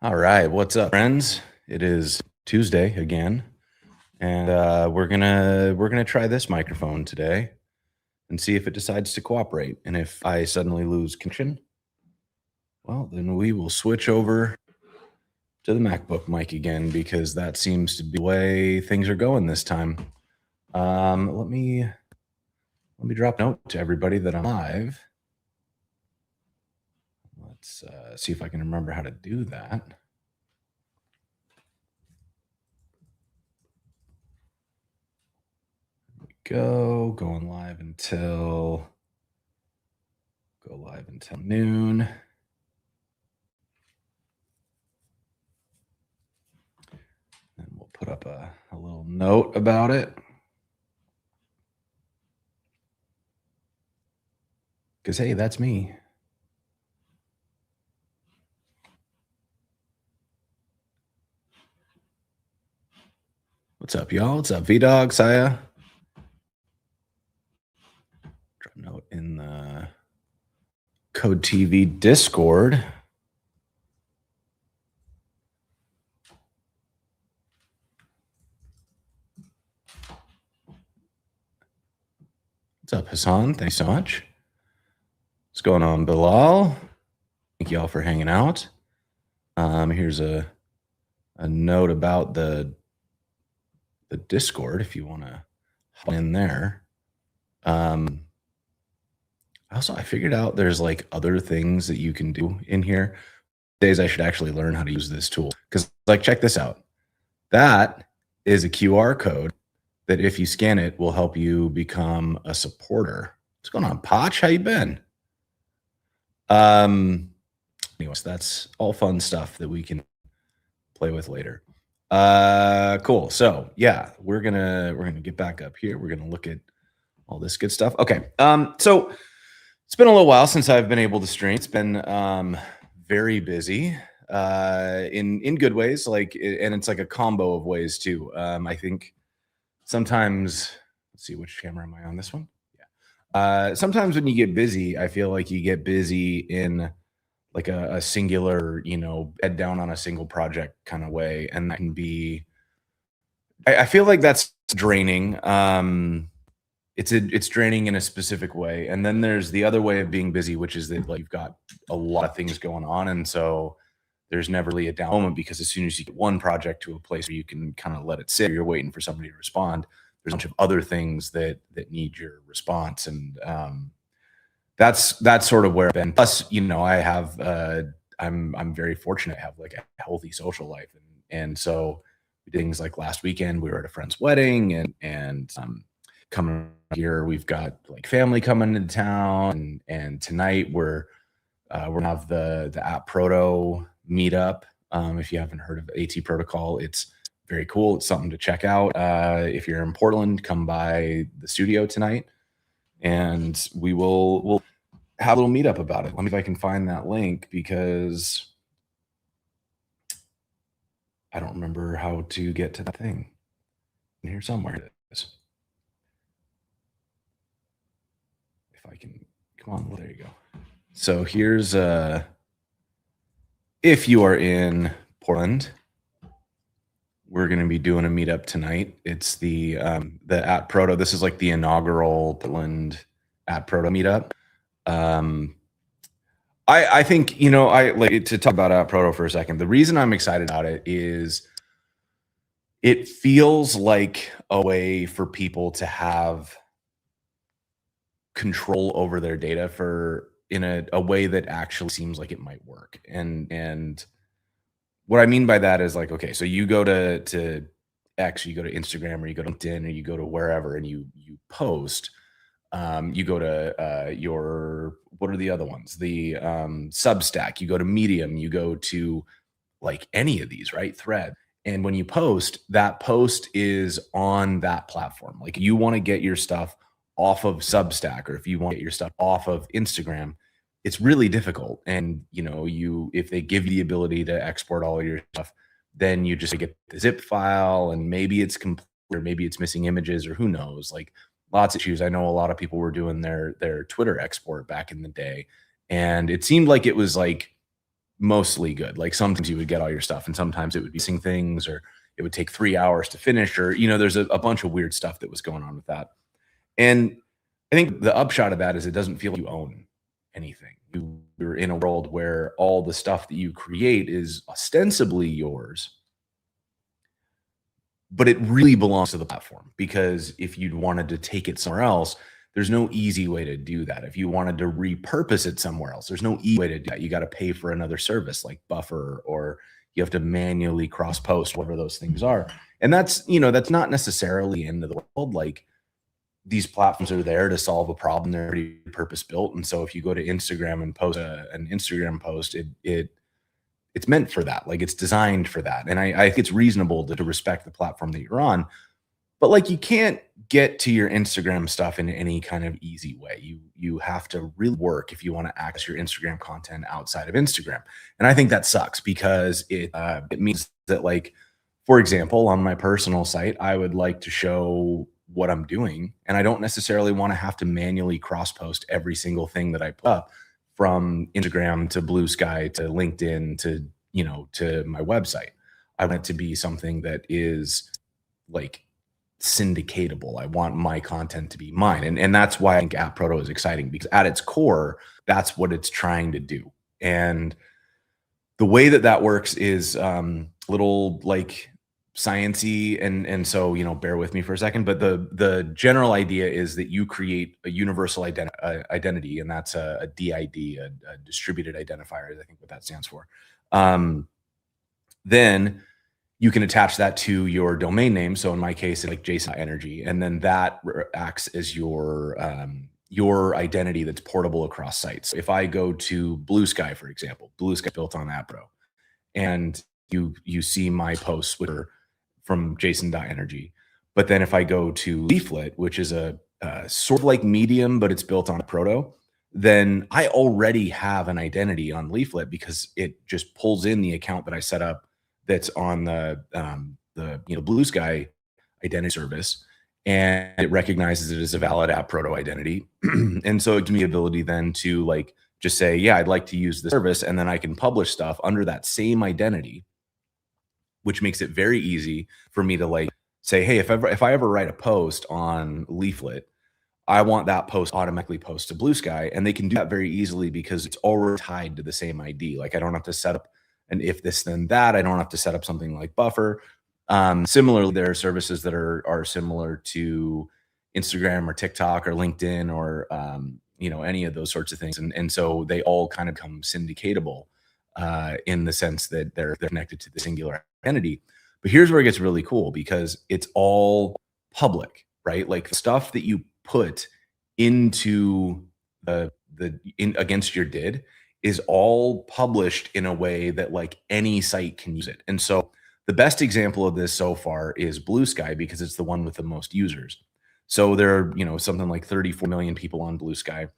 All right, what's up, friends? It is Tuesday again, and we're gonna try this microphone today and see if it decides to cooperate. And if I suddenly lose connection, well, then we will switch over to the MacBook mic again because that seems to be the way things are going this time. Let me drop a note to everybody that I'm live. Let's see if I can remember how to do that. Going live until noon. And we'll put up a little note about it. Because, hey, that's me. What's up, y'all? What's up, V-Dog, Saya? Drop a note in the Code TV Discord. What's up, Hassan? Thanks so much. What's going on, Bilal? Thank you all for hanging out. Here's a note about the Discord if you want to hop in there. I figured out there's like other things that you can do in here. Days I should actually learn how to use this tool because, like, check this out. That is a QR code that if you scan it will help you become a supporter. What's going on, Potch? How you been? Anyways, that's all fun stuff that we can play with later. Cool. So yeah, we're gonna get back up here. We're gonna look at all this good stuff. Okay. So it's been a little while since I've been able to stream. It's been very busy in good ways, and it's like a combo of ways too. I think sometimes, let's see, which camera am I on? This one? Yeah. Sometimes when you get busy, I feel like you get busy in like a singular, head down on a single project kind of way, and that can be. I feel like that's draining. It's draining in a specific way, and then there's the other way of being busy, which is that like you've got a lot of things going on, and so there's never really a down moment because as soon as you get one project to a place where you can kind of let it sit, you're waiting for somebody to respond. There's a bunch of other things that need your response, and that's sort of where I've been. Plus, I have I'm very fortunate to have like a healthy social life, and so things like last weekend we were at a friend's wedding, and coming here we've got like family coming into town, and tonight we're gonna have the App Proto meetup. If you haven't heard of AT Protocol, it's very cool. It's something to check out. If you're in Portland, come by the studio tonight, and we'll have a little meetup about it. Let me see if I can find that link because I don't remember how to get to that thing. In here somewhere it is. If I can, come on, there you go. So here's if you are in Portland, we're going to be doing a meetup tonight. It's the App Proto. This is like the inaugural Portland App Proto meetup. I think, I like to talk about App Proto for a second. The reason I'm excited about it is it feels like a way for people to have control over their data in a way that actually seems like it might work. And what I mean by that is like, okay, so you go to X, you go to Instagram, or you go to LinkedIn, or you go to wherever, and you post. You go to what are the other ones? The Substack. You go to Medium. You go to like any of these, right? Thread. And when you post, that post is on that platform. Like you want to get your stuff off of Substack, or if you want to get your stuff off of Instagram, it's really difficult. And if they give you the ability to export all of your stuff, then you just get the zip file, and maybe it's complete, or maybe it's missing images, or who knows, like lots of issues. I know a lot of people were doing their Twitter export back in the day, and it seemed like it was like mostly good. Like sometimes you would get all your stuff, and sometimes it would be missing things, or it would take 3 hours to finish, or there's a bunch of weird stuff that was going on with that. And I think the upshot of that is it doesn't feel like you own anything. You're in a world where all the stuff that you create is ostensibly yours, but it really belongs to the platform, because if you wanted to take it somewhere else, there's no easy way to do that. If you wanted to repurpose it somewhere else, there's no easy way to do that. You got to pay for another service like Buffer, or you have to manually cross post, whatever those things are. And that's not necessarily the end of the world. Like, these platforms are there to solve a problem. They're already purpose built. And so if you go to Instagram and post an Instagram post, it's meant for that. Like, it's designed for that. And I think it's reasonable to respect the platform that you're on. But like, you can't get to your Instagram stuff in any kind of easy way. You have to really work if you want to access your Instagram content outside of Instagram. And I think that sucks, because it means that, like, for example, on my personal site, I would like to show what I'm doing, and I don't necessarily want to have to manually cross post every single thing that I put up, from Instagram to Blue Sky to LinkedIn to my website. I want it to be something that is like syndicatable. I want my content to be mine. And that's why I think App Proto is exciting, because at its core, that's what it's trying to do. And the way that works is little like sciency, and so bear with me for a second, but the general idea is that you create a universal identity, and that's a DID, a distributed identifier, I think what that stands for. Then you can attach that to your domain name. So in my case, it's like Jason Energy, and then that acts as your identity that's portable across sites. If I go to Blue Sky, for example, Blue Sky built on App Pro, and you see my posts from Jason.energy. But then if I go to Leaflet, which is a sort of like Medium, but it's built on Proto, then I already have an identity on Leaflet, because it just pulls in the account that I set up that's on the Blue Sky identity service, and it recognizes it as a valid App Proto identity. And so it gives me the ability then to like just say, yeah, I'd like to use the service, and then I can publish stuff under that same identity, which makes it very easy for me to like say, hey, if I ever write a post on Leaflet, I want that post automatically post to Blue Sky, and they can do that very easily because it's already tied to the same ID. Like, I don't have to set up an if this then that. I don't have to set up something like Buffer. Similarly, there are services that are similar to Instagram or TikTok or LinkedIn or any of those sorts of things, and so they all kind of come syndicatable in the sense that they're connected to the singular entity. But here's where it gets really cool, because it's all public, right? Like, the stuff that you put into against your DID is all published in a way that like any site can use it. And so the best example of this so far is Blue Sky, because it's the one with the most users. So there are, something like 34 million people on Blue Sky,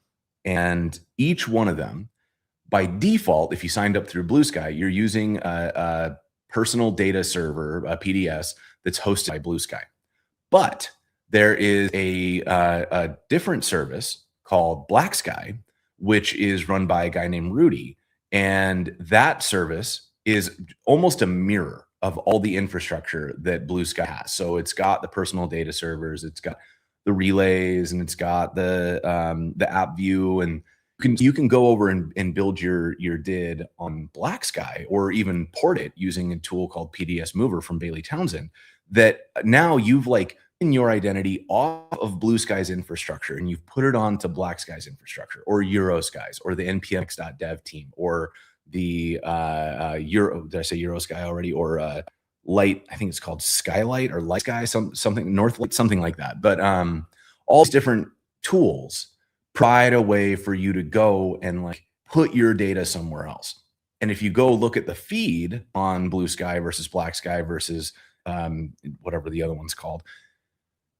and each one of them, by default, if you signed up through Blue Sky, you're using a personal data server, a PDS, that's hosted by Blue Sky. But there is a different service called Black Sky, which is run by a guy named Rudy. And that service is almost a mirror of all the infrastructure that Blue Sky has. So it's got the personal data servers, it's got the relays, and it's got the app view, and you can go over and build your DID on Black Sky, or even port it using a tool called PDS Mover from Bailey Townsend. That now you've like in your identity off of Blue Sky's infrastructure, and you've put it onto Black Sky's infrastructure, or Eurosky's, or the npmx.dev team, or the did I say Eurosky already? Or Light, I think it's called Skylight or Light Sky, something Northlight, something like that. But all these different tools provide a way for you to go and like put your data somewhere else. And if you go look at the feed on Blue Sky versus Black Sky versus whatever the other one's called,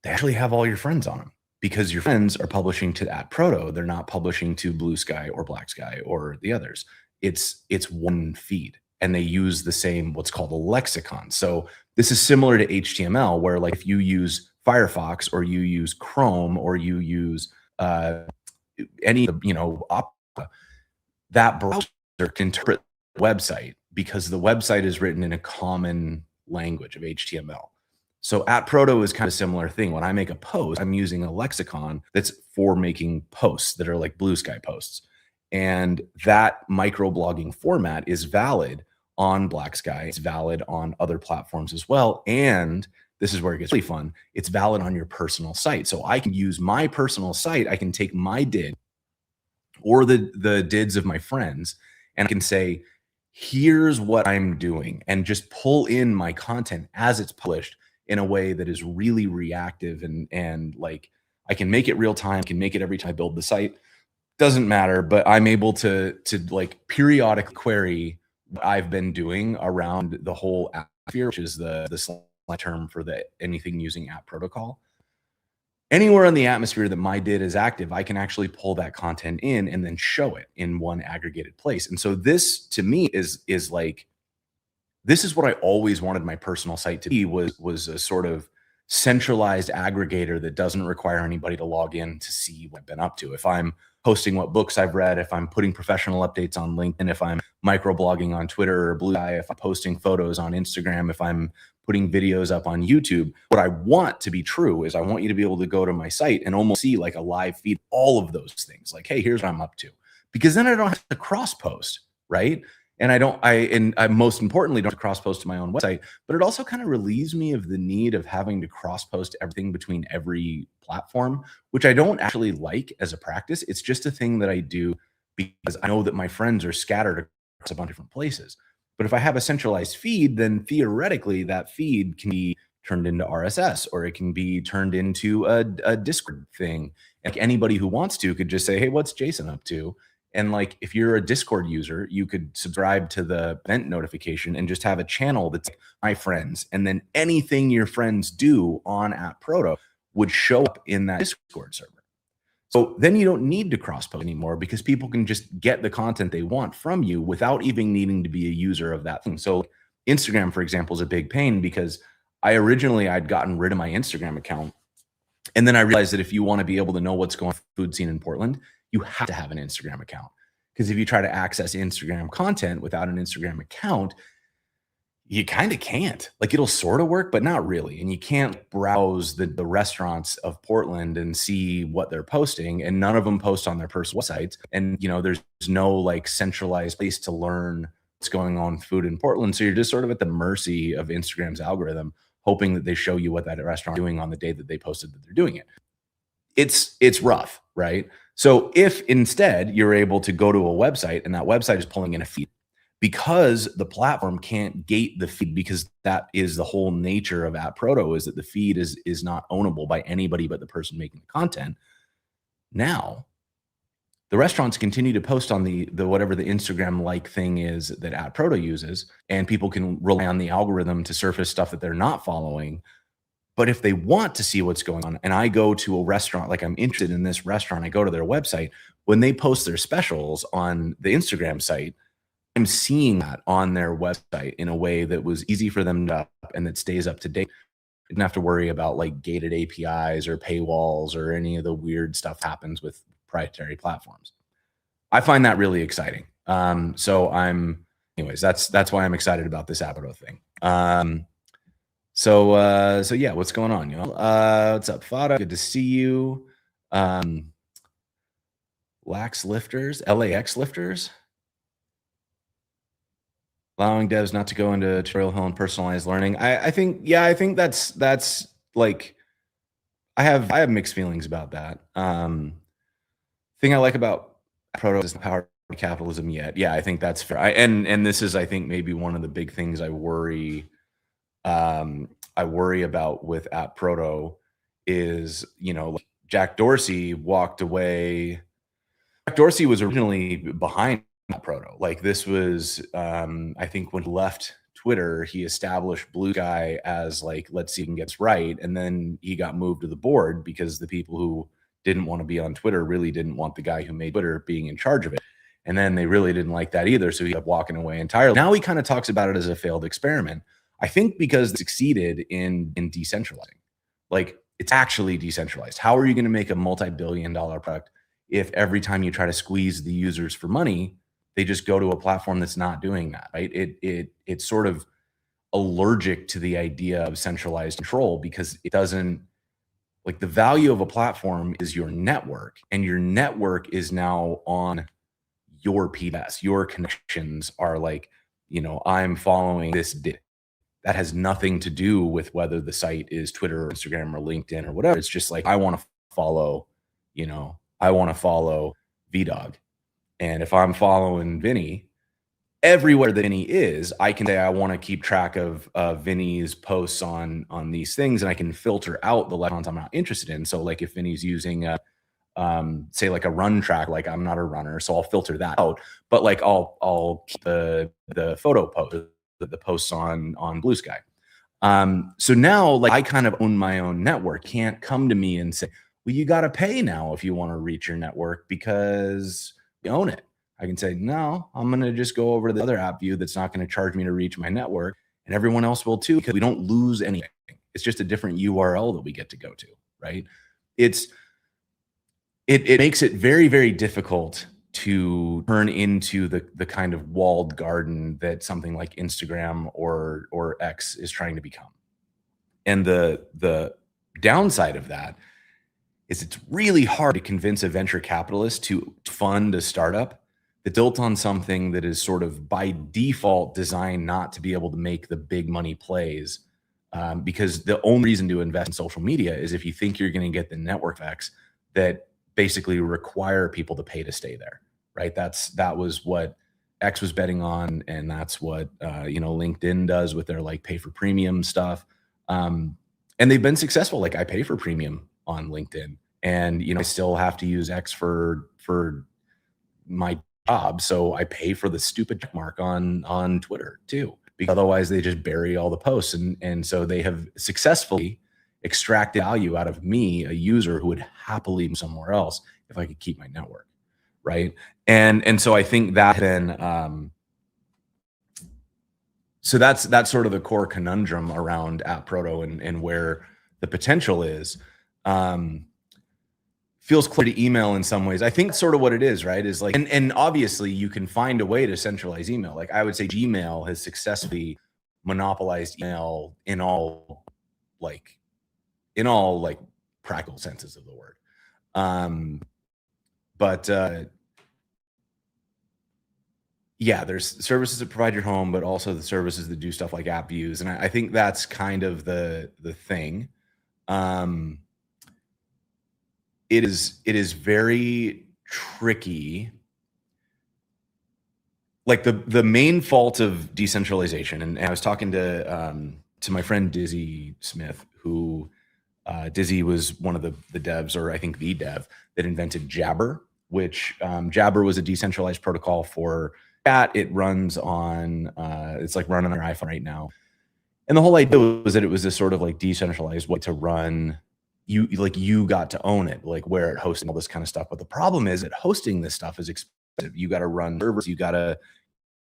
they actually have all your friends on them, because your friends are publishing to App Proto. They're not publishing to Blue Sky or Black Sky or the others. It's one feed, and they use the same, what's called a lexicon. So this is similar to HTML, where like if you use Firefox, or you use Chrome, or you use any Opera, that browser can interpret website because the website is written in a common language of HTML. So at Proto is kind of a similar thing. When I make a post, I'm using a lexicon that's for making posts that are like Blue Sky posts. And that microblogging format is valid on Black Sky. It's valid on other platforms as well. And this is where it gets really fun. It's valid on your personal site. So I can use my personal site. I can take my did or the dids of my friends, and I can say, here's what I'm doing, and just pull in my content as it's published in a way that is really reactive and like I can make it real time, can make it every time I build the site. Doesn't matter, but I'm able to like periodic query what I've been doing around the whole atmosphere, which is the slang term for the anything using app protocol. Anywhere in the atmosphere that my did is active, I can actually pull that content in and then show it in one aggregated place. And so this to me is like, this is what I always wanted my personal site to be, was a sort of centralized aggregator that doesn't require anybody to log in to see what I've been up to. If I'm posting what books I've read, if I'm putting professional updates on LinkedIn, if I'm microblogging on Twitter or Blue Sky, if I'm posting photos on Instagram, if I'm putting videos up on YouTube, what I want to be true is I want you to be able to go to my site and almost see like a live feed, all of those things. Like, hey, here's what I'm up to. Because then I don't have to cross post, right? And I most importantly don't have to cross post to my own website, but it also kind of relieves me of the need of having to cross post everything between every platform, which I don't actually like as a practice. It's just a thing that I do because I know that my friends are scattered across a bunch of different places. But if I have a centralized feed, then theoretically that feed can be turned into RSS, or it can be turned into a Discord thing. Like anybody who wants to could just say, hey, what's Jason up to? And like, if you're a Discord user, you could subscribe to the event notification and just have a channel that's like, my friends. And then anything your friends do on App Proto would show up in that Discord server. So then you don't need to cross post anymore because people can just get the content they want from you without even needing to be a user of that thing. So Instagram, for example, is a big pain because I'd gotten rid of my Instagram account. And then I realized that if you want to be able to know what's going on in the food scene in Portland, you have to have an Instagram account. Because if you try to access Instagram content without an Instagram account, you kind of can't. Like it'll sort of work, but not really. And you can't browse the restaurants of Portland and see what they're posting. And none of them post on their personal websites. And there's no like centralized place to learn what's going on with food in Portland. So you're just sort of at the mercy of Instagram's algorithm, hoping that they show you what that restaurant is doing on the day that they posted that they're doing it. It's rough, right? So if instead you're able to go to a website and that website is pulling in a feed, because the platform can't gate the feed, because that is the whole nature of App Proto, is that the feed is not ownable by anybody but the person making the content. Now, the restaurants continue to post on the whatever the Instagram-like thing is that App Proto uses, and people can rely on the algorithm to surface stuff that they're not following. But if they want to see what's going on, and I go to a restaurant, like I'm interested in this restaurant, I go to their website, when they post their specials on the Instagram site, I'm seeing that on their website in a way that was easy for them to up and that stays up to date. You didn't have to worry about like gated APIs or paywalls or any of the weird stuff happens with proprietary platforms. I find that really exciting. Anyways, that's why I'm excited about this App Proto thing. So yeah, what's going on? What's up, Fada? Good to see you. LAX lifters, allowing devs not to go into tutorial hill and personalized learning. I think that's like, I have mixed feelings about that. Thing I like about Proto is the power of capitalism yet. Yeah, I think that's fair. And this is, I think, maybe one of the big things I worry about with App Proto is, like Jack Dorsey walked away. Jack Dorsey was originally behind App Proto. Like this was, I think when he left Twitter, he established Blue Sky as like, let's see if he can get this right. And then he got moved to the board because the people who didn't want to be on Twitter really didn't want the guy who made Twitter being in charge of it. And then they really didn't like that either. So he kept walking away entirely. Now he kind of talks about it as a failed experiment. I think because it succeeded in decentralizing. Like it's actually decentralized. How are you going to make a multi-billion-dollar product if every time you try to squeeze the users for money, they don't They just go to a platform that's not doing that, right? It's sort of allergic to the idea of centralized control because it doesn't like the value of a platform is your network, and your network is now on your PBS. Your connections are like, I'm following this. That has nothing to do with whether the site is Twitter or Instagram or LinkedIn or whatever. It's just like, I want to follow, I want to follow VDog. And if I'm following Vinny, everywhere that Vinny is, I can say I want to keep track of Vinny's posts on these things, and I can filter out the ones I'm not interested in. So like if Vinny's using say like a run track, like I'm not a runner, so I'll filter that out. But like I'll keep the photo post, the posts on Blue Sky. So now like I kind of own my own network. Can't come to me and say, well, you got to pay now if you want to reach your network because you own it. I can say, no, I'm going to just go over to the other app view that's not going to charge me to reach my network, and everyone else will too, because we don't lose anything. It's just a different URL that we get to go to, right? It makes it very, very difficult to turn into the kind of walled garden that something like Instagram or X is trying to become. And the downside of that is it's really hard to convince a venture capitalist to fund a startup that's built on something that is sort of by default designed not to be able to make the big money plays. Because the only reason to invest in social media is if you think you're going to get the network effects that basically require people to pay to stay there, right? That was what X was betting on, and that's what LinkedIn does with their like pay for premium stuff. And they've been successful. Like I pay for premium on LinkedIn, and I still have to use X for my job, so I pay for the stupid check mark on Twitter too, because otherwise they just bury all the posts, and so they have successfully extracted value out of me, a user who would happily move somewhere else if I could keep my network, right? And so I think that then so that's sort of the core conundrum around App Proto and where the potential is. Feels clear to email in some ways. I think sort of what it is, right? Is like, and obviously you can find a way to centralize email. Like I would say Gmail has successfully monopolized email in all practical senses of the word. Yeah, there's services that provide your home, but also the services that do stuff like app views. And I think that's kind of the thing. It is very tricky. Like the main fault of decentralization, and I was talking to my friend Dizzy Smith, who Dizzy was one of the devs, or I think the dev that invented Jabber, which Jabber was a decentralized protocol for chat. It runs on it's like running on your iPhone right now, and the whole idea was that it was this sort of like decentralized way to run. You got to own it, like where it hosting all this kind of stuff. But the problem is that hosting this stuff is expensive. You got to run servers, you got to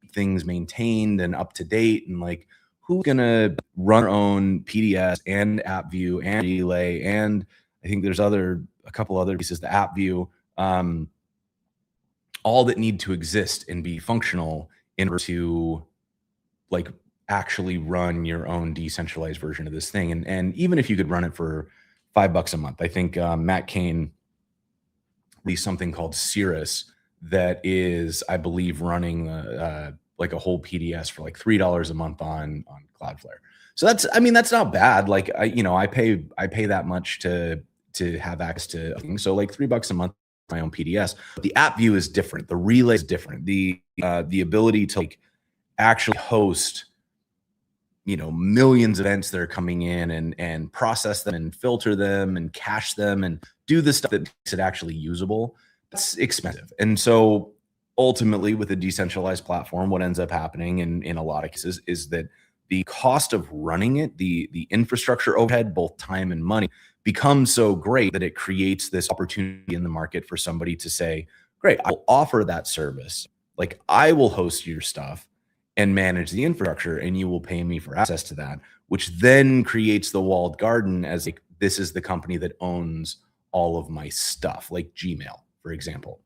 keep things maintained and up to date, and like who's gonna run their own PDS and app view and relay, and I think there's a couple other pieces, the app view, all that need to exist and be functional in order to like actually run your own decentralized version of this thing. And even if you could run it for $5 a month, I think Matt Kane released something called Cirrus that is, I believe, running like a whole PDS for like $3 a month on Cloudflare. So that's not bad. Like I pay that much to have access to things. So like $3 a month, my own PDS. But the app view is different. The relay is different. The ability to like actually host millions of events that are coming in and process them and filter them and cache them and do the stuff that makes it actually usable. It's expensive. And so ultimately with a decentralized platform, what ends up happening in a lot of cases is that the cost of running it, the infrastructure overhead, both time and money, becomes so great that it creates this opportunity in the market for somebody to say, great, I'll offer that service. Like I will host your stuff and manage the infrastructure, and you will pay me for access to that, which then creates the walled garden as like, this is the company that owns all of my stuff, like Gmail, for example.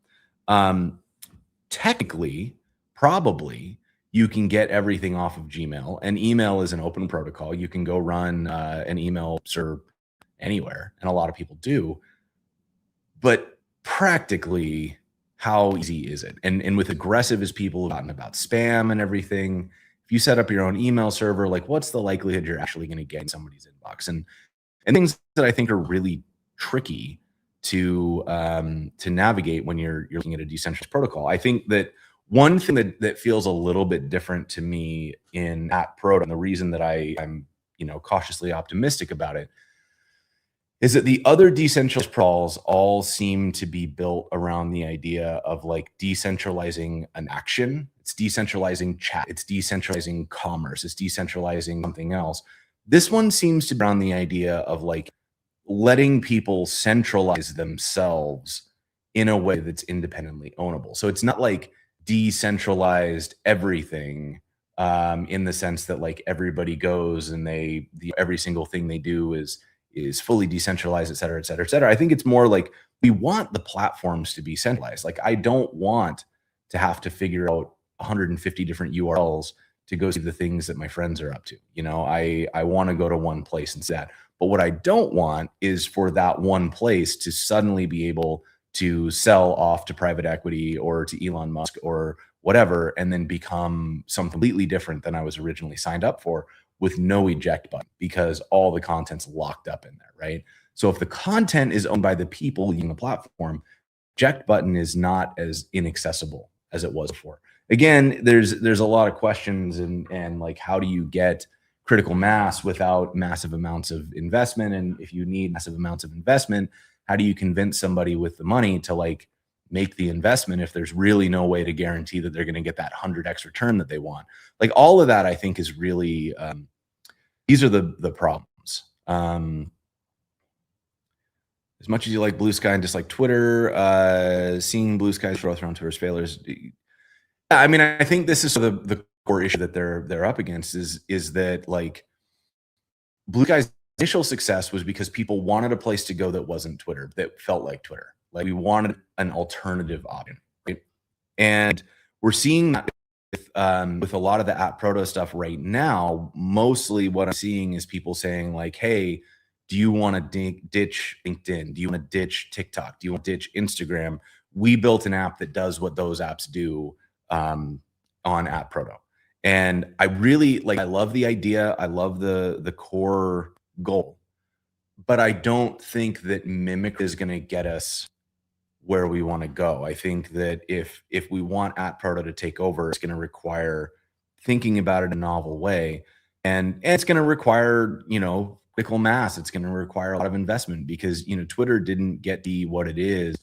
Technically, probably you can get everything off of Gmail, and email is an open protocol. You can go run an email server anywhere, and a lot of people do. But practically, how easy is it? And with aggressive as people have gotten about spam and everything, if you set up your own email server, like what's the likelihood you're actually going to get in somebody's inbox? And things that I think are really tricky to navigate when you're looking at a decentralized protocol. I think that one thing that feels a little bit different to me in at Proto, and the reason that I'm cautiously optimistic about it, is that the other decentralized protocols all seem to be built around the idea of like decentralizing an action. It's decentralizing chat. It's decentralizing commerce. It's decentralizing something else. This one seems to be around the idea of like letting people centralize themselves in a way that's independently ownable. So it's not like decentralized everything in the sense that like everybody goes and every single thing they do is fully decentralized, et cetera, et cetera, et cetera. I think it's more like we want the platforms to be centralized. Like I don't want to have to figure out 150 different URLs to go see the things that my friends are up to. I want to go to one place instead. But what I don't want is for that one place to suddenly be able to sell off to private equity or to Elon Musk or whatever, and then become something completely different than I was originally signed up for, with no eject button, because all the content's locked up in there, right? So if the content is owned by the people using the platform, eject button is not as inaccessible as it was before. Again, there's a lot of questions and like, how do you get critical mass without massive amounts of investment? And if you need massive amounts of investment, how do you convince somebody with the money to like make the investment if there's really no way to guarantee that they're going to get that 100x return that they want? Like all of that, I think, is really these are the problems. As much as you like Blue Sky and dislike Twitter, seeing Blue Sky's growth around Twitter's failures. I mean, I think this is the core issue that they're up against is that like Blue Sky's initial success was because people wanted a place to go that wasn't Twitter, that felt like Twitter. Like we wanted an alternative option, right? And we're seeing that with a lot of the at Proto stuff right now. Mostly what I'm seeing is people saying like, hey, do you want to ditch LinkedIn? Do you want to ditch TikTok? Do you want to ditch Instagram? We built an app that does what those apps do on at Proto. And I really like, I love the idea. I love the core goal, but I don't think that Mimic is going to get us where we want to go. I think that if we want at Proto to take over, it's going to require thinking about it in a novel way, and it's going to require critical mass. It's going to require a lot of investment, because Twitter didn't get the what it is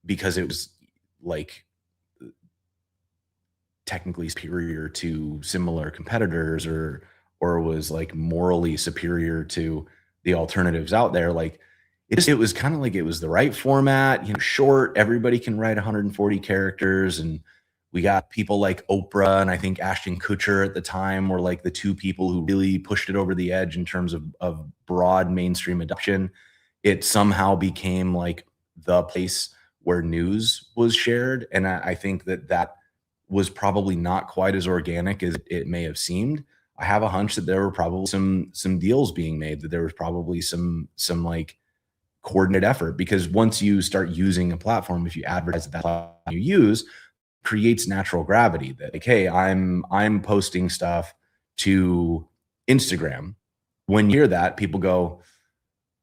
because it was like technically superior to similar competitors, or was like morally superior to the alternatives out there. Like it was kind of like it was the right format, short. Everybody can write 140 characters, and we got people like Oprah and I think Ashton Kutcher at the time were like the two people who really pushed it over the edge in terms of broad mainstream adoption. It somehow became like the place where news was shared, and I think that was probably not quite as organic as it may have seemed. I have a hunch that there were probably some deals being made, that there was probably some like coordinated effort, because once you start using a platform, if you advertise that platform you use, creates natural gravity that like, hey, I'm posting stuff to Instagram. When you hear that, people go,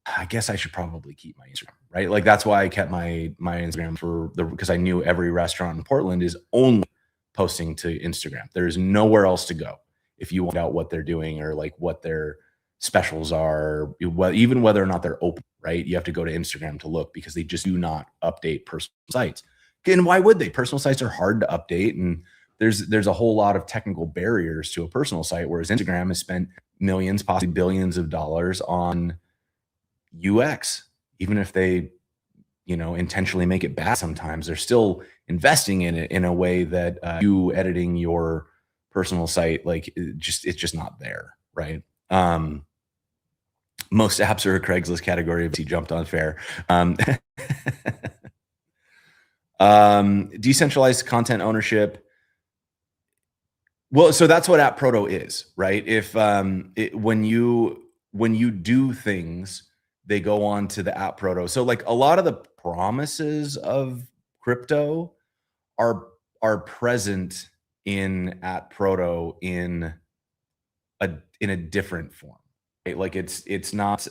I guess I should probably keep my Instagram, right? Like that's why I kept my Instagram because I knew every restaurant in Portland is only posting to Instagram. There's nowhere else to go if you want out what they're doing or like what their specials are, even whether or not they're open, right? You have to go to Instagram to look, because they just do not update personal sites. And why would they? Personal sites are hard to update, and there's a whole lot of technical barriers to a personal site, whereas Instagram has spent millions, possibly billions of dollars on UX. Even if they intentionally make it bad sometimes, they're still investing in it in a way that you editing your personal site, like it's just not there, right? Most apps are a Craigslist category, but he jumped on fair. Decentralized content ownership. Well, so that's what App Proto is, right? If when you do things, they go on to the App Proto. So like a lot of the promises of crypto are present in App Proto a in a different form. Right? Like it's not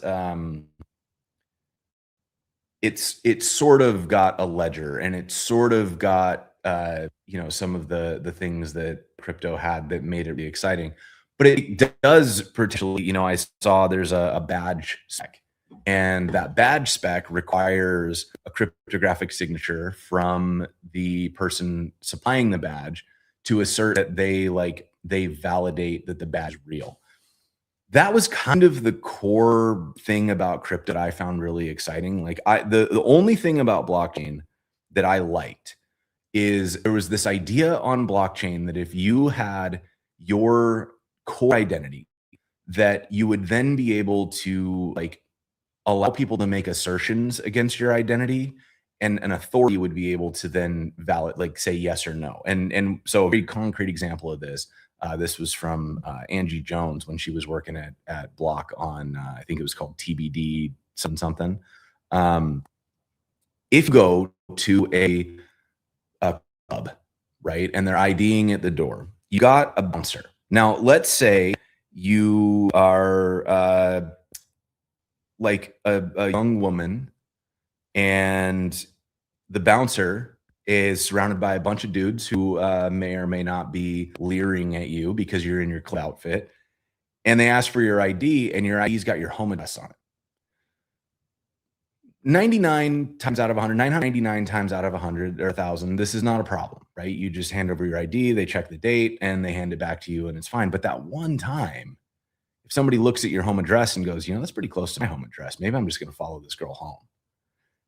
it's sort of got a ledger and it's sort of got some of the things that crypto had that made it really exciting, but it does potentially, I saw there's a badge spec, and that badge spec requires a cryptographic signature from the person supplying the badge to assert that they validate that the badge is real. That was kind of the core thing about crypto that I found really exciting. Like the only thing about blockchain that I liked is there was this idea on blockchain that if you had your core identity, that you would then be able to like allow people to make assertions against your identity, and an authority would be able to then valid like say yes or no. And so a very concrete example of this, this was from Angie Jones when she was working at Block on I think it was called TBD something something. Um, if you go to a club, right, and they're IDing at the door, you got a bouncer. Now, let's say you are like a young woman, and the bouncer is surrounded by a bunch of dudes who may or may not be leering at you because you're in your club outfit, and they ask for your ID, and your ID's got your home address on it. 99 times out of 100, 999 times out of 100 or 1,000, this is not a problem, right? You just hand over your ID, they check the date, and they hand it back to you, and it's fine. But that one time, if somebody looks at your home address and goes, that's pretty close to my home address, maybe I'm just going to follow this girl home.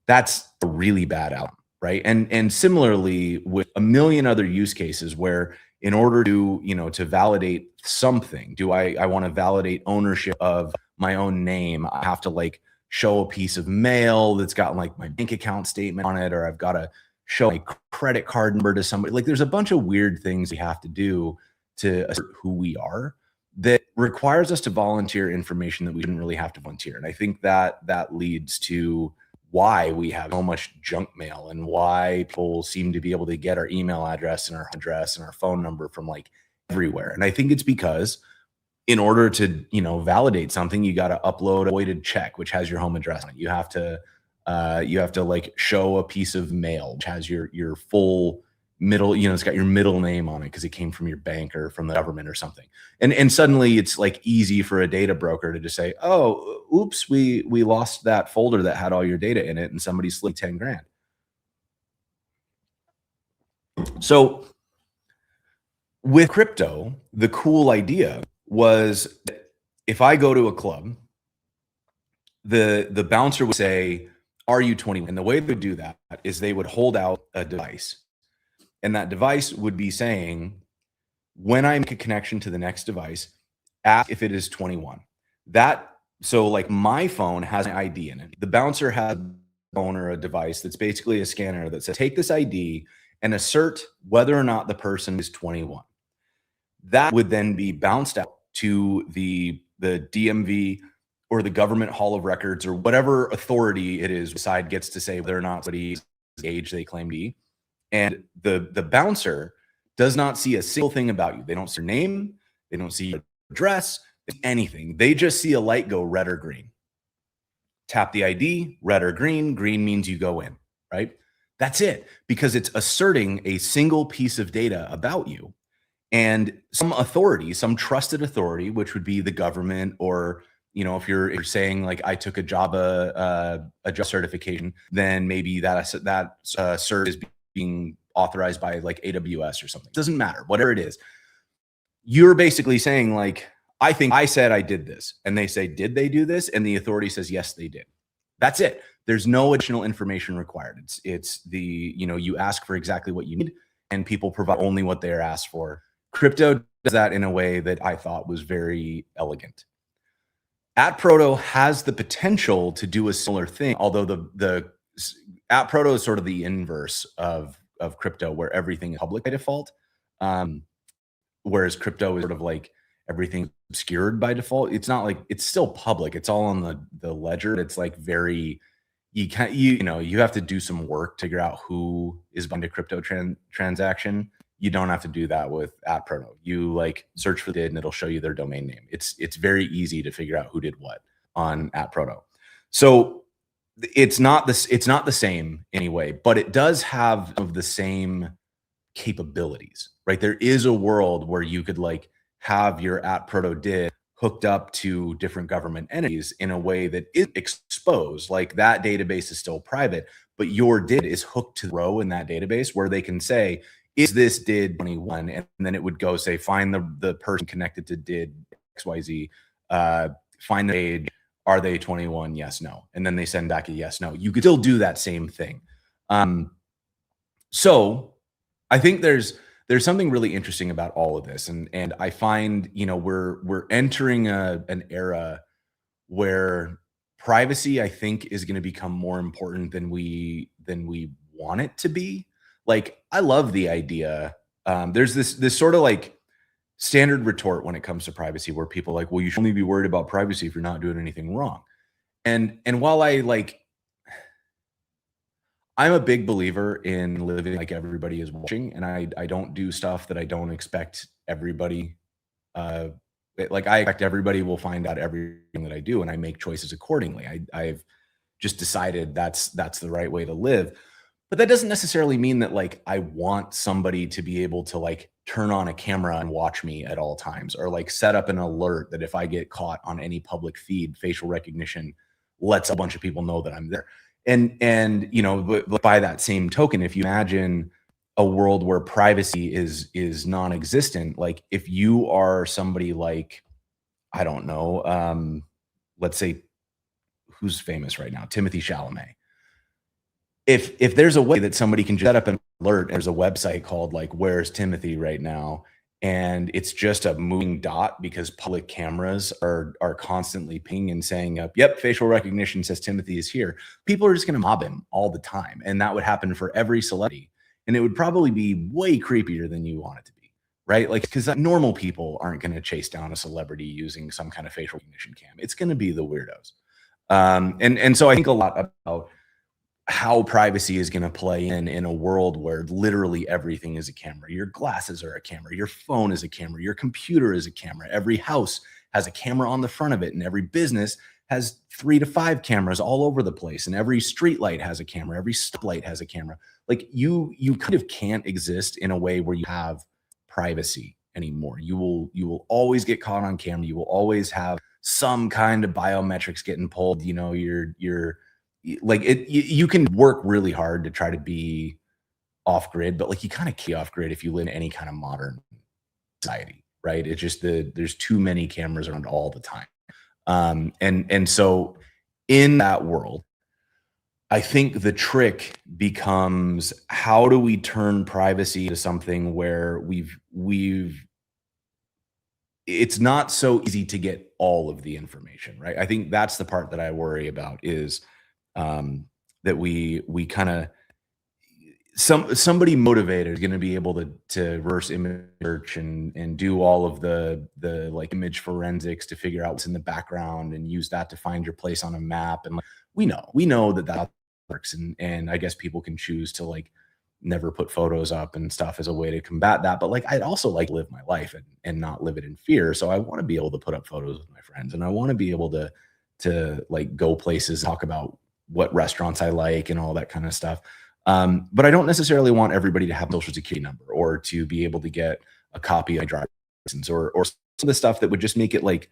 That's a really bad outcome, right? And similarly with a million other use cases where in order to, to validate something, I want to validate ownership of my own name, I have to like show a piece of mail that's got like my bank account statement on it, or I've got to show my credit card number to somebody. Like there's a bunch of weird things we have to do to assert who we are that requires us to volunteer information that we shouldn't really have to volunteer. And I think that leads to why we have so much junk mail and why people seem to be able to get our email address and our phone number from like everywhere. And I think it's because in order to, validate something, you got to upload a voided check, which has your home address on it. You have to like show a piece of mail, which has your full middle, it's got your middle name on it because it came from your bank or from the government or something. And suddenly it's like easy for a data broker to just say, oh, oops, we lost that folder that had all your data in it and somebody slid 10 grand. So with crypto, the cool idea was if I go to a club, the bouncer would say, are you 21? And the way they would do that is they would hold out a device, and that device would be saying, when I make a connection to the next device, ask if it is 21. So like my phone has an ID in it. The bouncer has a phone or a device that's basically a scanner that says, take this ID and assert whether or not the person is 21. That would then be bounced out to the DMV or the government hall of records or whatever authority it is. The side gets to say whether or not somebody's age they claim to be. And the bouncer does not see a single thing about you. They don't see your name. They don't see your address, anything. They just see a light go red or green. Tap the ID, red or green. Green means you go in, right? That's it, because it's asserting a single piece of data about you. And some authority, some trusted authority, which would be the government, or if you're saying like I took a Java certification, then maybe that cert is being authorized by like AWS or something. It doesn't matter, whatever it is. You're basically saying like, I think I said I did this, and they say, did they do this? And the authority says, yes, they did. That's it. There's no additional information required. It's the, you ask for exactly what you need, and people provide only what they're asked for. Crypto does that in a way that I thought was very elegant. App Proto has the potential to do a similar thing, although the App Proto is sort of the inverse of crypto, where everything is public by default. whereas crypto is sort of like everything obscured by default. It's not like it's still public. It's all on the ledger. It's like very you have to do some work to figure out who is behind a crypto transaction. You don't have to do that with @proto. You like search for did and it'll show you their domain name. It's very easy to figure out who did what on @proto. So it's not the same anyway, but it does have of the same capabilities, right? There is a world where you could like have your @proto did hooked up to different government entities in a way that is exposed. Like that database is still private, but your did is hooked to the row in that database where they can say, is this did 21? And then it would go say, find the person connected to did XYZ, find the age, are they 21? Yes, no. And then they send back a yes, no. You could still do that same thing. So I think there's something really interesting about all of this, and I find we're entering an era where privacy, I think, is going to become more important than we want it to be. Like I love the idea. There's this sort of like standard retort when it comes to privacy, where people are like, well, you should only be worried about privacy if you're not doing anything wrong. And while I'm a big believer in living like everybody is watching, and I don't do stuff that I don't expect everybody. Uh, I expect everybody will find out everything that I do, and I make choices accordingly. I've just decided that's the right way to live. But that doesn't necessarily mean that like I want somebody to be able to like turn on a camera and watch me at all times, or like set up an alert that if I get caught on any public feed, facial recognition lets a bunch of people know that I'm there. And but by that same token, if you imagine a world where privacy is non-existent, like if you are somebody like, I don't know, let's say who's famous right now, Timothy Chalamet. If there's a way that somebody can just set up an alert, there's a website called like Where's Timothy right now, and it's just a moving dot because public cameras are constantly pinging and saying up, yep, facial recognition says Timothy is here. People are just going to mob him all the time, and that would happen for every celebrity, and it would probably be way creepier than you want it to be, right? Like because normal people aren't going to chase down a celebrity using some kind of facial recognition cam. It's going to be the weirdos, and so I think a lot about how privacy is going to play in a world where literally everything is a camera. Your glasses are a camera, your phone is a camera, your computer is a camera. Every house has a camera on the front of it, and every business has 3 to 5 cameras all over the place, and every street light has a camera, every stoplight has a camera. Like you kind of can't exist in a way where you have privacy anymore. You will always get caught on camera. You will always have some kind of biometrics getting pulled. You're like you can work really hard to try to be off grid, but like you kind of key off grid if you live in any kind of modern society, right? It's just there's too many cameras around all the time. And so in that world, I think the trick becomes how do we turn privacy to something where it's not so easy to get all of the information, right? I think that's the part that I worry about is that we kind of somebody motivated is going to be able to reverse image search and do all of the like image forensics to figure out what's in the background and use that to find your place on a map. And like, we know that works. And I guess people can choose to like never put photos up and stuff as a way to combat that. But like, I'd also like live my life and not live it in fear. So I want to be able to put up photos with my friends, and I want to be able to like go places, talk about what restaurants I like and all that kind of stuff. But I don't necessarily want everybody to have a social security number or to be able to get a copy of my driver's license or some of the stuff that would just make it like,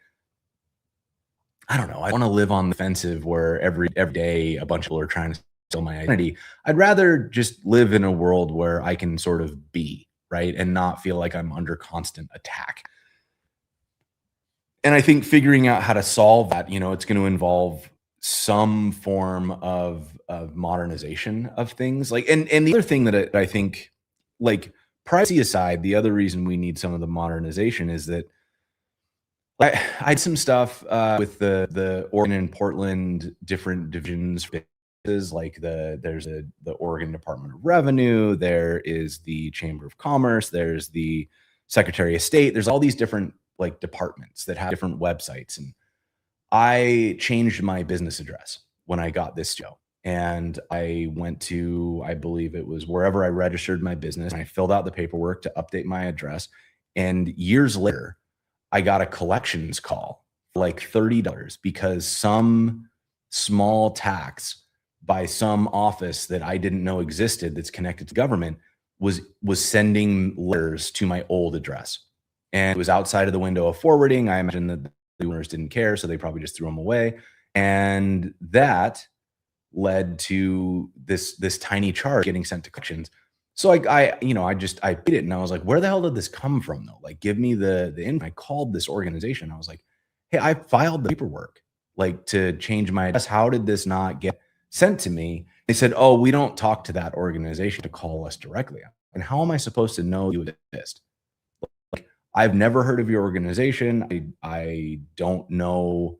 I don't know. I want to live on the offensive where every day a bunch of people are trying to steal my identity. I'd rather just live in a world where I can sort of be, right, and not feel like I'm under constant attack. And I think figuring out how to solve that, it's going to involve some form of modernization of things. Like, and the other thing that I think, like privacy aside, the other reason we need some of the modernization is that I had some stuff with the Oregon and Portland different divisions. Like there's the Oregon Department of Revenue, there is the Chamber of Commerce, there's the Secretary of State. There's all these different like departments that have different websites. And I changed my business address when I got this job. And I went to, I believe it was wherever I registered my business. And I filled out the paperwork to update my address. And years later, I got a collections call for like $30 because some small tax by some office that I didn't know existed that's connected to government was sending letters to my old address. And it was outside of the window of forwarding. I imagine that the owners didn't care, so they probably just threw them away. And that led to this tiny charge getting sent to collections. So I paid it and I was like, where the hell did this come from though? Like, give me the info. I called this organization. I was like, hey, I filed the paperwork like to change my address. How did this not get sent to me? They said, oh, we don't talk to that organization to call us directly. And how am I supposed to know you exist? Like, I've never heard of your organization. I don't know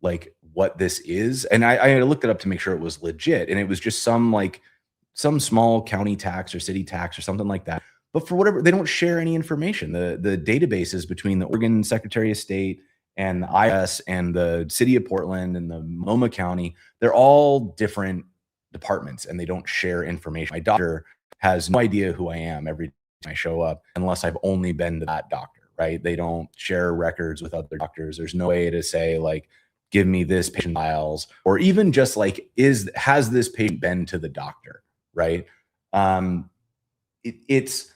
like what this is. And I looked it up to make sure it was legit. And it was just some small county tax or city tax or something like that. But for whatever, they don't share any information. The databases between the Oregon Secretary of State and the IRS and the city of Portland and the Multnomah County, they're all different departments and they don't share information. My doctor has no idea who I am every time I show up unless I've only been to that doctor, right? They don't share records with other doctors. There's no way to say like, give me this patient files, or even just like, has this patient been to the doctor, right? It's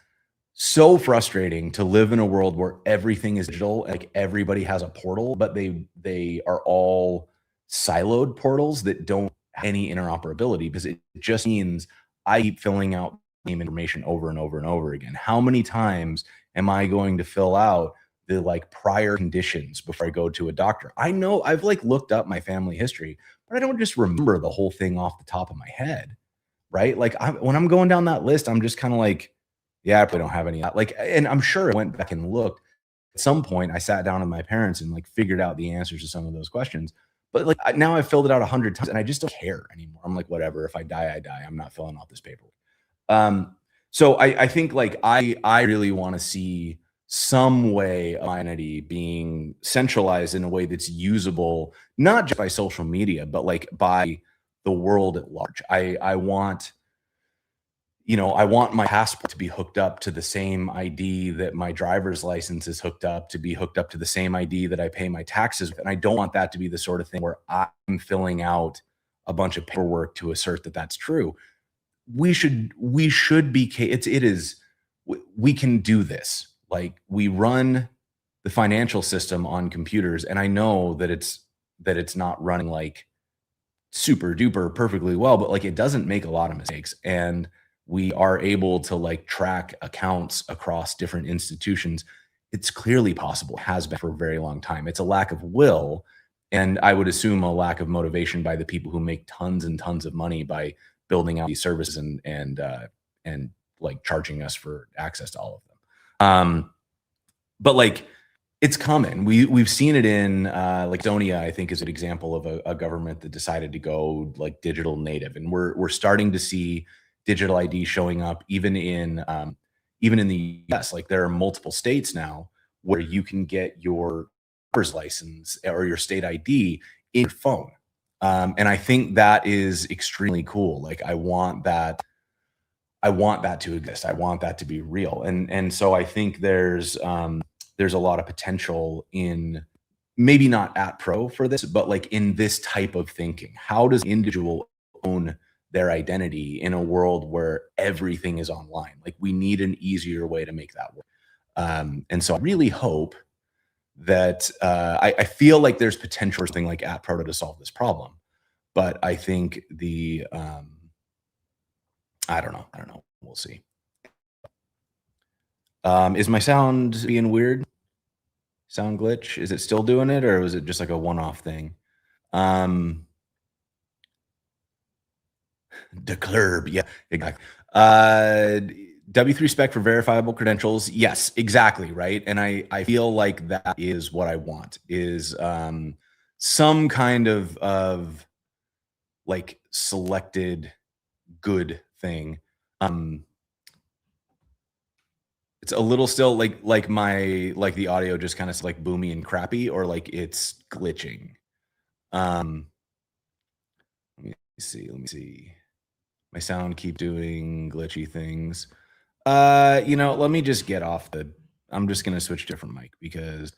so frustrating to live in a world where everything is digital, like everybody has a portal, but they are all siloed portals that don't have any interoperability, because it just means I keep filling out the same information over and over and over again. How many times am I going to fill out the like prior conditions before I go to a doctor? I know I've like looked up my family history, but I don't just remember the whole thing off the top of my head, right? Like when I'm going down that list, I'm just kind of like, yeah, I probably don't have any. Like, and I'm sure I went back and looked. At some point, I sat down with my parents and like figured out the answers to some of those questions. But like now I've filled it out 100 times and I just don't care anymore. I'm like, whatever. If I die, I die. I'm not filling out this paperwork. So I think like I really want to see some way of identity being centralized in a way that's usable, not just by social media, but like by the world at large. I want, I want my passport to be hooked up to the same ID that my driver's license is hooked up to, be hooked up to the same ID that I pay my taxes with. And I don't want that to be the sort of thing where I'm filling out a bunch of paperwork to assert that that's true. We should be, we can do this. Like, we run the financial system on computers, and I know that it's not running like super duper perfectly well, but like it doesn't make a lot of mistakes. And we are able to like track accounts across different institutions. It's clearly possible, has been for a very long time. It's a lack of will, and I would assume a lack of motivation by the people who make tons and tons of money by building out these services and like charging us for access to all of them. But like, it's coming. We've seen it in like Estonia, I think, is an example of a government that decided to go like digital native, and we're starting to see digital ID showing up even in the US. Like, there are multiple states now where you can get your driver's license or your state ID in your phone, and I think that is extremely cool. Like, I want that to exist. I want that to be real, and so I think there's a lot of potential in, maybe not at pro for this, but like in this type of thinking. How does an individual own their identity in a world where everything is online? Like, we need an easier way to make that work. And so I really hope that I feel like there's potential for something like at pro to solve this problem. But I think I don't know. We'll see. Is my sound being weird? Sound glitch? Is it still doing it, or was it just like a one-off thing? Declurb, yeah, exactly. W3 spec for verifiable credentials. Yes, exactly, right. And I feel like that is what I want, is some kind of like selected good thing. It's a little still like the audio just kind of like boomy and crappy, or like it's glitching. Um, let me see. Let me see. My sound keep doing glitchy things. Let me just get off the. I'm just gonna switch to a different mic because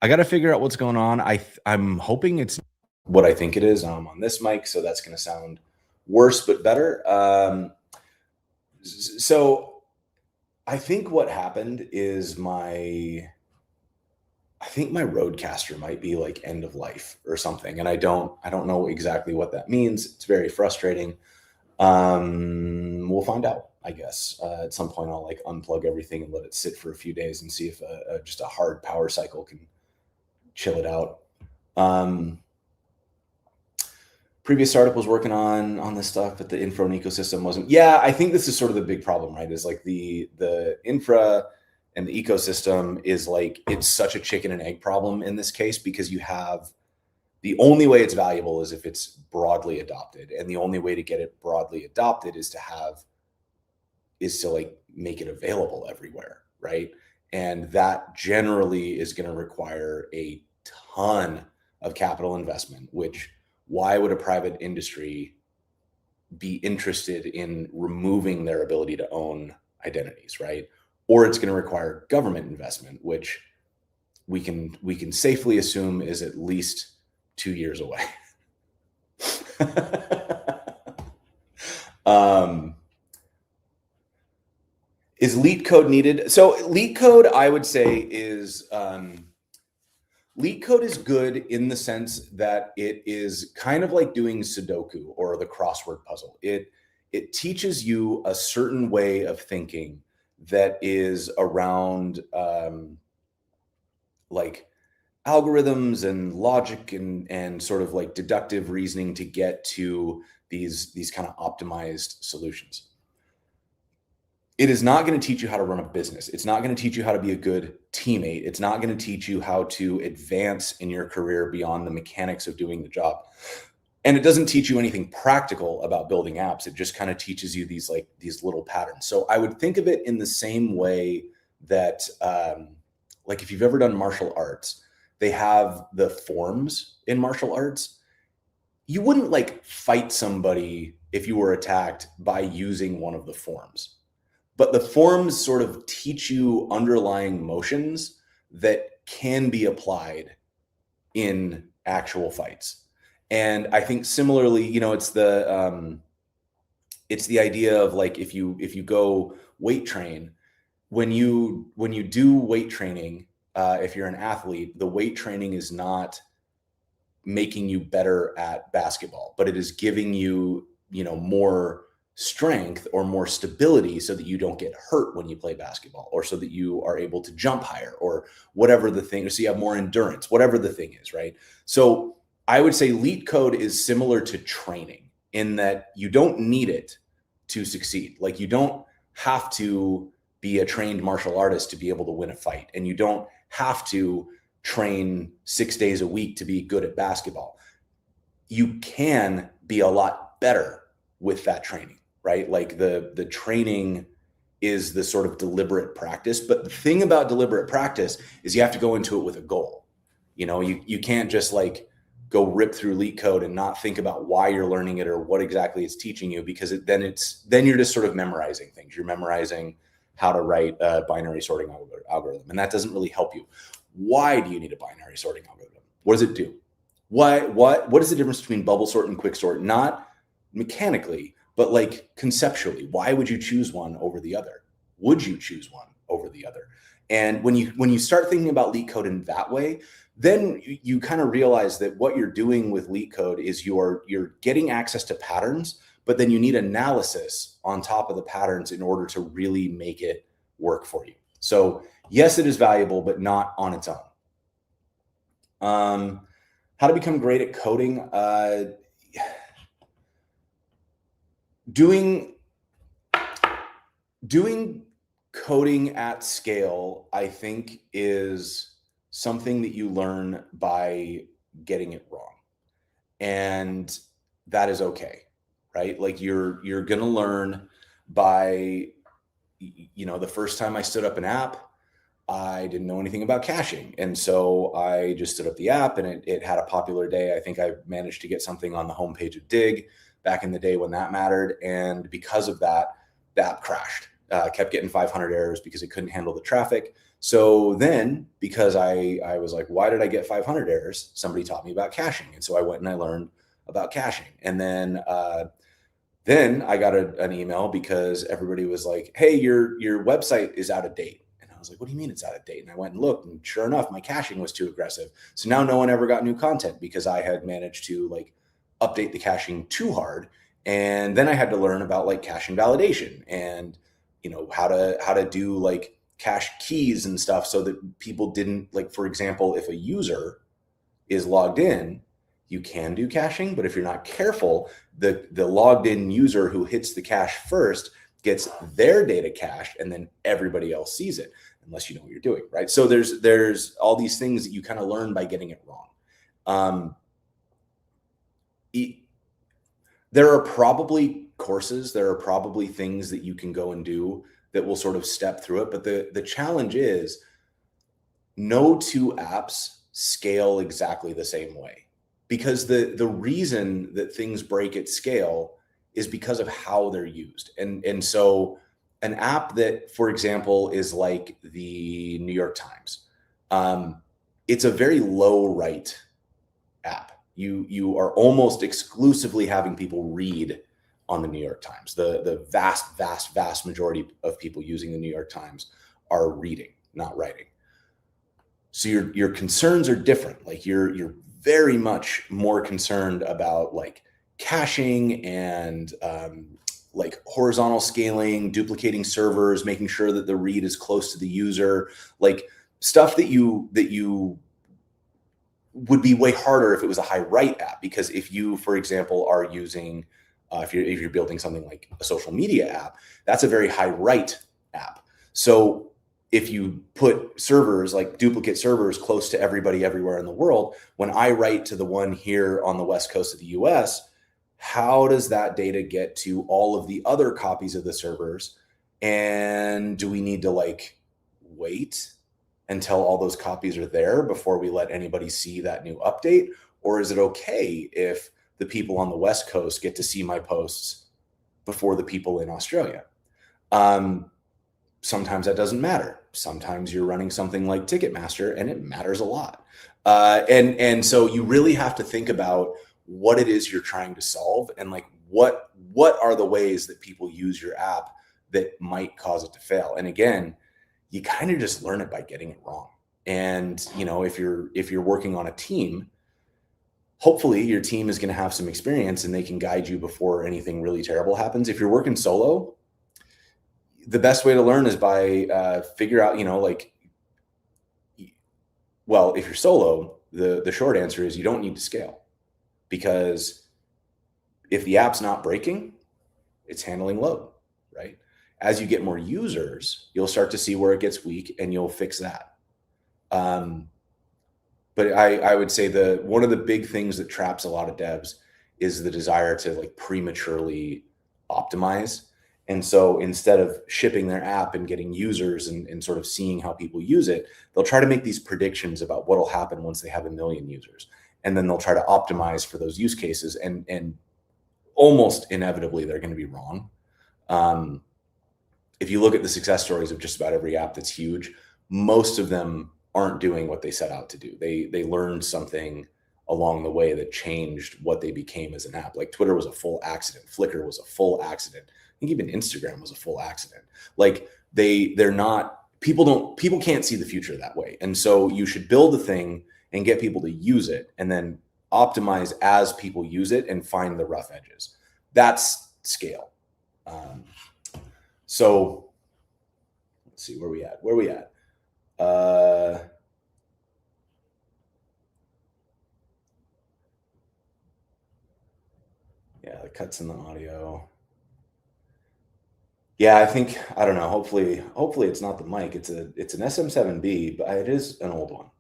I got to figure out what's going on. I'm hoping it's what I think it is. I'm on this mic, so that's gonna sound worse but better. So I think what happened is I think my Rodecaster might be like end of life or something, and I don't know exactly what that means. It's very frustrating. We'll find out, I guess. At some point, I'll like unplug everything and let it sit for a few days and see if just a hard power cycle can chill it out. Previous startup was working on this stuff, but the infra and ecosystem wasn't. Yeah, I think this is sort of the big problem, right? Is like the infra and the ecosystem is like, it's such a chicken and egg problem in this case, because you have the only way it's valuable is if it's broadly adopted, and the only way to get it broadly adopted is to like make it available everywhere, right? And that generally is going to require a ton of capital investment, which why would a private industry be interested in removing their ability to own identities, right? Or it's going to require government investment, which we can safely assume is at least 2 years away. Is LEET code needed? So LEET code, I would say, is LEET code is good in the sense that it is kind of like doing Sudoku or the crossword puzzle. It teaches you a certain way of thinking that is around like algorithms and logic and sort of like deductive reasoning to get to these kind of optimized solutions. It is not going to teach you how to run a business. It's not going to teach you how to be a good teammate. It's not going to teach you how to advance in your career beyond the mechanics of doing the job. And it doesn't teach you anything practical about building apps. It just kind of teaches you these little patterns. So I would think of it in the same way that like if you've ever done martial arts, they have the forms in martial arts. You wouldn't like fight somebody if you were attacked by using one of the forms. But the forms sort of teach you underlying motions that can be applied in actual fights. And I think similarly, it's the idea of like if you go weight train, when you do weight training, if you're an athlete, the weight training is not making you better at basketball, but it is giving you more strength or more stability so that you don't get hurt when you play basketball, or so that you are able to jump higher, or whatever the thing is, so you have more endurance, whatever the thing is, right? So I would say LEET code is similar to training in that you don't need it to succeed. Like you don't have to be a trained martial artist to be able to win a fight, and you don't have to train 6 days a week to be good at basketball. You can be a lot better with that training, right? Like the training is the sort of deliberate practice. But the thing about deliberate practice is you have to go into it with a goal. You can't just like go rip through LEET code and not think about why you're learning it or what exactly it's teaching you, because then you're just sort of memorizing things. You're memorizing how to write a binary sorting algorithm, and that doesn't really help you. Why do you need a binary sorting algorithm? What does it do? What is the difference between bubble sort and quick sort? Not mechanically, but like conceptually. Why would you choose one over the other? Would you choose one over the other? And when you start thinking about LEET code in that way, then you kind of realize that what you're doing with LEET code is you're getting access to patterns, but then you need analysis on top of the patterns in order to really make it work for you. So yes, it is valuable, but not on its own. How to become great at coding? Doing coding at scale, I think, is something that you learn by getting it wrong, and that is okay, right? Like you're gonna learn by the first time I stood up an app, I didn't know anything about caching. And so I just stood up the app, and it had a popular day. I think I managed to get something on the homepage of Dig back in the day when that mattered. And because of that, the app crashed. Kept getting 500 errors because it couldn't handle the traffic. So then, because I was like, why did I get 500 errors? Somebody taught me about caching. And so I went and I learned about caching. And then I got an email because everybody was like, hey, your website is out of date. And I was like, what do you mean it's out of date? And I went and looked, and sure enough, my caching was too aggressive. So now no one ever got new content because I had managed to like update the caching too hard. And then I had to learn about like caching validation and how to do like cache keys and stuff so that people didn't, like, for example, if a user is logged in, you can do caching, but if you're not careful, the logged in user who hits the cache first gets their data cached, and then everybody else sees it unless you know what you're doing, right? So there's all these things that you kind of learn by getting it wrong. There are probably courses, there are probably things that you can go and do that will sort of step through it, but the challenge is no two apps scale exactly the same way. Because the reason that things break at scale is because of how they're used. And so an app that, for example, is like the New York Times, it's a very low write app. You are almost exclusively having people read on the New York Times. The vast majority of people using the New York Times are reading, not writing. So your concerns are different. Like you're very much more concerned about like caching and like horizontal scaling, duplicating servers, making sure that the read is close to the user, like stuff that you would be way harder if it was a high write app. Because if you, for example, are using if you're building something like a social media app, that's a very high write app. So if you put servers, like duplicate servers, close to everybody everywhere in the world, when I write to the one here on the West Coast of the US, how does that data get to all of the other copies of the servers? And do we need to like wait until all those copies are there before we let anybody see that new update? Or is it okay if the people on the West Coast get to see my posts before the people in Australia? Sometimes that doesn't matter. Sometimes you're running something like Ticketmaster and it matters a lot. And so you really have to think about what it is you're trying to solve, and like what are the ways that people use your app that might cause it to fail. And again, you kind of just learn it by getting it wrong. And if you're working on a team, hopefully your team is going to have some experience and they can guide you before anything really terrible happens. If you're working solo, the best way to learn is by figure out, well, if you're solo, the short answer is you don't need to scale, because if the app's not breaking, it's handling load, right? As you get more users, you'll start to see where it gets weak and you'll fix that. But I would say one of the big things that traps a lot of devs is the desire to like prematurely optimize. And so instead of shipping their app and getting users and sort of seeing how people use it, they'll try to make these predictions about what will happen once they have 1 million users. And then they'll try to optimize for those use cases. And almost inevitably, they're going to be wrong. If you look at the success stories of just about every app that's huge, most of them aren't doing what they set out to do. They learned something along the way that changed what they became as an app. Like Twitter was a full accident. Flickr was a full accident. I think even Instagram was a full accident. Like they're not, people can't see the future that way. And so you should build a thing and get people to use it and then optimize as people use it and find the rough edges. That's scale. So let's see, where we at? Yeah, the cuts in the audio. Yeah, I don't know. Hopefully it's not the mic. It's an SM7B, but it is an old one.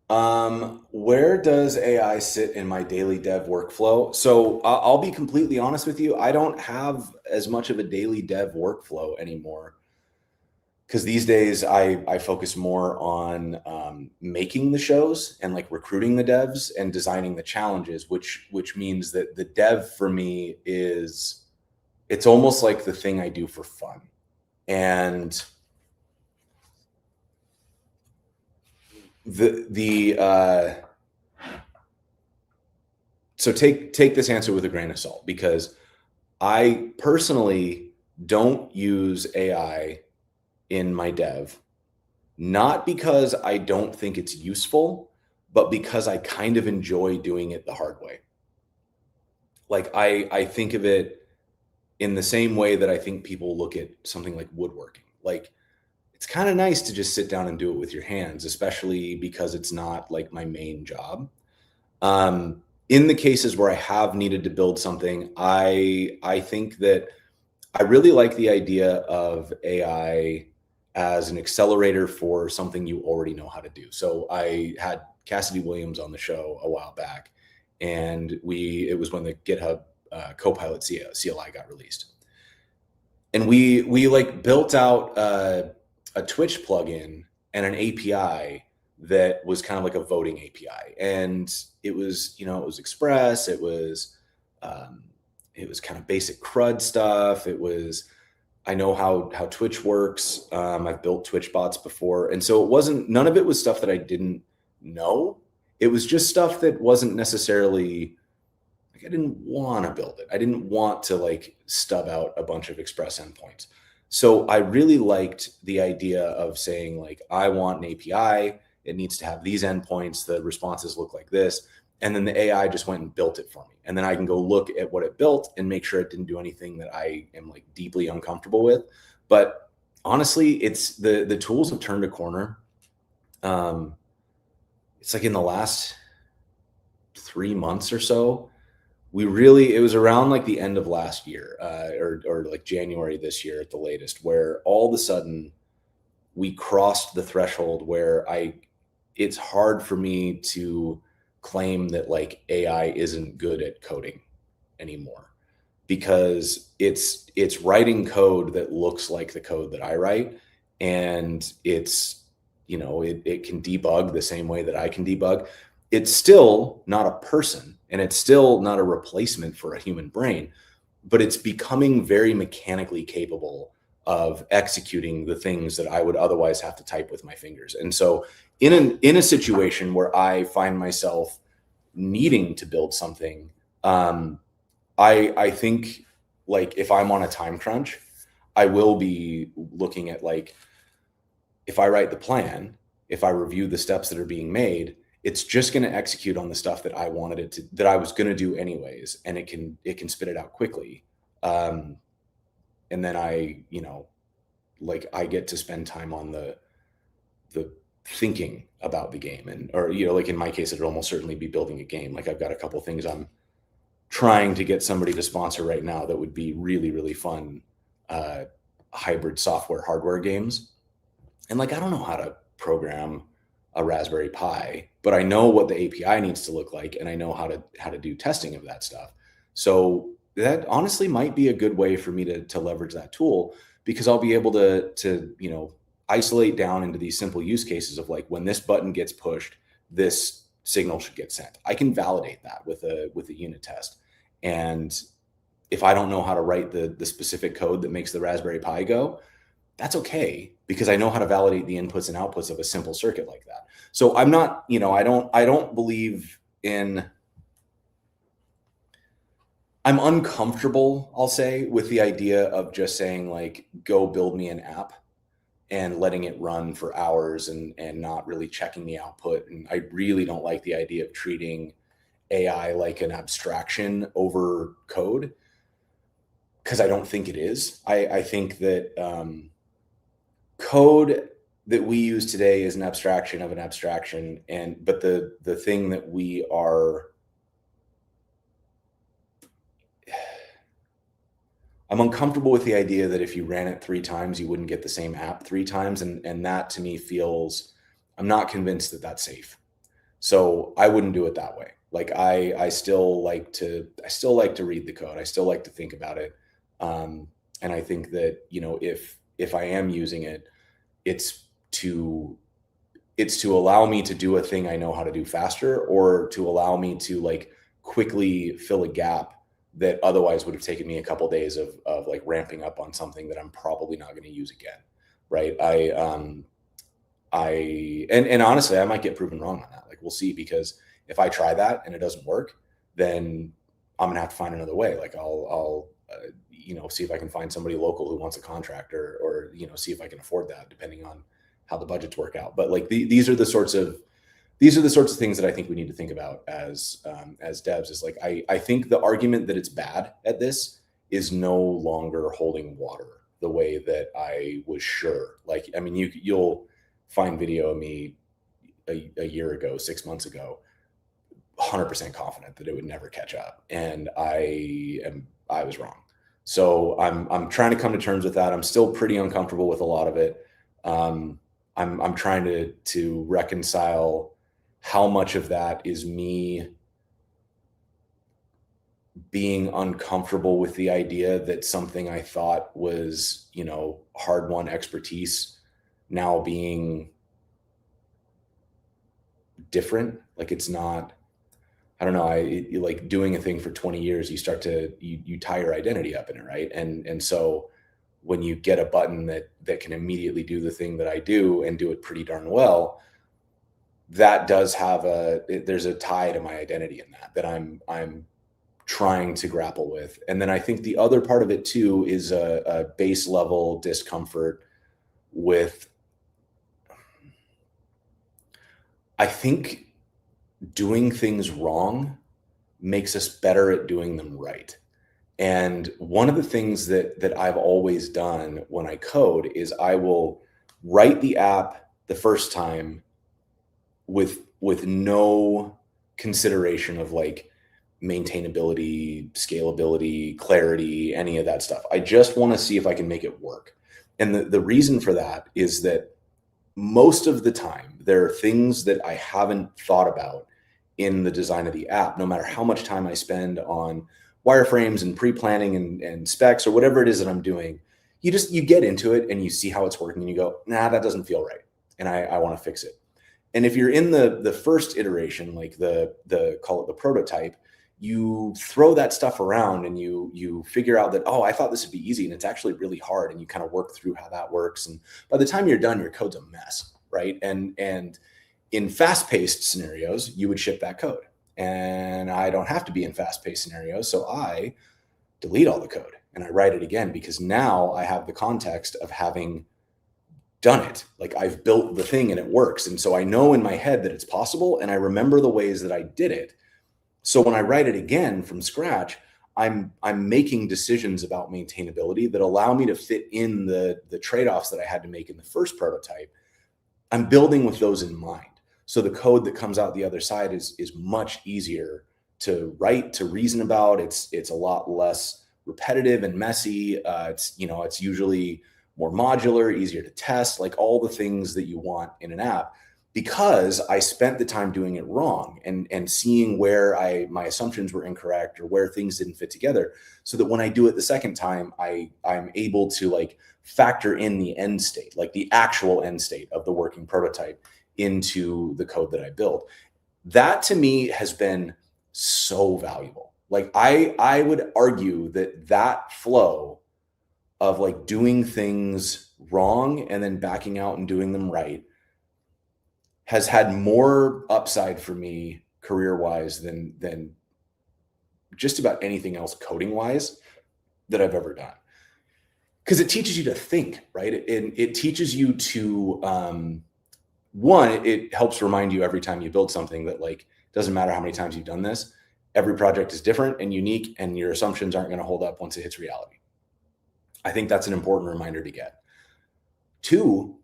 Where does AI sit in my daily dev workflow? So I'll be completely honest with you. I don't have as much of a daily dev workflow anymore because these days I focus more on making the shows and like recruiting the devs and designing the challenges, which means that the dev for me is it's almost like the thing I do for fun. And the so take this answer with a grain of salt because I personally don't use AI in my dev, not because I don't think it's useful, but because I kind of enjoy doing it the hard way. Like I think of it in the same way that I think people look at something like woodworking. Like it's kind of nice to just sit down and do it with your hands, especially because it's not like my main job. In the cases where I have needed to build something, I think that I really like the idea of AI as an accelerator for something you already know how to do. So I had Cassidy Williams on the show a while back, and it was when the GitHub Copilot CLI got released, and we like built out a Twitch plugin and an API that was kind of like a voting API, and it was it was Express, it was kind of basic CRUD stuff. It was I know how Twitch works. I've built Twitch bots before, and so it wasn't none of it was stuff that I didn't know. It was just stuff that wasn't necessarily like I didn't want to build it. I didn't want to like stub out a bunch of Express endpoints. So I really liked the idea of saying like I want an API. It needs to have these endpoints. The responses look like this. And then the AI just went and built it for me. And then I can go look at what it built and make sure it didn't do anything that I am like deeply uncomfortable with. But honestly, it's the tools have turned a corner. It's like in the last 3 months or so, it was around like the end of last year or like January this year at the latest, where all of a sudden we crossed the threshold where it's hard for me to claim that like AI isn't good at coding anymore because it's writing code that looks like the code that I write, and it can debug the same way that I can debug. It's still not a person and it's still not a replacement for a human brain, but it's becoming very mechanically capable of executing the things that I would otherwise have to type with my fingers. And so in a situation where I find myself needing to build something, I think like if I'm on a time crunch, I will be looking at like if I write the plan, if I review the steps that are being made, it's just going to execute on the stuff that I wanted it to, that I was going to do anyways, and it can spit it out quickly. And then I get to spend time on the thinking about the game, and or like in my case, it'll almost certainly be building a game. Like I've got a couple things I'm trying to get somebody to sponsor right now that would be really really fun hybrid software hardware games. And like I don't know how to program a Raspberry Pi, but I know what the API needs to look like, and I know how to do testing of that stuff. So that honestly might be a good way for me to leverage that tool, because I'll be able to isolate down into these simple use cases of like when this button gets pushed, this signal should get sent. I can validate that with a unit test. And if I don't know how to write the specific code that makes the Raspberry Pi go, that's okay, because I know how to validate the inputs and outputs of a simple circuit like that. So I'm not, I don't believe in, I'm uncomfortable, I'll say, with the idea of just saying like, go build me an app and letting it run for hours and not really checking the output. And I really don't like the idea of treating AI like an abstraction over code, because I don't think it is. I think that code that we use today is an abstraction of an abstraction, but the thing that I'm uncomfortable with the idea that if you ran it 3 times, you wouldn't get the same app 3 times. And that to me feels, I'm not convinced that that's safe. So I wouldn't do it that way. Like I still like to read the code. I still like to think about it. And I think that, if I am using it, it's to allow me to do a thing I know how to do faster, or to allow me to like quickly fill a gap that otherwise would have taken me a couple days of like ramping up on something that I'm probably not going to use again. Right. And honestly, I might get proven wrong on that. Like, we'll see, because if I try that and it doesn't work, then I'm gonna have to find another way. Like I'll see if I can find somebody local who wants a contractor, or see if I can afford that, depending on how the budgets work out. But like these are the sorts of things that I think we need to think about as devs. Is like, I think the argument that it's bad at this is no longer holding water the way that I was sure. Like, I mean, you'll find video of me a year ago, 6 months ago, 100% confident that it would never catch up, and I was wrong. So I'm trying to come to terms with that. I'm still pretty uncomfortable with a lot of it. I'm trying to reconcile how much of that is me being uncomfortable with the idea that something I thought was, hard-won expertise now being different. Like, it's not, I don't know. You like doing a thing for 20 years, you start to, you tie your identity up in it. Right. And so when you get a button that can immediately do the thing that I do and do it pretty darn well, that does have there's a tie to my identity in that I'm trying to grapple with. And then I think the other part of it too is a base level discomfort with, I think, doing things wrong makes us better at doing them right. And one of the things that I've always done when I code is I will write the app the first time with no consideration of like maintainability, scalability, clarity, any of that stuff. I just want to see if I can make it work. And the reason for that is that most of the time, there are things that I haven't thought about in the design of the app, no matter how much time I spend on wireframes and pre-planning and specs or whatever it is that I'm doing. You get into it and you see how it's working and you go, nah, that doesn't feel right. And I want to fix it. And if you're in the first iteration, like the call it the prototype, you throw that stuff around and you figure out that, oh, I thought this would be easy, and it's actually really hard. And you kind of work through how that works. And by the time you're done, your code's a mess, right? And in fast-paced scenarios, you would ship that code. And I don't have to be in fast-paced scenarios, so I delete all the code and I write it again, because now I have the context of having done it. Like, I've built the thing and it works. And so I know in my head that it's possible, and I remember the ways that I did it. So when I write it again from scratch, I'm making decisions about maintainability that allow me to fit in the trade-offs that I had to make in the first prototype. I'm building with those in mind. So the code that comes out the other side is much easier to write, to reason about. It's a lot less repetitive and messy. It's usually more modular, easier to test, like all the things that you want in an app, because I spent the time doing it wrong and seeing where my assumptions were incorrect or where things didn't fit together, so that when I do it the second time, I'm able to like factor in the end state, like the actual end state of the working prototype, into the code that I build. That to me has been so valuable. Like I would argue that flow of like doing things wrong and then backing out and doing them right has had more upside for me career-wise than just about anything else coding-wise that I've ever done. Because it teaches you to think, right? It teaches you to, one, it helps remind you every time you build something that like, doesn't matter how many times you've done this, every project is different and unique, and your assumptions aren't going to hold up once it hits reality. I think that's an important reminder to get. Two,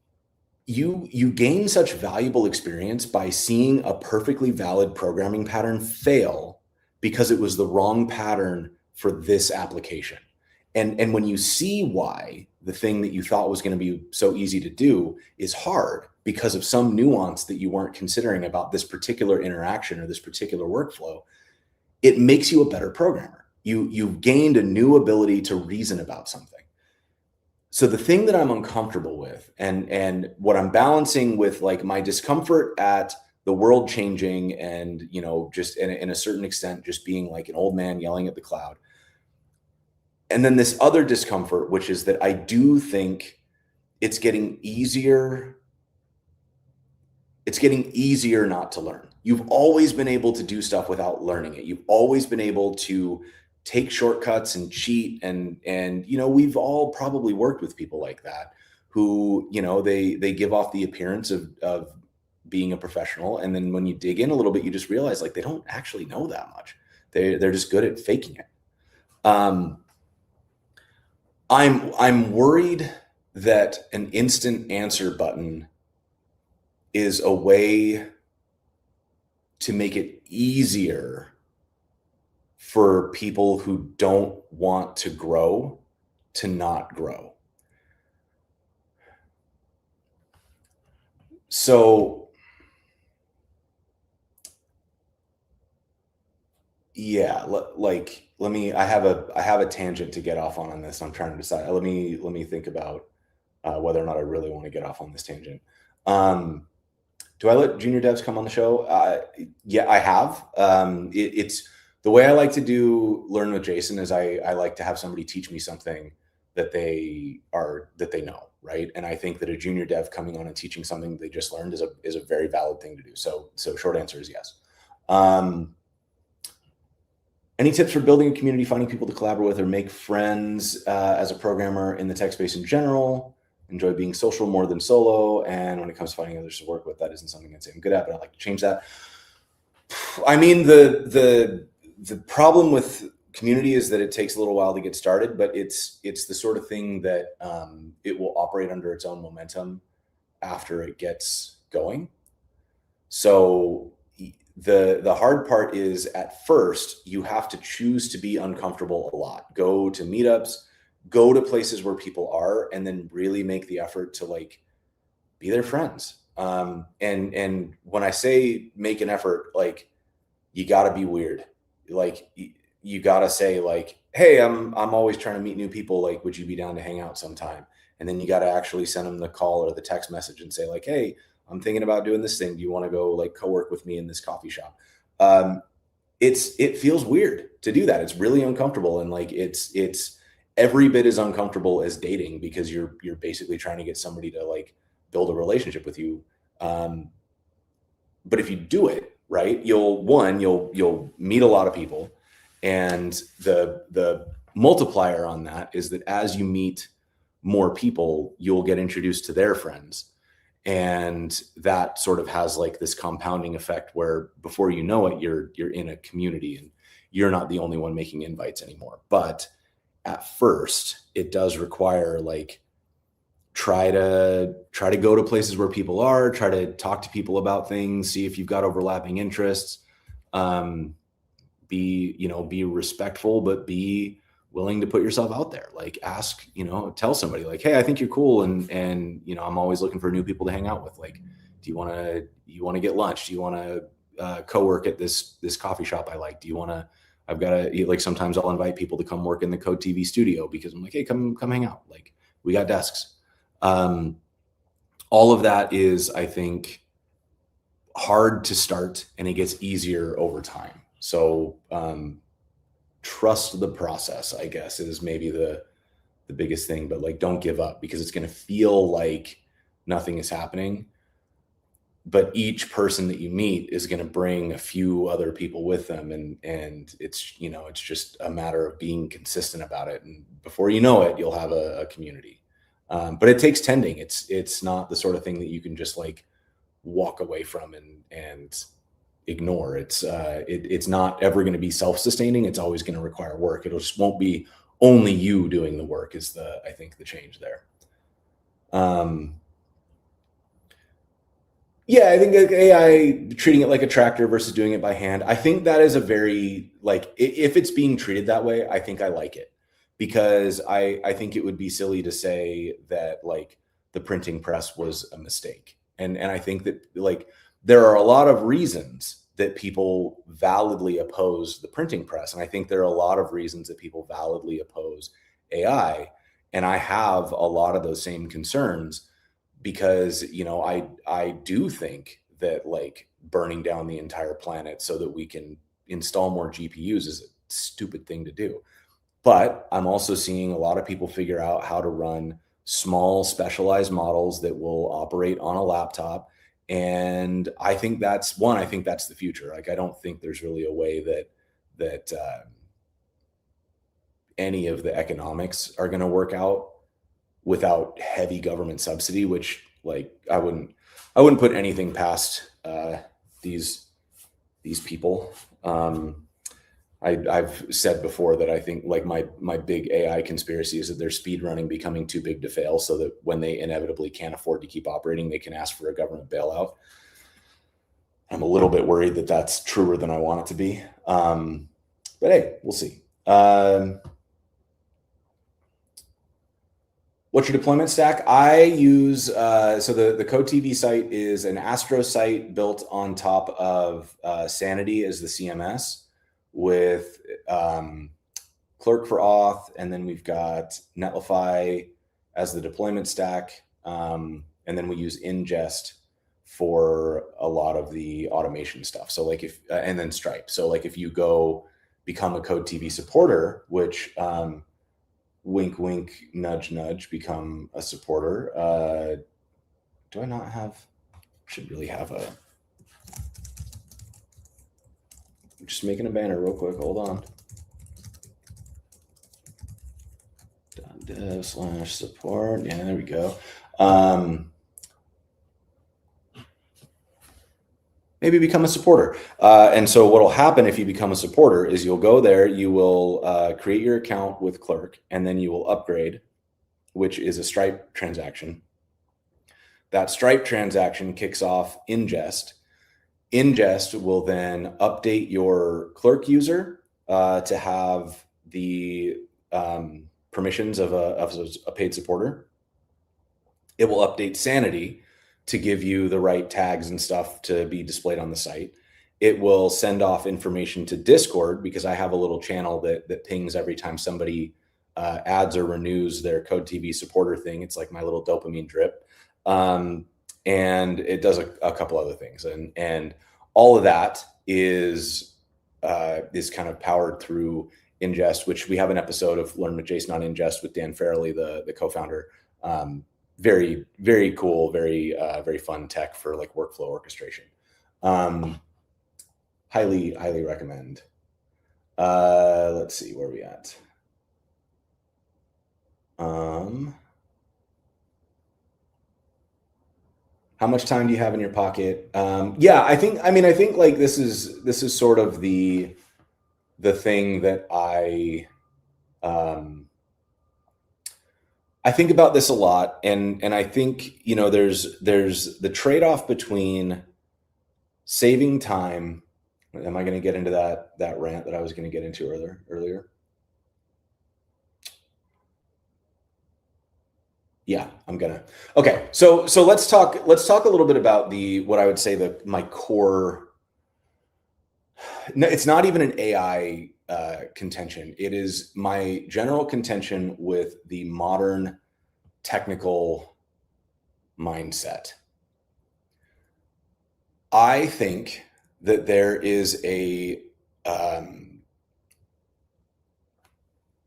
you gain such valuable experience by seeing a perfectly valid programming pattern fail because it was the wrong pattern for this application. And when you see why the thing that you thought was going to be so easy to do is hard, because of some nuance that you weren't considering about this particular interaction or this particular workflow, it makes you a better programmer. You've gained a new ability to reason about something. So the thing that I'm uncomfortable with, and what I'm balancing with like my discomfort at the world changing, and just in a certain extent, just being like an old man yelling at the cloud. And then this other discomfort, which is that I do think it's getting easier. It's getting easier not to learn. You've always been able to do stuff without learning it. You've always been able to take shortcuts and cheat. And we've all probably worked with people like that who, they give off the appearance of being a professional. And then when you dig in a little bit, you just realize like they don't actually know that much. They're just good at faking it. I'm worried that an instant answer button is a way to make it easier for people who don't want to grow to not grow. So yeah, let me, I have a tangent to get off on this. I'm trying to decide. Let me think about whether or not I really want to get off on this tangent. Do I let junior devs come on the show? Yeah, I have. It's the way I like to learn with Jason is I like to have somebody teach me something that they know, right? And I think that a junior dev coming on and teaching something they just learned is a very valid thing to do. So short answer is yes. Any tips for building a community, finding people to collaborate with or make friends as a programmer in the tech space in general? Enjoy being social more than solo. And when it comes to finding others to work with, that isn't something I'd say I'm good at, but I'd like to change that. I mean, the problem with community is that it takes a little while to get started, but it's the sort of thing that it will operate under its own momentum after it gets going. So the hard part is at first you have to choose to be uncomfortable a lot. Go to meetups, go to places where people are, and then really make the effort to like be their friends. And when I say make an effort, like you got to be weird. Like you got to say like, hey, I'm always trying to meet new people. Like, would you be down to hang out sometime? And then you got to actually send them the call or the text message and say like, hey, I'm thinking about doing this thing. Do you want to go like co-work with me in this coffee shop? It feels weird to do that. It's really uncomfortable. And like, it's every bit as uncomfortable as dating because you're basically trying to get somebody to like build a relationship with you. But if you do it right, you'll meet a lot of people. And the multiplier on that is that as you meet more people, you'll get introduced to their friends. And that sort of has like this compounding effect where before you know it, you're in a community and you're not the only one making invites anymore. But at first it does require like, try to go to places where people are, try to talk to people about things, see if you've got overlapping interests, be respectful, but be willing to put yourself out there. Like ask, tell somebody like, hey, I think you're cool. And I'm always looking for new people to hang out with. Like, do you want to get lunch? Do you want to co-work at this coffee shop I like? Do you want to, I've got to like, sometimes I'll invite people to come work in the Code TV studio because I'm like, hey, come hang out. Like we got desks. All of that is, I think, hard to start and it gets easier over time. So, trust the process, I guess, is maybe the biggest thing, but like, don't give up because it's going to feel like nothing is happening. But each person that you meet is going to bring a few other people with them. And it's, it's just a matter of being consistent about it. And before you know it, you'll have a community. But it takes tending. It's not the sort of thing that you can just like walk away from and ignore. It's not ever going to be self-sustaining. It's always going to require work. It just won't be only you doing the work is I think the change there. Yeah, I think like AI treating it like a tractor versus doing it by hand. I think that is a very like, if it's being treated that way, I think I like it because I think it would be silly to say that like the printing press was a mistake. And I think that like there are a lot of reasons that people validly oppose the printing press. And I think there are a lot of reasons that people validly oppose AI. And I have a lot of those same concerns because, you know, I do think that like burning down the entire planet so that we can install more GPUs is a stupid thing to do. But I'm also seeing a lot of people figure out how to run small specialized models that will operate on a laptop. And I think that's the future. Like, I don't think there's really a way that any of the economics are going to work out without heavy government subsidy, which like I wouldn't put anything past these people. I've said before that I think like my big AI conspiracy is that they're speed running becoming too big to fail, so that when they inevitably can't afford to keep operating, they can ask for a government bailout. I'm a little bit worried that that's truer than I want it to be. But hey, we'll see. What's your deployment stack? I use, so the Code TV site is an Astro site built on top of Sanity as the CMS with Clerk for auth. And then we've got Netlify as the deployment stack. And then we use Ingest for a lot of the automation stuff. So like and then Stripe. So like if you go become a Code TV supporter, which, wink, wink, nudge, nudge, become a supporter. Do I not have, should really have a, I'm just making a banner real quick. Hold on. .dev/support. Yeah, there we go. Maybe become a supporter. And so what will happen if you become a supporter is you'll go there, you will create your account with Clerk, and then you will upgrade, which is a Stripe transaction. That Stripe transaction kicks off Ingest. Ingest will then update your Clerk user to have the permissions of a paid supporter. It will update Sanity to give you the right tags and stuff to be displayed on the site. It will send off information to Discord, because I have a little channel that pings every time somebody adds or renews their Code TV supporter thing. It's like my little dopamine drip. And it does a couple other things. And all of that is kind of powered through Ingest, which we have an episode of Learn with Jason on Ingest with Dan Farrelly, the co-founder. Very, very cool, very fun tech for like workflow orchestration. Highly recommend. Let's see, where are we at? How much time do you have in your pocket? Yeah, I think like this is sort of the thing that I think about this a lot, and I think, you know, there's the trade-off between saving time. Am I going to get into that rant that I was going to get into earlier? Yeah, I'm gonna. Okay, so let's talk a little bit about what I would say my core. No, it's not even an AI contention. It is my general contention with the modern technical mindset. I think that there is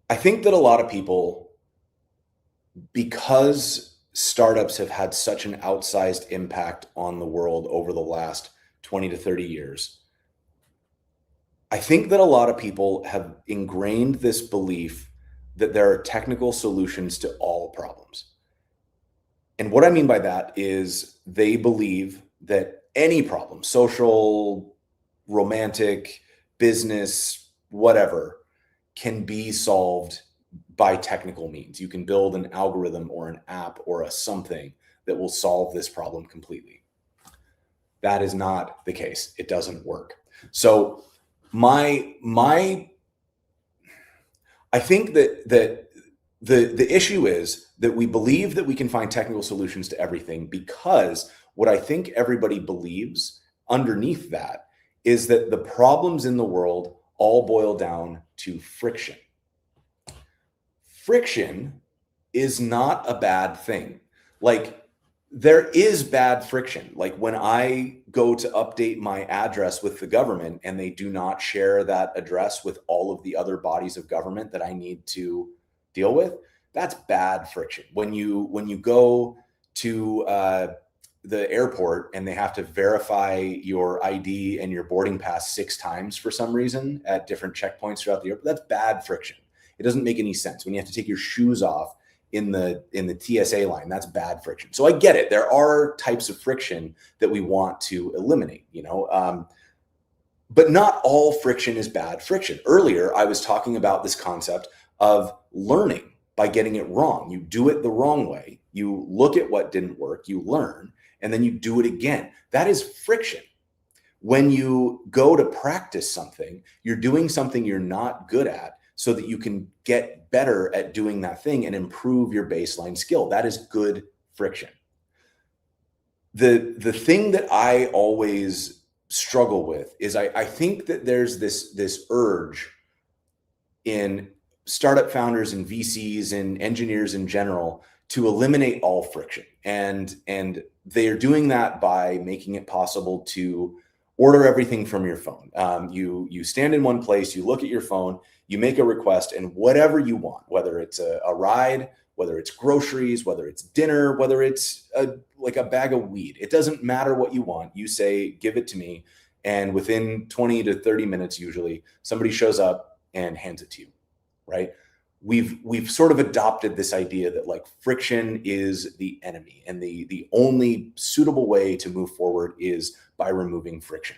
I think that a lot of people, because startups have had such an outsized impact on the world over the last 20 to 30 years, I think that a lot of people have ingrained this belief that there are technical solutions to all problems. And what I mean by that is they believe that any problem, social, romantic, business, whatever, can be solved by technical means. You can build an algorithm or an app or a something that will solve this problem completely. That is not the case. It doesn't work. So I think that the issue is that we believe that we can find technical solutions to everything because what I think everybody believes underneath that is that the problems in the world all boil down to friction. Friction is not a bad thing. Like, there is bad friction. Like, when I go to update my address with the government and they do not share that address with all of the other bodies of government that I need to deal with, that's bad friction. When you go to the airport and they have to verify your ID and your boarding pass 6 times for some reason at different checkpoints throughout the airport, that's bad friction. It doesn't make any sense. When you have to take your shoes off in the TSA line, that's bad friction. So I get it. There are types of friction that we want to eliminate, but not all friction is bad friction. Earlier, I was talking about this concept of learning by getting it wrong. You do it the wrong way. You look at what didn't work, you learn, and then you do it again. That is friction. When you go to practice something, you're doing something you're not good at so that you can get better at doing that thing and improve your baseline skill. That is good friction. The thing that I always struggle with is I think that there's this urge in startup founders and VCs and engineers in general to eliminate all friction. And they are doing that by making it possible to order everything from your phone. You stand in one place, you look at your phone, you make a request, and whatever you want, whether it's a ride, whether it's groceries, whether it's dinner, whether it's like a bag of weed, it doesn't matter what you want. You say, give it to me. And within 20 to 30 minutes, usually somebody shows up and hands it to you, right? We've sort of adopted this idea that like friction is the enemy, and the only suitable way to move forward is by removing friction.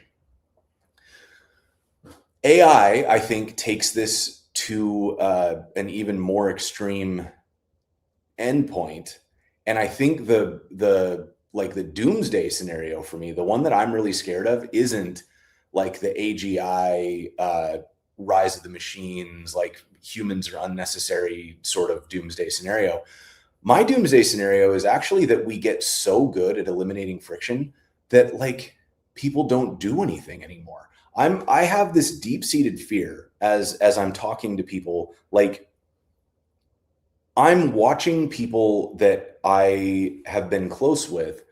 AI, I think, takes this to an even more extreme endpoint. And I think the doomsday scenario for me, the one that I'm really scared of, isn't like the AGI rise of the machines, like humans are unnecessary sort of doomsday scenario. My doomsday scenario is actually that we get so good at eliminating friction that like people don't do anything anymore. I have this deep-seated fear as I'm talking to people, like I'm watching people that I have been close with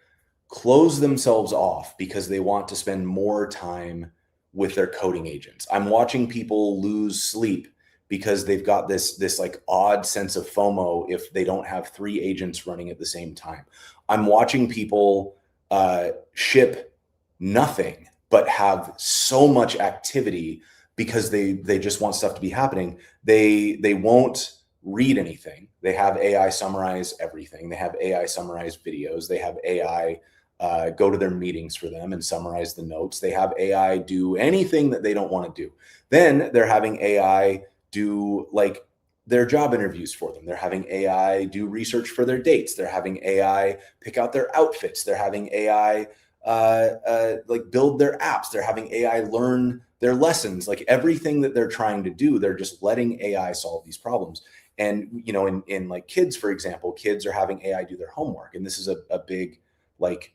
close themselves off because they want to spend more time with their coding agents. I'm watching people lose sleep because they've got this like odd sense of FOMO if they don't have 3 agents running at the same time. I'm watching people ship nothing but have so much activity because they just want stuff to be happening. They won't read anything. They have AI summarize everything. They have AI summarize videos. They have AI go to their meetings for them and summarize the notes. They have AI do anything that they don't want to do. Then they're having AI do like their job interviews for them. They're having AI do research for their dates. They're having AI pick out their outfits. They're having AI like build their apps. They're having AI learn their lessons. Like everything that they're trying to do, they're just letting AI solve these problems. And in like kids, for example, kids are having AI do their homework, and this is a big like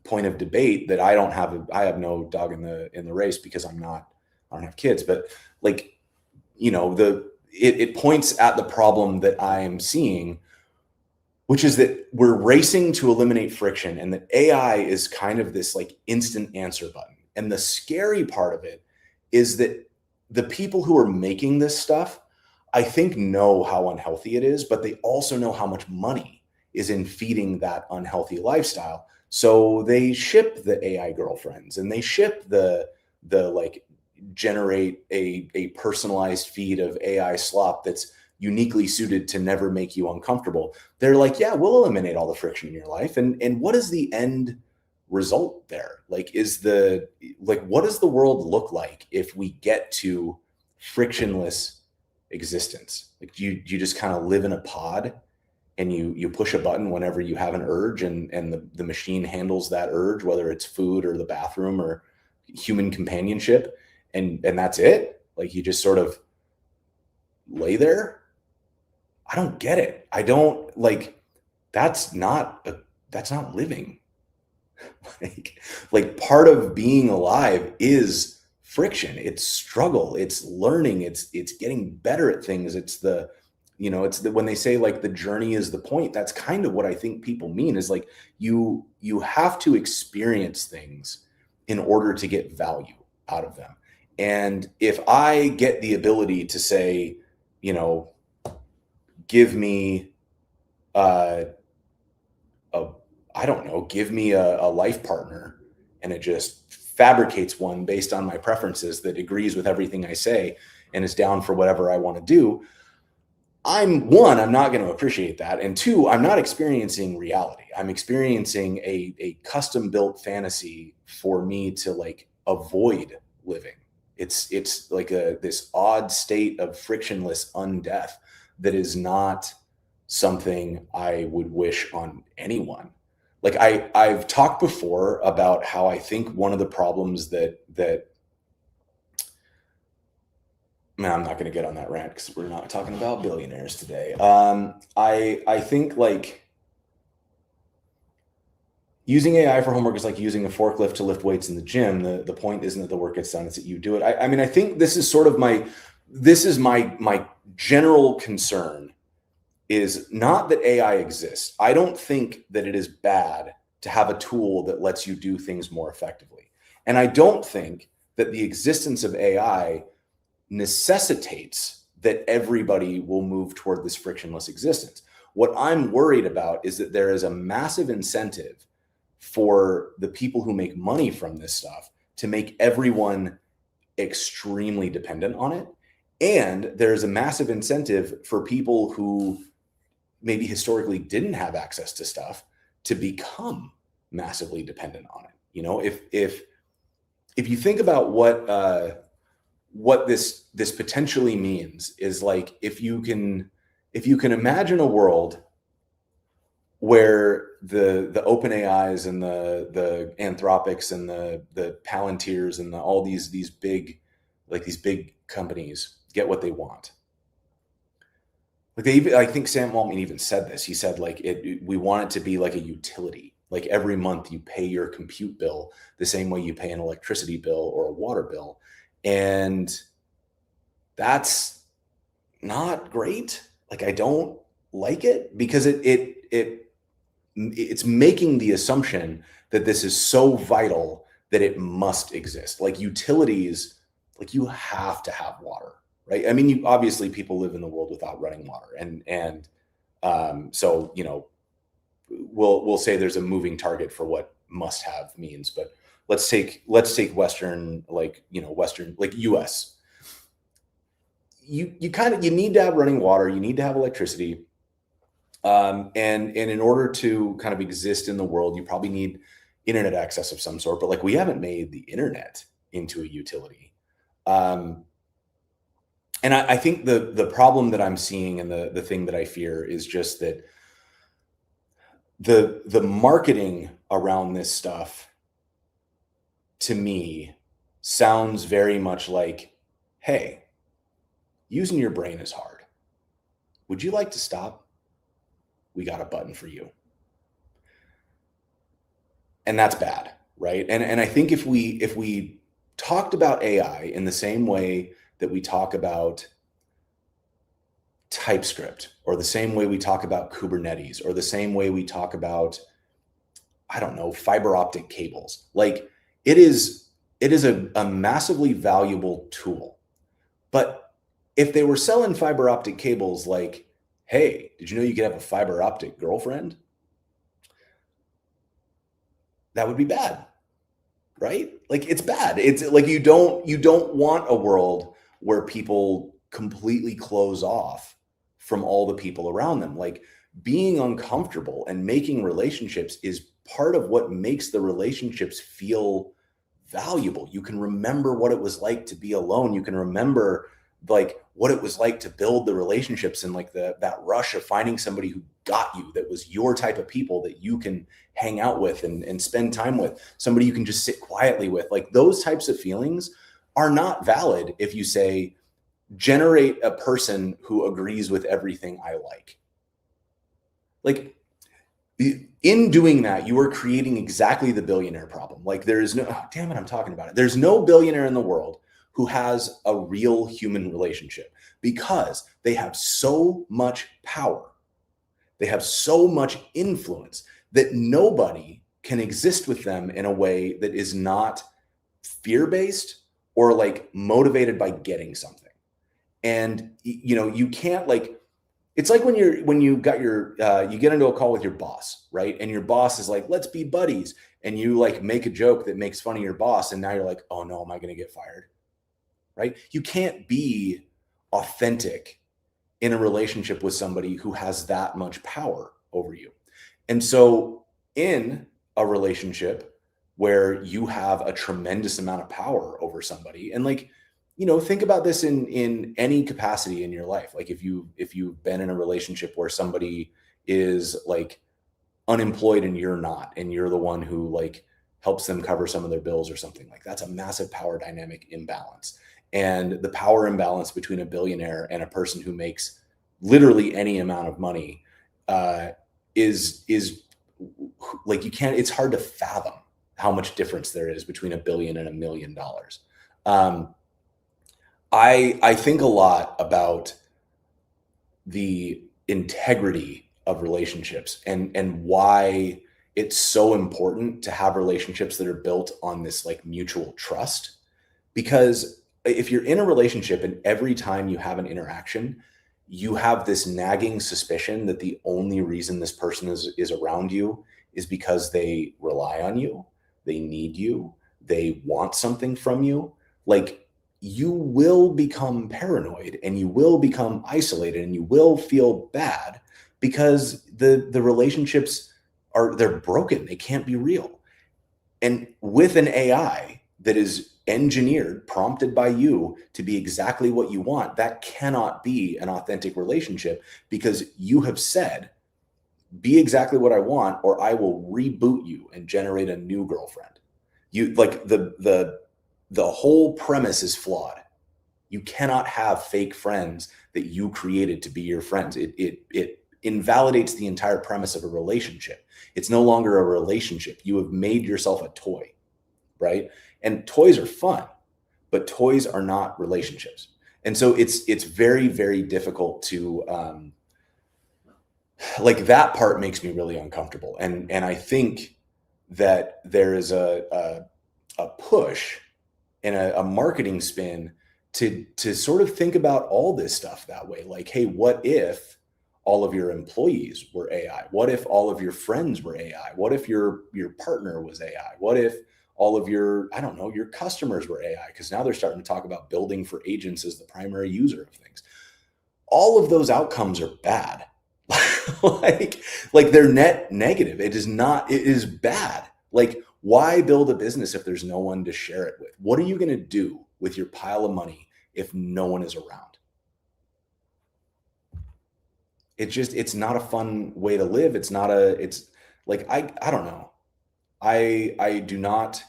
point of debate that I have no dog in the race because I don't have kids, but like it points at the problem that I am seeing, which is that we're racing to eliminate friction, and that AI is kind of this like instant answer button. And the scary part of it is that the people who are making this stuff, I think, know how unhealthy it is, but they also know how much money is in feeding that unhealthy lifestyle. So they ship the AI girlfriends, and they ship the like generate a personalized feed of AI slop that's uniquely suited to never make you uncomfortable. They're like, yeah, we'll eliminate all the friction in your life. And what is the end result there? Like, what does the world look like if we get to frictionless existence? Like, you just kind of live in a pod and you push a button whenever you have an urge, and the machine handles that urge, whether it's food or the bathroom or human companionship. And that's it. Like, you just sort of lay there. I don't get it. I don't like, that's not living. like part of being alive is friction. It's struggle. It's learning. It's getting better at things. It's the, it's the, when they say like the journey is the point, that's kind of what I think people mean is like you have to experience things in order to get value out of them. And if I get the ability to say, you know, give me a I don't know, give me a life partner, and it just fabricates one based on my preferences that agrees with everything I say and is down for whatever I want to do. I'm not going to appreciate that. And two, I'm not experiencing reality. I'm experiencing a custom built fantasy for me to like avoid living. It's like this odd state of frictionless undeath that is not something I would wish on anyone. Like I've talked before about how I think one of the problems that man, I'm not going to get on that rant because we're not talking about billionaires today. I think like using AI for homework is like using a forklift to lift weights in the gym. The point isn't that the work gets done; it's that you do it. I mean, I think this is sort of my general concern is not that AI exists. I don't think that it is bad to have a tool that lets you do things more effectively. And I don't think that the existence of AI necessitates that everybody will move toward this frictionless existence. What I'm worried about is that there is a massive incentive for the people who make money from this stuff to make everyone extremely dependent on it. And there's a massive incentive for people who maybe historically didn't have access to stuff to become massively dependent on it. You know, if you think about what this potentially means is like if you can imagine a world where the open AIs and the Anthropics and the Palantirs and all these big companies get what they want. Like I think Sam Altman even said this. He said like we want it to be like a utility. Like every month you pay your compute bill the same way you pay an electricity bill or a water bill. And that's not great. Like I don't like it because it's making the assumption that this is so vital that it must exist. Like utilities, like you have to have water, right? I mean, obviously people live in the world without running water, and so we'll say there's a moving target for what must have means. But let's take Western, like US. You need to have running water. You need to have electricity. And in order to kind of exist in the world, you probably need internet access of some sort. But like we haven't made the internet into a utility. And I think the problem that I'm seeing and the thing that I fear is just that the marketing around this stuff to me sounds very much like, hey, using your brain is hard. Would you like to stop? We got a button for you. And that's bad, right? And I think if we talked about AI in the same way that we talk about TypeScript, or the same way we talk about Kubernetes, or the same way we talk about, I don't know, fiber optic cables, like it is a massively valuable tool. But if they were selling fiber optic cables like, hey, did you know you could have a fiber optic girlfriend? That would be bad, right? Like it's bad. It's like you don't want a world where people completely close off from all the people around them. Like being uncomfortable and making relationships is part of what makes the relationships feel valuable. You can remember what it was like to be alone. You can remember like what it was like to build the relationships and like that rush of finding somebody who got you, that was your type of people that you can hang out with and spend time with, somebody you can just sit quietly with. Like those types of feelings are not valid if you say, generate a person who agrees with everything I like. Like in doing that, you are creating exactly the billionaire problem. Like there is no, oh, damn it, I'm talking about it. There's no billionaire in the world who has a real human relationship because they have so much power. They have so much influence that nobody can exist with them in a way that is not fear-based or like motivated by getting something. And you know, you can't like, it's like when you got your you get into a call with your boss, right? And your boss is like, let's be buddies. And you like make a joke that makes fun of your boss. And now you're like, oh no, am I going to get fired? Right? You can't be authentic in a relationship with somebody who has that much power over you. And so in a relationship where you have a tremendous amount of power over somebody, and like, you know, think about this in any capacity in your life. Like if you've been in a relationship where somebody is like unemployed and you're not, and you're the one who like helps them cover some of their bills or something, like that's a massive power dynamic imbalance. And the power imbalance between a billionaire and a person who makes literally any amount of money is like, you can't, it's hard to fathom how much difference there is between $1 billion and $1 million. I think a lot about the integrity of relationships and why it's so important to have relationships that are built on this like mutual trust. Because if you're in a relationship and every time you have an interaction, you have this nagging suspicion that the only reason this person is around you is because they rely on you, they need you, they want something from you, like, you will become paranoid and you will become isolated and you will feel bad because the relationships they're broken. They can't be real. And with an AI that is engineered, prompted by you to be exactly what you want, that cannot be an authentic relationship because you have said, be exactly what I want, or I will reboot you and generate a new girlfriend. You like the whole premise is flawed. You cannot have fake friends that you created to be your friends. It invalidates the entire premise of a relationship. It's no longer a relationship. You have made yourself a toy, right? And toys are fun, but toys are not relationships. And so it's very, very difficult to like, that part makes me really uncomfortable. And I think that there is a push and a marketing spin to sort of think about all this stuff that way. Like, hey, what if all of your employees were AI? What if all of your friends were AI? What if your partner was AI? What if all of your, I don't know, your customers were AI? Because now they're starting to talk about building for agents as the primary user of things. All of those outcomes are bad. like they're net negative. It is bad. Like, why build a business if there's no one to share it with? What are you going to do with your pile of money if no one is around? It's not a fun way to live. It's like, I don't know. I do not,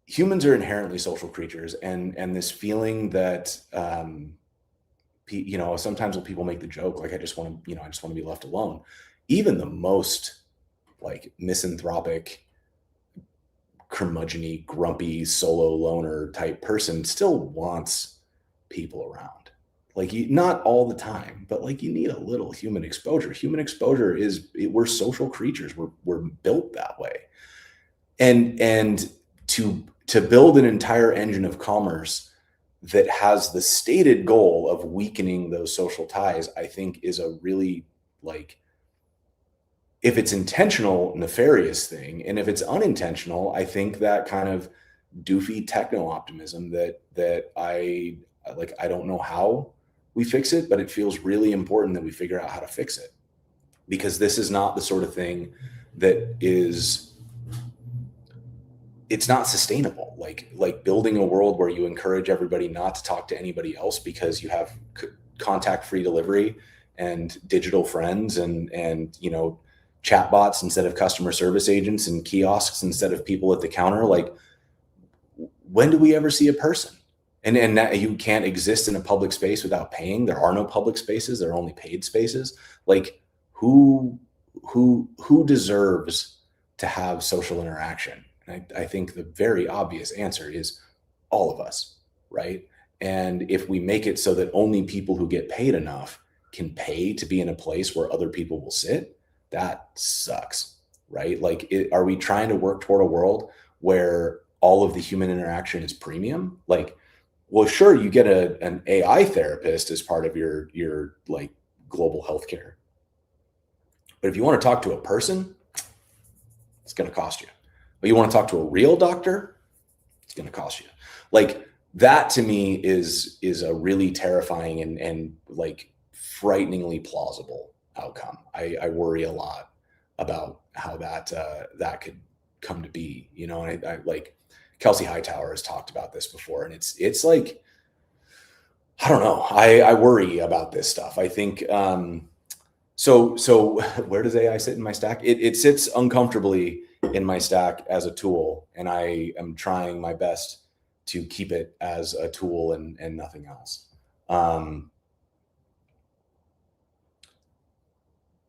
humans are inherently social creatures, and this feeling that, you know, sometimes when people make the joke, like, I just want to be left alone. Even the most like misanthropic, curmudgeon-y, grumpy, solo loner type person still wants people around. Like, not all the time, but like, you need a little human exposure. Human exposure we're social creatures. We're built that way. And to build an entire engine of commerce that has the stated goal of weakening those social ties, I think is a really, like, if it's intentional, nefarious thing. And if it's unintentional, I think that kind of doofy techno optimism that I don't know how we fix it, but it feels really important that we figure out how to fix it, because this is not the sort of thing that it's not sustainable. Like building a world where you encourage everybody not to talk to anybody else because you have contact-free delivery and digital friends and you know, chatbots instead of customer service agents and kiosks instead of people at the counter. Like, when do we ever see a person? And that you can't exist in a public space without paying. There are no public spaces. There are only paid spaces. Like, who who deserves to have social interaction? And I think the very obvious answer is all of us, right? And if we make it so that only people who get paid enough can pay to be in a place where other people will sit, that sucks, right? Like, are we trying to work toward a world where all of the human interaction is premium? Like, well, sure, you get an AI therapist as part of your like global healthcare, but if you want to talk to a person, it's going to cost you. But you want to talk to a real doctor, it's going to cost you. Like, that to me is a really terrifying and like frighteningly plausible outcome. I worry a lot about how that could come to be, you know. And I like Kelsey Hightower has talked about this before, and it's like, I don't know. I worry about this stuff. I think so where does AI sit in my stack? It sits uncomfortably in my stack as a tool, and I am trying my best to keep it as a tool and nothing else.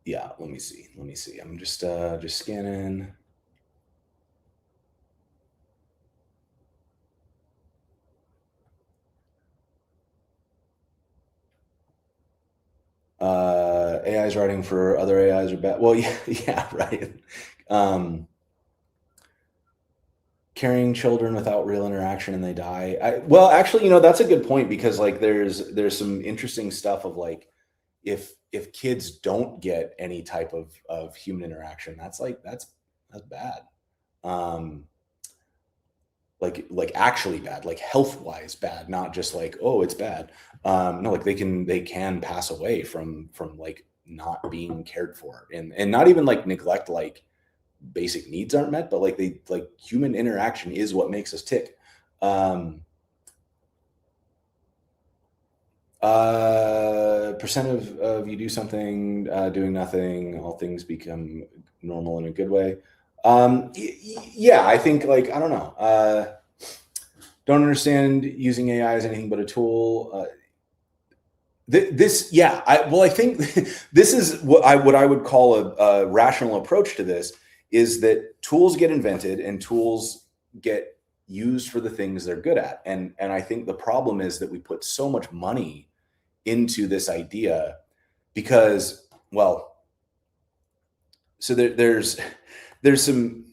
Yeah, let me see. I'm just scanning. AI is writing for other AIs are bad. Well, yeah, right. Carrying children without real interaction and they die. Well, actually, you know, that's a good point, because like there's some interesting stuff of like, if kids don't get any type of human interaction, that's bad. Like actually bad, like health wise bad, not just like, oh, it's bad. No, like they can pass away from like not being cared for, and not even like neglect, like basic needs aren't met, but like human interaction is what makes us tick. Percent of you do something, doing nothing, all things become normal in a good way. Yeah, I think, like, I don't know. Don't understand using AI as anything but a tool. I think this is what I would call a rational approach to this, is that tools get invented and tools get used for the things they're good at. And I think the problem is that we put so much money into this idea because, well, so there's some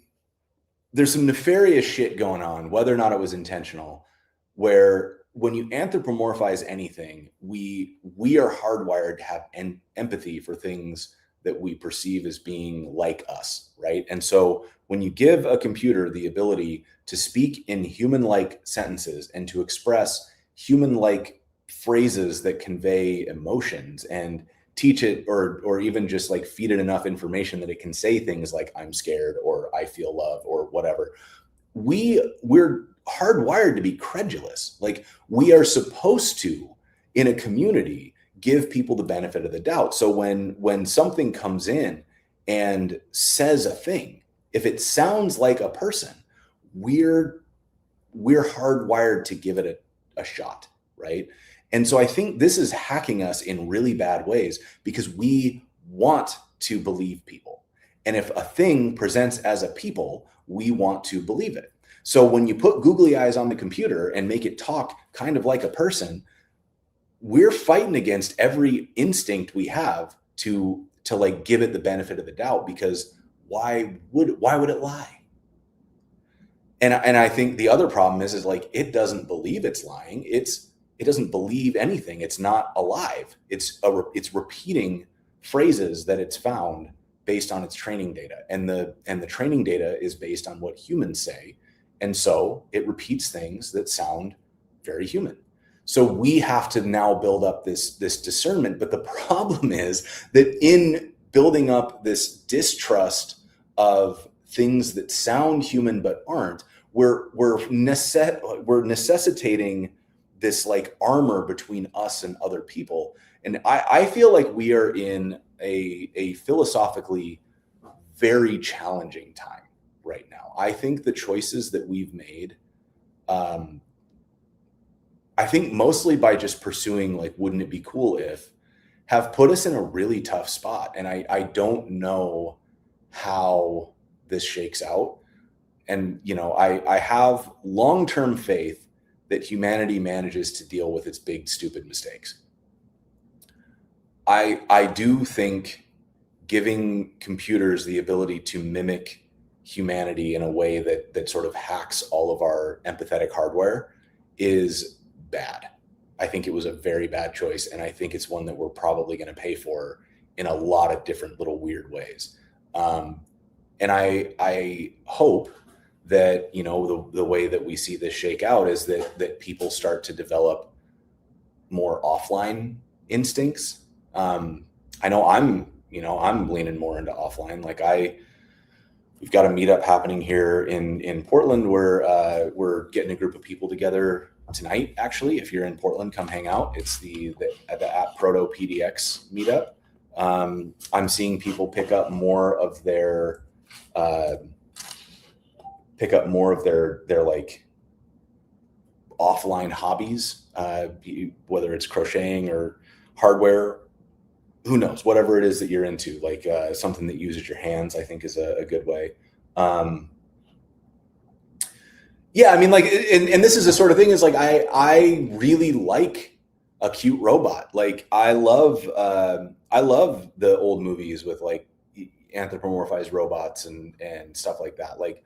nefarious shit going on, whether or not it was intentional, where when you anthropomorphize anything, we are hardwired to have empathy for things that we perceive as being like us, right? And so when you give a computer the ability to speak in human-like sentences and to express human-like phrases that convey emotions, and teach it or even just like feed it enough information that it can say things like I'm scared or I feel love or whatever, we're hardwired to be credulous. Like, we are supposed to, in a community, give people the benefit of the doubt. So when something comes in and says a thing, if it sounds like a person, we're hardwired to give it a shot, right? And so I think this is hacking us in really bad ways, because we want to believe people. And if a thing presents as a people, we want to believe it. So when you put googly eyes on the computer and make it talk kind of like a person, we're fighting against every instinct we have to like give it the benefit of the doubt, because why would it lie? And I think the other problem is like, it doesn't believe it's lying. It doesn't believe anything. It's not alive. It's repeating phrases that it's found based on its training data, and the training data is based on what humans say, and so it repeats things that sound very human. So we have to now build up this discernment. But the problem is that in building up this distrust of things that sound human but aren't, we're necessitating this like armor between us and other people. And I feel like we are in a philosophically very challenging time right now. I think the choices that we've made, I think mostly by just pursuing like, wouldn't it be cool if, have put us in a really tough spot. And I don't know how this shakes out. And, I have long-term faith that humanity manages to deal with its big, stupid mistakes. I do think giving computers the ability to mimic humanity in a way that sort of hacks all of our empathetic hardware is bad. I think it was a very bad choice, and I think it's one that we're probably going to pay for in a lot of different little weird ways. And I hope that the way that we see this shake out is that people start to develop more offline instincts. I know I'm leaning more into offline. Like we've got a meetup happening here in Portland where we're getting a group of people together tonight. Actually, if you're in Portland, come hang out. It's the app Proto PDX meetup. I'm seeing people pick up more of their like offline hobbies, whether it's crocheting or hardware, who knows, whatever it is that you're into, like something that uses your hands, I think is a good way. Yeah, I mean, like, and this is the sort of thing is like, I really like a cute robot. Like I love the old movies with like anthropomorphized robots and stuff like that. Like,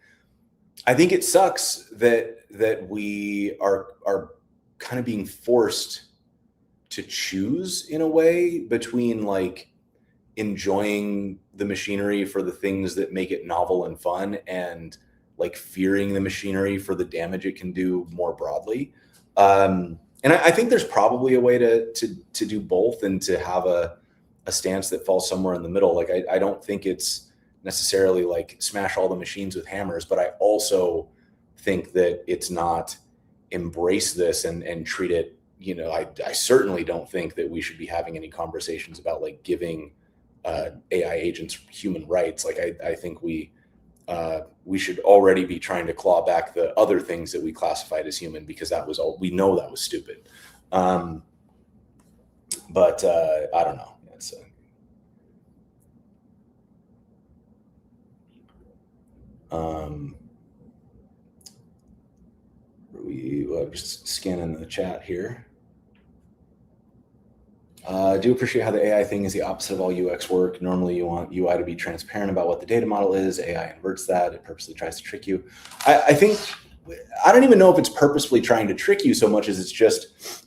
I think it sucks that we are kind of being forced to choose in a way between like enjoying the machinery for the things that make it novel and fun and like fearing the machinery for the damage it can do more broadly. And I think there's probably a way to do both and to have a stance that falls somewhere in the middle. Like I don't think it's necessarily like smash all the machines with hammers, but I also think that it's not embrace this and treat it. I certainly don't think that we should be having any conversations about like giving AI agents human rights. Like I think we should already be trying to claw back the other things that we classified as human, because that was all we know. That was stupid. But I don't know. It's I'm just scanning the chat here. I do appreciate how the AI thing is the opposite of all UX work. Normally you want UI to be transparent about what the data model is. AI inverts that. It purposely tries to trick you. I think, I don't even know if it's purposefully trying to trick you so much as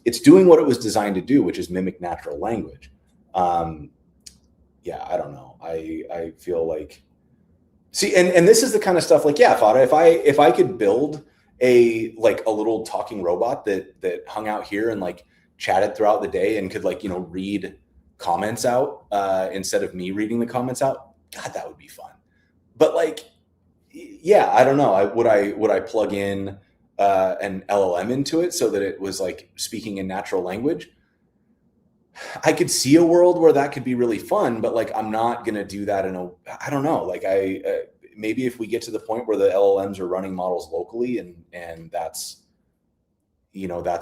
it's doing what it was designed to do, which is mimic natural language. Yeah, I don't know. I feel like, see, and this is the kind of stuff like, yeah, Fada, if I could build a little talking robot that hung out here and like chatted throughout the day and could like, read comments out instead of me reading the comments out, God, that would be fun. But like, yeah, I don't know. Would I plug in an LLM into it so that it was like speaking in natural language? I could see a world where that could be really fun, but like, I'm not going to do that I don't know. Like maybe if we get to the point where the LLMs are running models locally and that's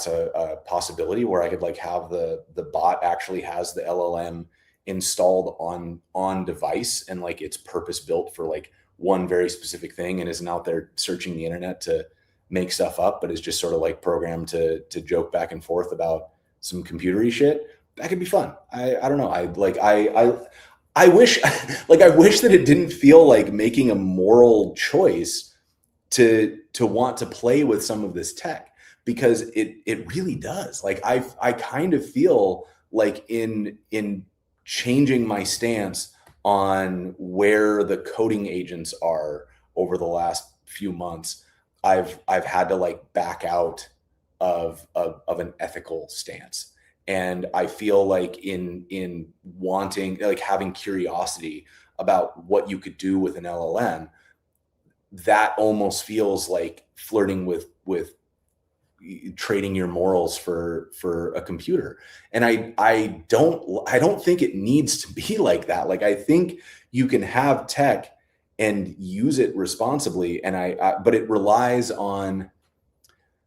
a possibility where I could like have the bot actually has the LLM installed on device and like it's purpose built for like one very specific thing and isn't out there searching the internet to make stuff up, but is just sort of like programmed to joke back and forth about some computery shit. That could be fun. I don't know. I wish that it didn't feel like making a moral choice to want to play with some of this tech, because it really does. Like I kind of feel like in changing my stance on where the coding agents are over the last few months, I've had to like back out of an ethical stance. And I feel like in wanting, like having curiosity about what you could do with an LLM, that almost feels like flirting with trading your morals for a computer. And I don't think it needs to be like that. Like I think you can have tech and use it responsibly. And but it relies on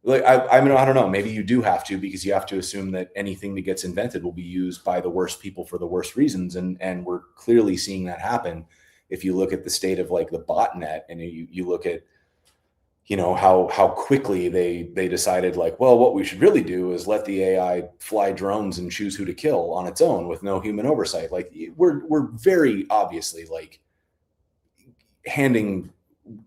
Like, I mean, I don't know. Maybe you do have to, because you have to assume that anything that gets invented will be used by the worst people for the worst reasons, and we're clearly seeing that happen. If you look at the state of like the botnet, and you look at, how quickly they decided, like, well, what we should really do is let the AI fly drones and choose who to kill on its own with no human oversight. Like, we're very obviously like handing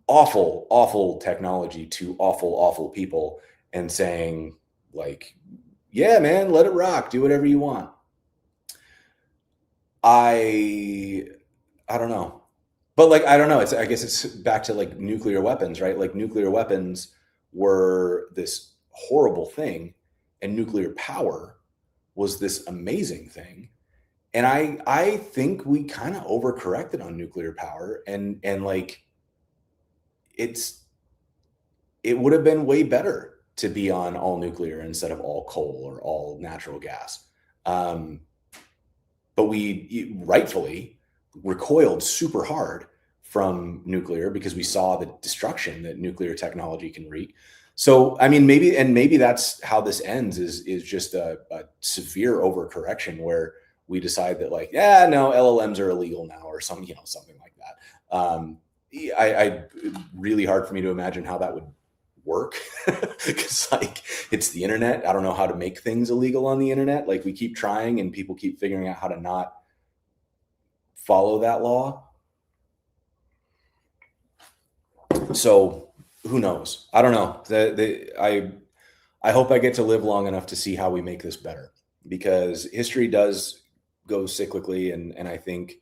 awful technology to awful people, and saying, like, yeah, man, let it rock, do whatever you want. I don't know. But like, I don't know. I guess it's back to like nuclear weapons, right? Like, nuclear weapons were this horrible thing, and nuclear power was this amazing thing. And I think we kind of overcorrected on nuclear power, and like, it's it would have been way better to be on all nuclear instead of all coal or all natural gas. Um, but we rightfully recoiled super hard from nuclear because we saw the destruction that nuclear technology can wreak. So, I mean, maybe that's how this ends, is just a severe overcorrection where we decide that, like, yeah, no, LLMs are illegal now, or something like that. I really hard for me to imagine how that would work, because like, it's the internet. I don't know how to make things illegal on the internet. Like, we keep trying, and people keep figuring out how to not follow that law. So who knows? I don't know. I hope I get to live long enough to see how we make this better, because history does go cyclically, and I think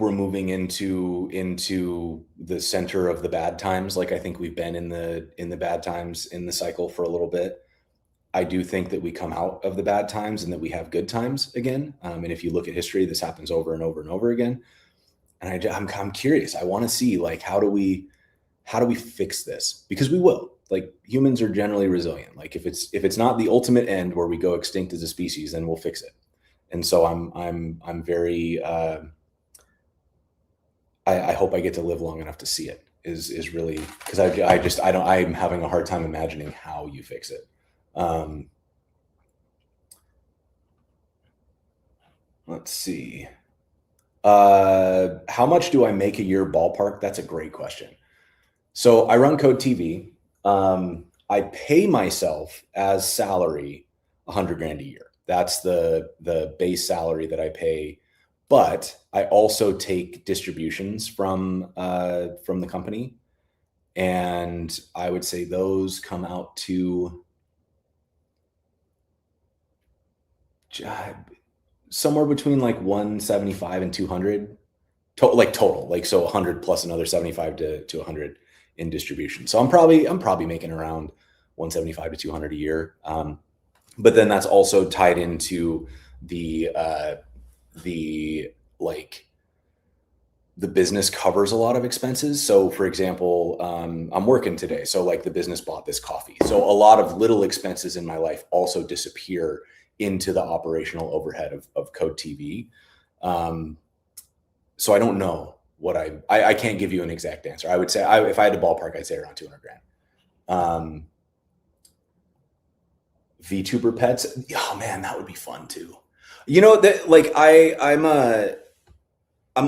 we're moving into the center of the bad times. Like, I think we've been in the bad times in the cycle for a little bit. I do think that we come out of the bad times and that we have good times again. And if you look at history, this happens over and over and over again. And I'm curious. I want to see, like, how do we fix this? Because we will. Like, humans are generally resilient. Like, if it's not the ultimate end where we go extinct as a species, then we'll fix it. And so I'm very I hope I get to live long enough to see it. Is really, because I'm having a hard time imagining how you fix it. Let's see. How much do I make a year ballpark? That's a great question. So I run Code TV. I pay myself as salary 100 grand a year. That's the base salary that I pay. But I also take distributions from the company, and I would say those come out to somewhere between like 175 and 200 total, like, so 100 plus another 75 to 100 in distribution. So I'm probably making around 175 to 200 a year. But then that's also tied into the like, the business covers a lot of expenses. So for example, I'm working today. So like, the business bought this coffee. So a lot of little expenses in my life also disappear into the operational overhead of Code TV. So I don't know what I can't give you an exact answer. I would say, if I had to ballpark, I'd say around 200 grand. VTuber pets. Oh man, that would be fun too. That, like, I'm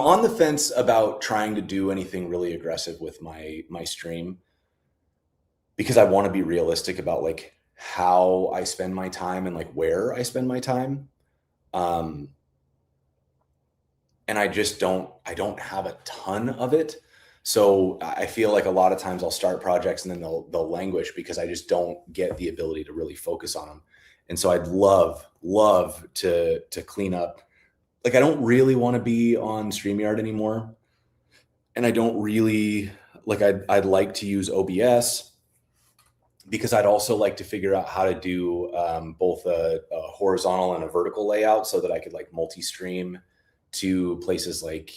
on the fence about trying to do anything really aggressive with my stream, because I want to be realistic about like how I spend my time and like where I spend my time. And I don't have a ton of it. So I feel like a lot of times I'll start projects and then they'll languish because I just don't get the ability to really focus on them. And so I'd love to clean up. Like, I don't really want to be on StreamYard anymore. And I don't really like, I'd like to use OBS, because I'd also like to figure out how to do both a horizontal and a vertical layout, so that I could like multi-stream to places like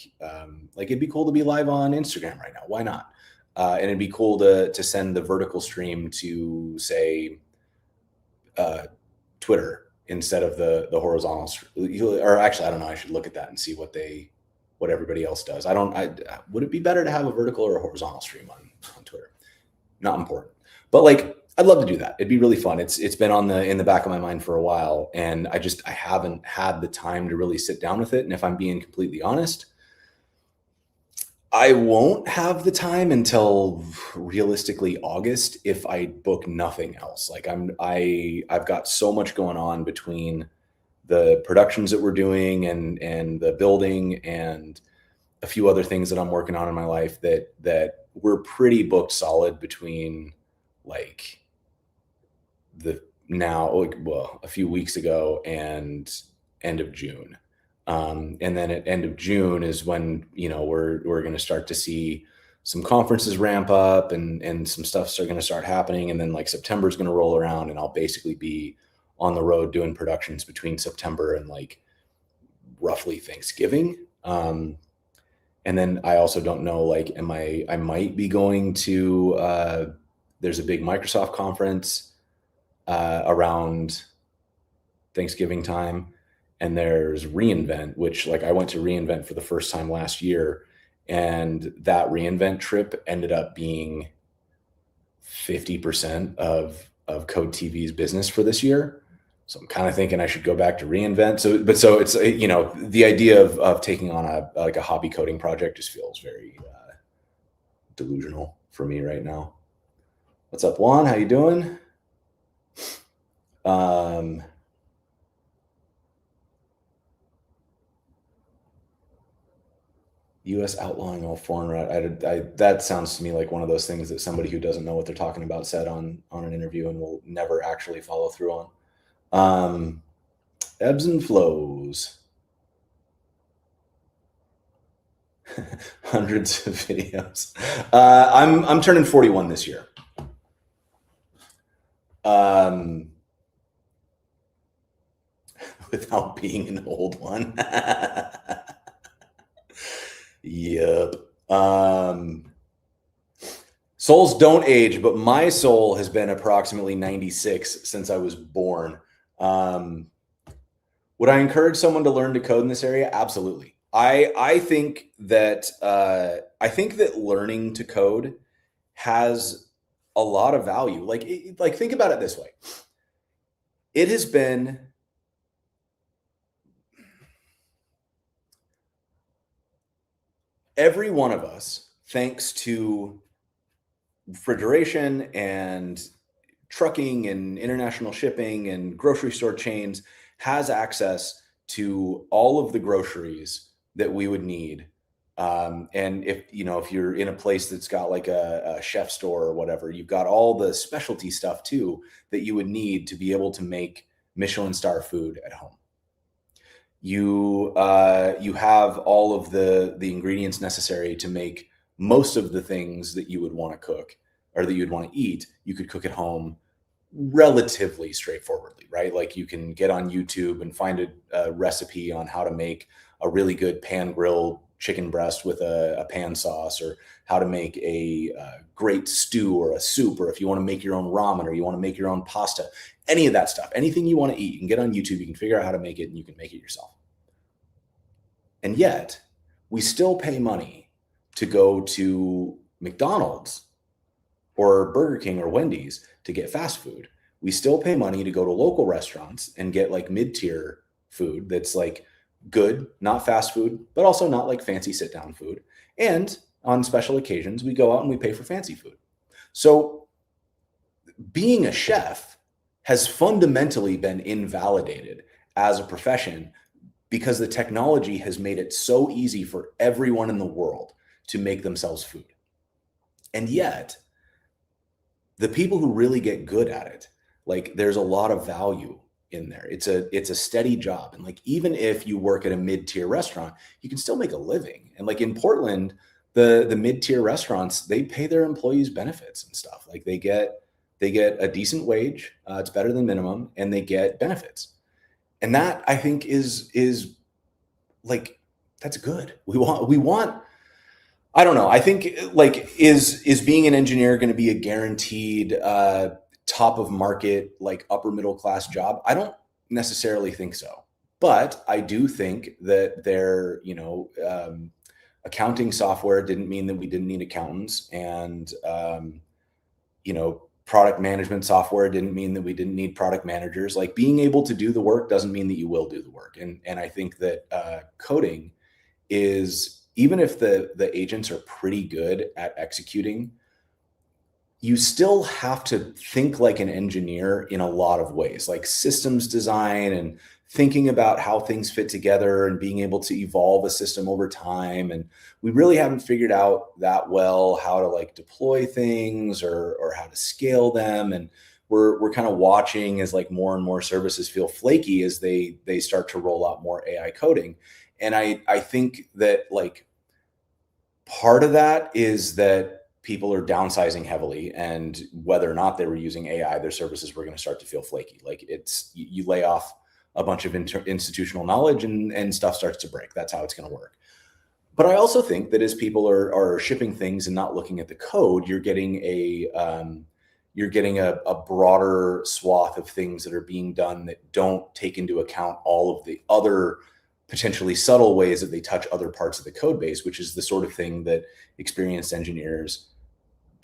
it'd be cool to be live on Instagram right now. Why not? And it'd be cool to send the vertical stream to, say, Twitter instead of the horizontal. Or actually, I don't know. I should look at that and see what they what everybody else does. Would it be better to have a vertical or a horizontal stream on Twitter? Not important, but like, I'd love to do that. It'd be really fun. It's been in the back of my mind for a while, and I haven't had the time to really sit down with it. And if I'm being completely honest, I won't have the time until realistically August if I book nothing else. Like I've got so much going on between the productions that we're doing and the building and a few other things that I'm working on in my life that we're pretty booked solid between like a few weeks ago and end of June. And then at end of June is when, we're going to start to see some conferences ramp up and some stuff's going to start happening. And then like September is going to roll around and I'll basically be on the road doing productions between September and like roughly Thanksgiving. And then I also don't know, like, I might be going to, there's a big Microsoft conference around Thanksgiving time. And there's reInvent, which like I went to reInvent for the first time last year. And that reInvent trip ended up being 50% of Code TV's business for this year. So I'm kind of thinking I should go back to reInvent. So it's, the idea of taking on a hobby coding project just feels very delusional for me right now. What's up, Juan? How you doing? U.S. outlawing all foreign that sounds to me like one of those things that somebody who doesn't know what they're talking about said on an interview and will never actually follow through on. Ebbs and flows. Hundreds of videos. I'm turning 41 this year. Without being an old one. Yep. Souls don't age, but my soul has been approximately 96 since I was born. Would I encourage someone to learn to code in this area? Absolutely. I think that learning to code has a lot of value. Like think about it this way. It has been every one of us, thanks to refrigeration and trucking and international shipping and grocery store chains, has access to all of the groceries that we would need. And if you're in a place that's got like a chef store or whatever, you've got all the specialty stuff too that you would need to be able to make Michelin star food at home. You have all of the ingredients necessary to make most of the things that you would want to cook or that you'd want to eat. You could cook at home relatively straightforwardly, right? Like you can get on YouTube and find a recipe on how to make a really good pan grilled chicken breast with a pan sauce, or how to make a great stew or a soup, or if you want to make your own ramen or you want to make your own pasta, any of that stuff, anything you want to eat, you can get on YouTube, you can figure out how to make it, and you can make it yourself. And yet we still pay money to go to McDonald's or Burger King or Wendy's to get fast food. We still pay money to go to local restaurants and get like mid-tier food that's like good, not fast food, but also not like fancy sit-down food. And on special occasions, we go out and we pay for fancy food. So being a chef has fundamentally been invalidated as a profession because the technology has made it so easy for everyone in the world to make themselves food. And yet, the people who really get good at it, like there's a lot of value in there. It's a steady job. And like, even if you work at a mid-tier restaurant, you can still make a living. And like in Portland, the mid-tier restaurants, they pay their employees benefits and stuff. Like they get a decent wage. It's better than minimum, and they get benefits. And that, I think, is like, that's good. We want, I don't know. I think like, is being an engineer going to be a guaranteed top of market, like upper middle class job? I don't necessarily think so. But I do think that accounting software didn't mean that we didn't need accountants, and product management software didn't mean that we didn't need product managers. Like, being able to do the work doesn't mean that you will do the work. And I think that coding is, even if the agents are pretty good at executing, you still have to think like an engineer in a lot of ways, like systems design and thinking about how things fit together and being able to evolve a system over time. And we really haven't figured out that well how to like deploy things or how to scale them. And we're kind of watching as like more and more services feel flaky as they start to roll out more AI coding. And I think that like part of that is that people are downsizing heavily, and whether or not they were using AI, their services were going to start to feel flaky. Like, you lay off a bunch of institutional knowledge and stuff starts to break. That's how it's going to work. But I also think that as people are shipping things and not looking at the code, you're getting a broader swath of things that are being done that don't take into account all of the other potentially subtle ways that they touch other parts of the code base, which is the sort of thing that experienced engineers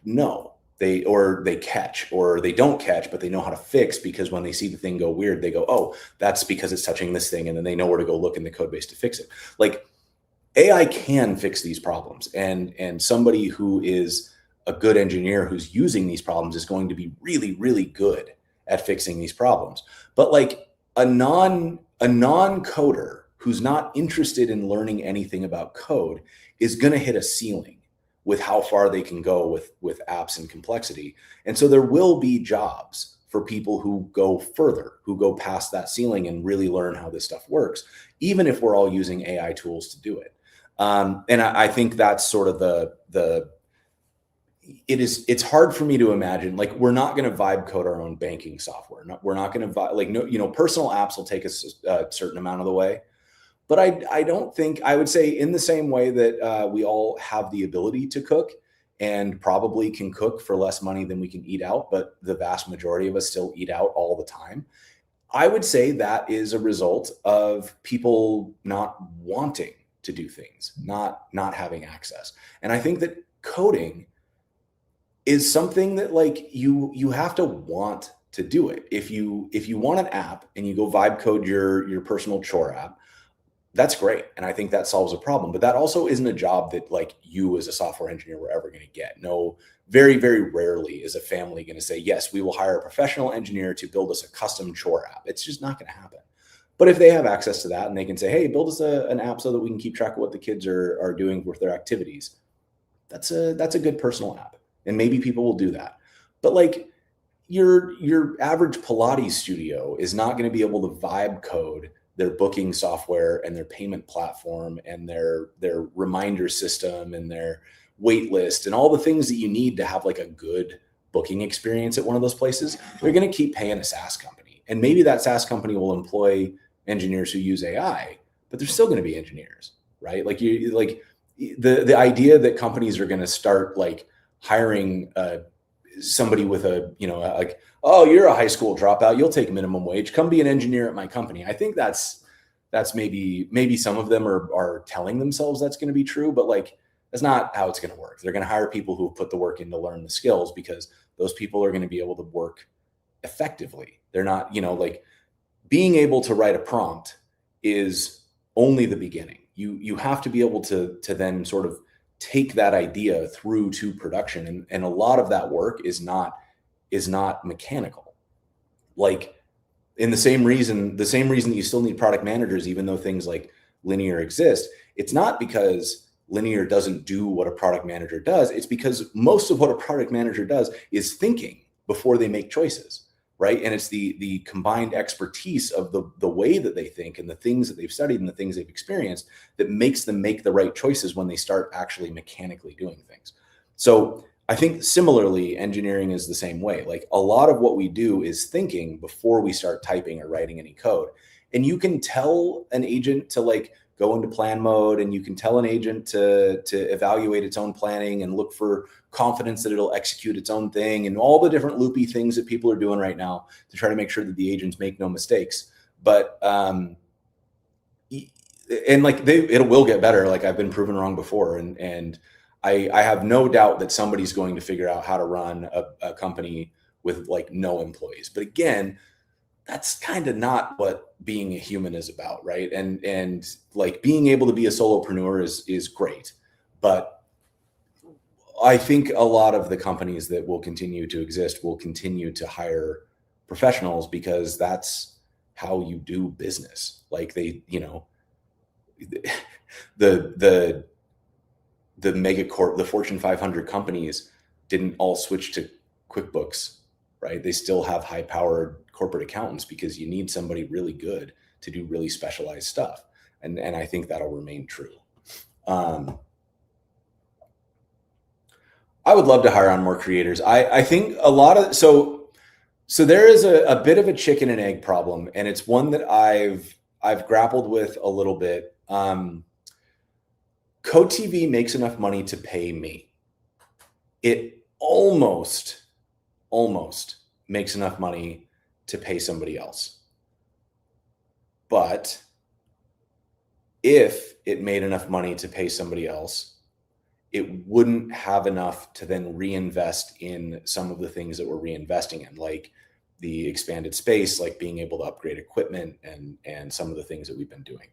know they catch, or they don't catch, but they know how to fix, because when they see the thing go weird, they go, oh, that's because it's touching this thing. And then they know where to go look in the code base to fix it. Like, AI can fix these problems, and somebody who is a good engineer who's using these problems is going to be really, really good at fixing these problems. But like a non-coder who's not interested in learning anything about code is going to hit a ceiling with how far they can go with apps and complexity. And so there will be jobs for people who go further, who go past that ceiling and really learn how this stuff works, even if we're all using AI tools to do it. And I think that's sort of it's hard for me to imagine, like, we're not going to vibe code our own banking software. We're not going to personal apps will take us a certain amount of the way. But I don't think, I would say, in the same way that we all have the ability to cook and probably can cook for less money than we can eat out, but the vast majority of us still eat out all the time. I would say that is a result of people not wanting to do things, not having access. And I think that coding is something that, like, you have to want to do it. If you want an app and you go vibe code your personal chore app, that's great. And I think that solves a problem. But that also isn't a job that, like, you as a software engineer were ever going to get. No, very, very rarely is a family going to say, yes, we will hire a professional engineer to build us a custom chore app. It's just not going to happen. But if they have access to that and they can say, hey, build us an app so that we can keep track of what the kids are doing with their activities, that's a good personal app. And maybe people will do that. But like, your average Pilates studio is not going to be able to vibe code their booking software and their payment platform and their reminder system and their wait list and all the things that you need to have like a good booking experience at one of those places. They're going to keep paying a SaaS company. And maybe that SaaS company will employ engineers who use AI, but they're still going to be engineers, right? Like, the idea that companies are going to start like hiring somebody with like, oh, you're a high school dropout, you'll take minimum wage, come be an engineer at my company. I think that's maybe some of them are telling themselves that's going to be true, but like, that's not how it's going to work. They're going to hire people who have put the work in to learn the skills, because those people are going to be able to work effectively. They're not, like, being able to write a prompt is only the beginning. You have to be able to then sort of take that idea through to production. And a lot of that work is not mechanical. Like, in the same reason that you still need product managers, even though things like Linear exist, it's not because Linear doesn't do what a product manager does. It's because most of what a product manager does is thinking before they make choices, right? And it's the combined expertise of the way that they think and the things that they've studied and the things they've experienced that makes them make the right choices when they start actually mechanically doing things. So I think similarly, engineering is the same way. Like, a lot of what we do is thinking before we start typing or writing any code. And you can tell an agent to like go into plan mode, and you can tell an agent to evaluate its own planning and look for confidence that it'll execute its own thing, and all the different loopy things that people are doing right now to try to make sure that the agents make no mistakes. But and like it will get better. Like I've been proven wrong before, and I have no doubt that somebody's going to figure out how to run a company with like no employees. But again, that's kind of not what being a human is about, right? And like being able to be a solopreneur is great, but I think a lot of the companies that will continue to exist will continue to hire professionals because that's how you do business. Like they, the the megacorp, the Fortune 500 companies didn't all switch to QuickBooks, right? They still have high powered corporate accountants because you need somebody really good to do really specialized stuff. And I think that'll remain true. I would love to hire on more creators. I think a lot of, so there is a bit of a chicken and egg problem, and it's one that I've grappled with a little bit. Code TV makes enough money to pay me. It almost makes enough money to pay somebody else. But if it made enough money to pay somebody else, it wouldn't have enough to then reinvest in some of the things that we're reinvesting in, like the expanded space, like being able to upgrade equipment and some of the things that we've been doing.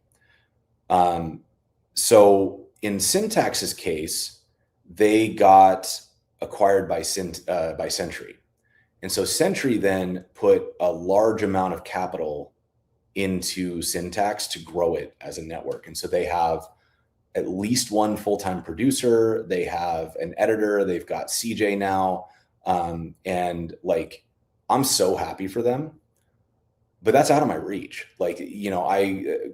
So in Syntax's case, they got acquired by Sentry. And so Sentry then put a large amount of capital into Syntax to grow it as a network. And so they have at least one full-time producer. They have an editor. They've got CJ now. And like, I'm so happy for them, but that's out of my reach. Like,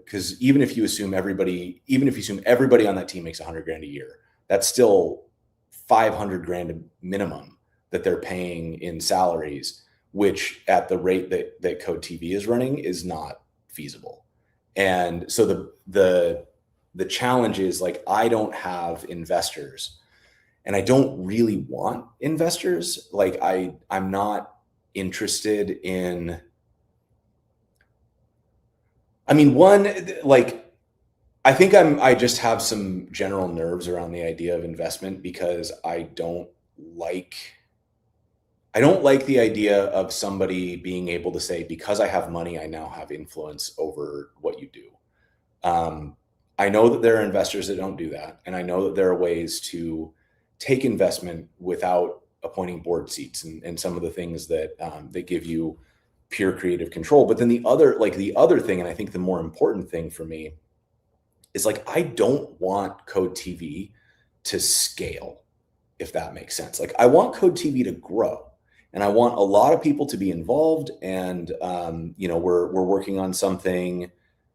cause even if you assume everybody on that team makes 100 grand a year, that's still 500 grand minimum that they're paying in salaries, which at the rate that Code TV is running is not feasible. And so the challenge is like, I don't have investors and I don't really want investors. Like I'm not interested in, I think I just have some general nerves around the idea of investment because I don't like the idea of somebody being able to say, because I have money, I now have influence over what you do. I know that there are investors that don't do that. And I know that there are ways to take investment without appointing board seats and some of the things that give you pure creative control. But then the other thing, and I think the more important thing for me is like, I don't want Code TV to scale, if that makes sense. Like I want Code TV to grow and I want a lot of people to be involved. And, we're working on something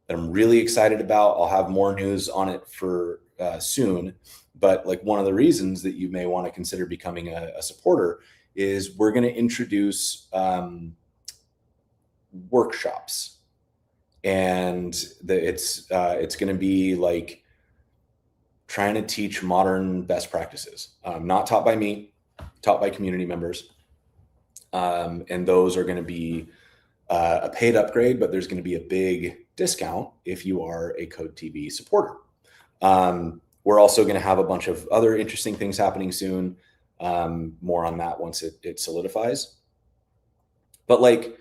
that I'm really excited about. I'll have more news on it for soon. But like one of the reasons that you may want to consider becoming a supporter is we're going to introduce workshops, and it's going to be like trying to teach modern best practices, not taught by me, taught by community members. And those are going to be a paid upgrade, but there's going to be a big discount if you are a Code TV supporter. We're also going to have a bunch of other interesting things happening soon. More on that once it solidifies. But like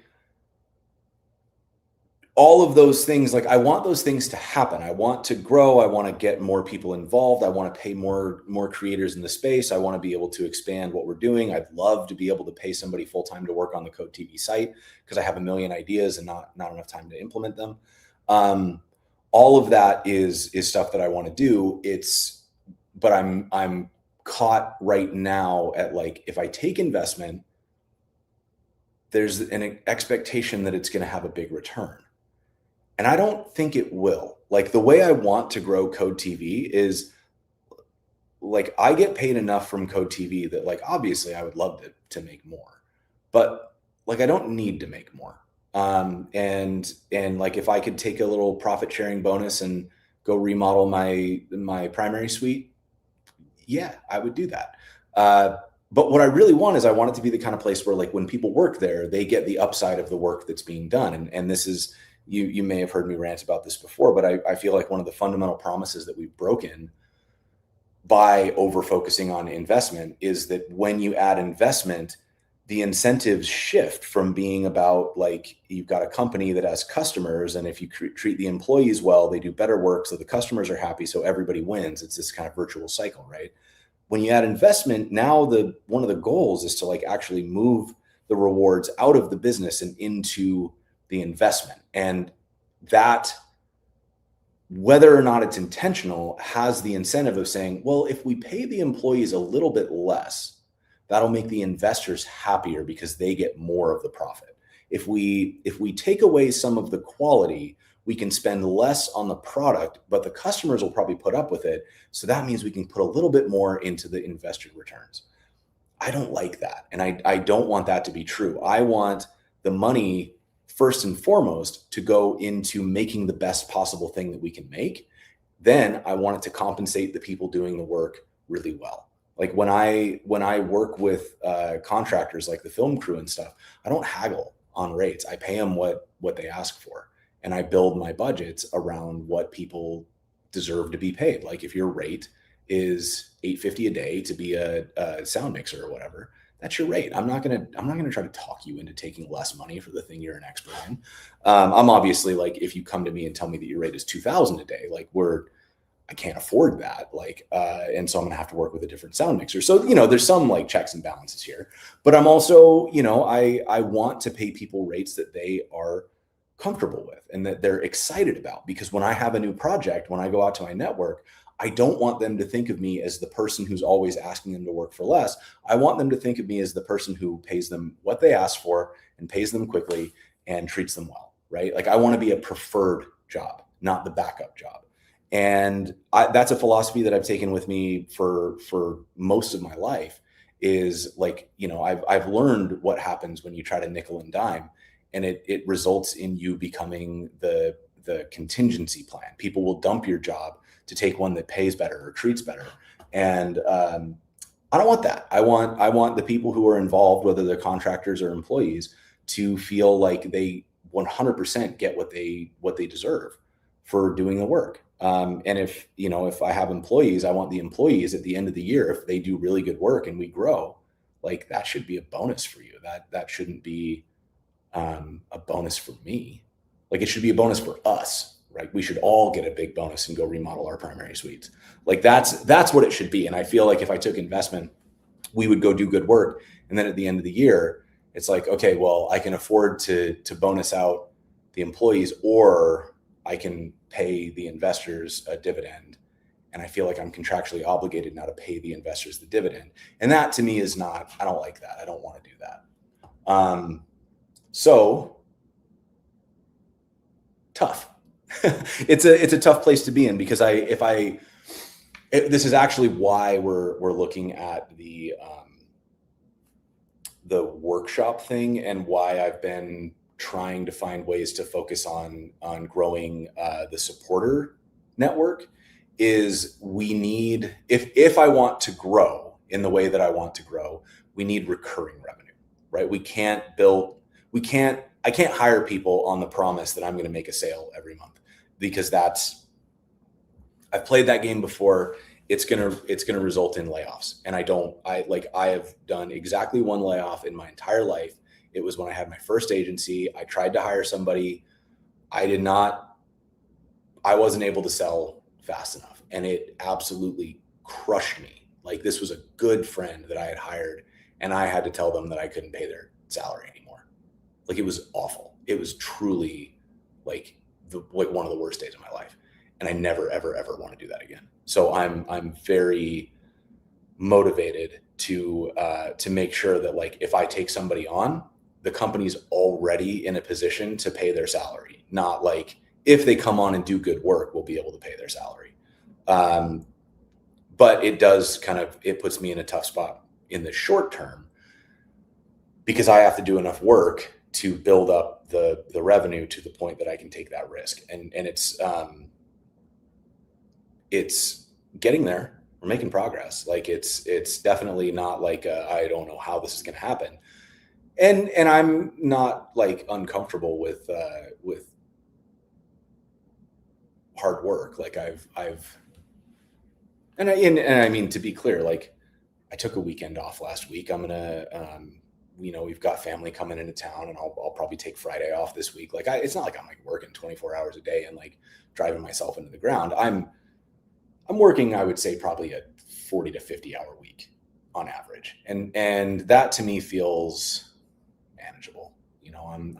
all of those things, like I want those things to happen. I want to grow. I want to get more people involved. I want to pay more creators in the space. I want to be able to expand what we're doing. I'd love to be able to pay somebody full-time to work on the Code TV site because I have a million ideas and not enough time to implement them. All of that is stuff that I want to do. But I'm caught right now at like, if I take investment, there's an expectation that it's going to have a big return. And I don't think it will. Like the way I want to grow Code TV is like, I get paid enough from Code TV that like, obviously I would love to make more, but like, I don't need to make more. And like, if I could take a little profit sharing bonus and go remodel my primary suite, yeah, I would do that. But what I really want is I want it to be the kind of place where like when people work there, they get the upside of the work that's being done. And this is you may have heard me rant about this before, but I feel like one of the fundamental promises that we've broken by over focusing on investment is that when you add investment, the incentives shift from being about like you've got a company that has customers, and if you treat the employees well, they do better work, so the customers are happy, so everybody wins. It's this kind of virtual cycle, right? When you add investment, now the one of the goals is to like actually move the rewards out of the business and into the investment. And that, whether or not it's intentional, has the incentive of saying, well, if we pay the employees a little bit less, that'll make the investors happier because they get more of the profit. If we take away some of the quality, we can spend less on the product, but the customers will probably put up with it. So that means we can put a little bit more into the investor returns. I don't like that. And I don't want that to be true. I want the money first and foremost to go into making the best possible thing that we can make. Then I want it to compensate the people doing the work really well. Like when I work with contractors like the film crew and stuff, I don't haggle on rates. I pay them what they ask for, and I build my budgets around what people deserve to be paid. Like if your rate is $850 a day to be a sound mixer or whatever, that's your rate. I'm not gonna try to talk you into taking less money for the thing you're an expert in. I'm obviously like, if you come to me and tell me that your rate is $2,000 a day, like I can't afford that. Like, and so I'm gonna have to work with a different sound mixer. So, there's some like checks and balances here, but I'm also, I want to pay people rates that they are comfortable with and that they're excited about. Because when I have a new project, when I go out to my network, I don't want them to think of me as the person who's always asking them to work for less. I want them to think of me as the person who pays them what they ask for and pays them quickly and treats them well, right? Like I want to be a preferred job, not the backup job. And that's a philosophy that I've taken with me for most of my life is like, I've learned what happens when you try to nickel and dime, and it results in you becoming the contingency plan. People will dump your job to take one that pays better or treats better. And I don't want that. I want the people who are involved, whether they're contractors or employees, to feel like they 100% get what they deserve for doing the work. And if I have employees, I want the employees at the end of the year, if they do really good work and we grow, like that should be a bonus for you. That shouldn't be a bonus for me. Like it should be a bonus for us. Right? We should all get a big bonus and go remodel our primary suites. Like that's what it should be. And I feel like if I took investment, we would go do good work. And then at the end of the year, it's like, okay, well, I can afford to bonus out the employees, or I can pay the investors a dividend. And I feel like I'm contractually obligated now to pay the investors the dividend. And that to me is not, I don't like that. I don't want to do that. So tough. It's a tough place to be in, because this is actually why we're looking at the workshop thing, and why I've been trying to find ways to focus on growing the supporter network. Is we need, if I want to grow in the way that I want to grow, we need recurring revenue, right? I can't hire people on the promise that I'm going to make a sale every month, because I've played that game before. It's going to result in layoffs. And I have done exactly one layoff in my entire life. It was when I had my first agency. I tried to hire somebody. I wasn't able to sell fast enough, and it absolutely crushed me. Like this was a good friend that I had hired, and I had to tell them that I couldn't pay their salary anymore. Like it was awful. It was truly like one of the worst days of my life. And I never, ever, ever want to do that again. So I'm very motivated to make sure that like, if I take somebody on, the company's already in a position to pay their salary. Not like if they come on and do good work, we'll be able to pay their salary. But it does it puts me in a tough spot in the short term, because I have to do enough work to build up the revenue to the point that I can take that risk. And it's getting there. We're making progress. Like it's definitely not like I don't know how this is going to happen. And I'm not like uncomfortable with hard work. Like and I mean, to be clear, like I took a weekend off last week. I'm gonna, we've got family coming into town, and I'll probably take Friday off this week. Like it's not like I'm like working 24 hours a day and like driving myself into the ground. I'm working, I would say, probably a 40 to 50 hour week on average, and that to me feels manageable. I'm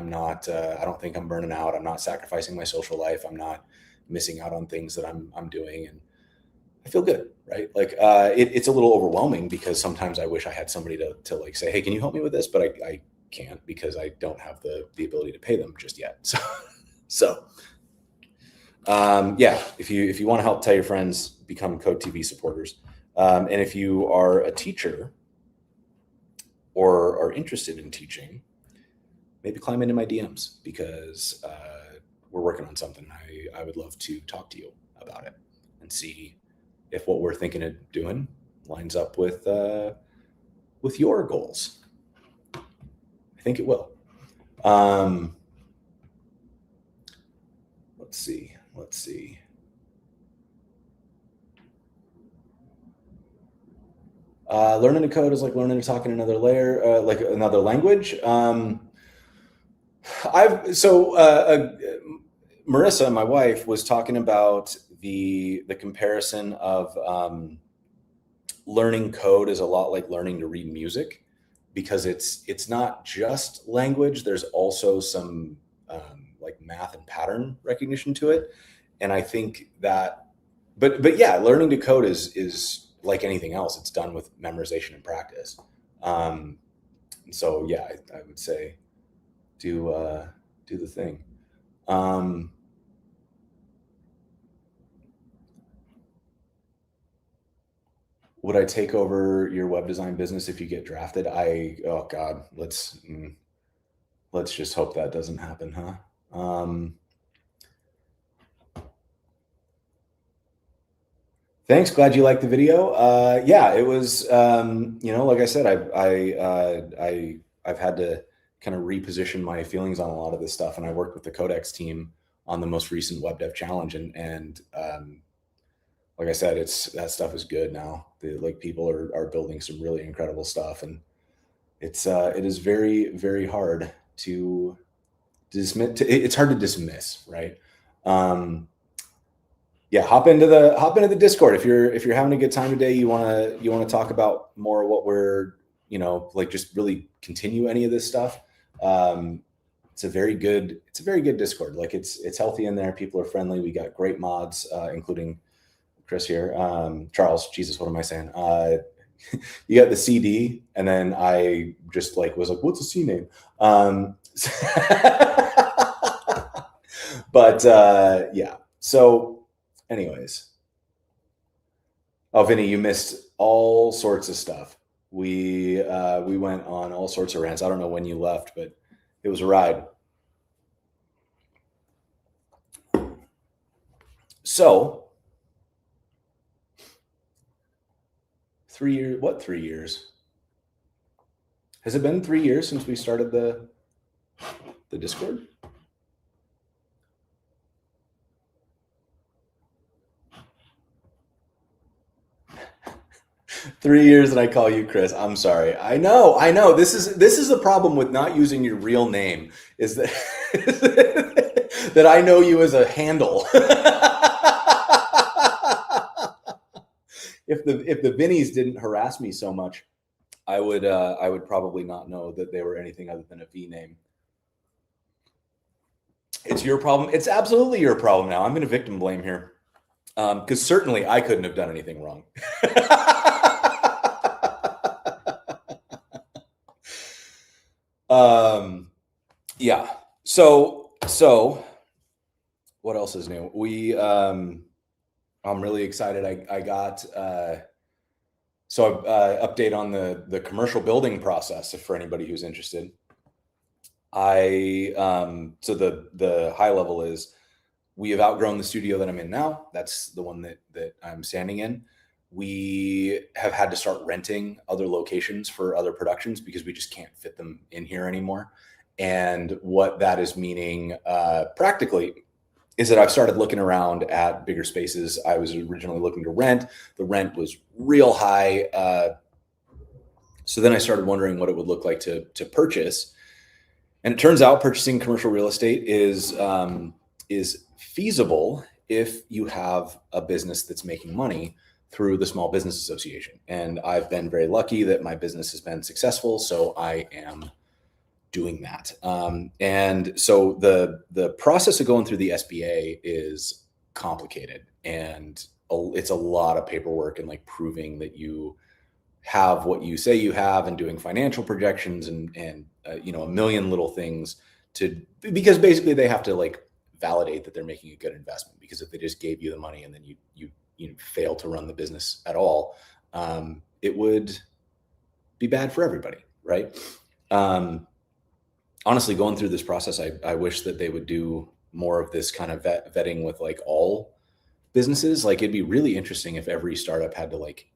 not. I don't think I'm burning out. I'm not sacrificing my social life. I'm not missing out on things that I'm doing, and I feel good, right? Like it's a little overwhelming because sometimes I wish I had somebody to like say, hey, can you help me with this? But I can't because I don't have the ability to pay them just yet. So yeah, if you want to help, tell your friends, become Code TV supporters. And if you are a teacher or are interested in teaching, maybe climb into my DMs because we're working on something. I would love to talk to you about it and see if what we're thinking of doing lines up with your goals. I think it will. Let's see. Learning to code is like learning to talk in another layer, like another language. Marissa, my wife, was talking about the comparison of learning code is a lot like learning to read music, because it's not just language. There's also some like math and pattern recognition to it, and I think that. But yeah, learning to code is like anything else. It's done with memorization and practice. So yeah, I would say do the thing. Would I take over your web design business if you get drafted? Oh God, let's just hope that doesn't happen, huh? Thanks. Glad you liked the video. Yeah, it was, like I said, I've had to kind of reposition my feelings on a lot of this stuff. And I worked with the Codex team on the most recent Web Dev Challenge. And like I said, that stuff is good now. People are building some really incredible stuff. And it is very, very hard to dismiss. It's hard to dismiss, right? Yeah, hop into the Discord if you're having a good time today. You want to talk about more what we're just really continue any of this stuff. It's a very good Discord. Like it's healthy in there. People are friendly. We got great mods, including Chris here. Charles, Jesus, what am I saying? You got the CD, and then I just was like, what's a C name? But yeah. So anyways, oh, Vinny, you missed all sorts of stuff. We went on all sorts of rants. I don't know when you left, but it was a ride. So 3 years, what 3 years? Has it been 3 years since we started the Discord? Three years and I call you Chris. I'm sorry. I know. This is the problem with not using your real name, is that that I know you as a handle. If the Vinnies didn't harass me so much, I would probably not know that they were anything other than a V name. It's your problem. It's absolutely your problem now. I'm going to victim blame here, because certainly I couldn't have done anything wrong. Yeah. So what else is new? I'm really excited. I got, update on the commercial building process for anybody who's interested. So the high level is we have outgrown the studio that I'm in now. That's the one that I'm standing in. We have had to start renting other locations for other productions because we just can't fit them in here anymore. And what that is meaning practically is that I've started looking around at bigger spaces. I was originally looking to rent. The rent was real high. So then I started wondering what it would look like to purchase. And it turns out purchasing commercial real estate is feasible if you have a business that's making money through the Small Business Association. And I've been very lucky that my business has been successful, so I am doing that. And so the process of going through the SBA is complicated, and it's a lot of paperwork and like proving that you have what you say you have, and doing financial projections and a million little things because basically they have to like validate that they're making a good investment. Because if they just gave you the money and then you fail to run the business at all, it would be bad for everybody, right? Honestly, going through this process, I wish that they would do more of this kind of vetting with like all businesses. Like, it'd be really interesting if every startup had to like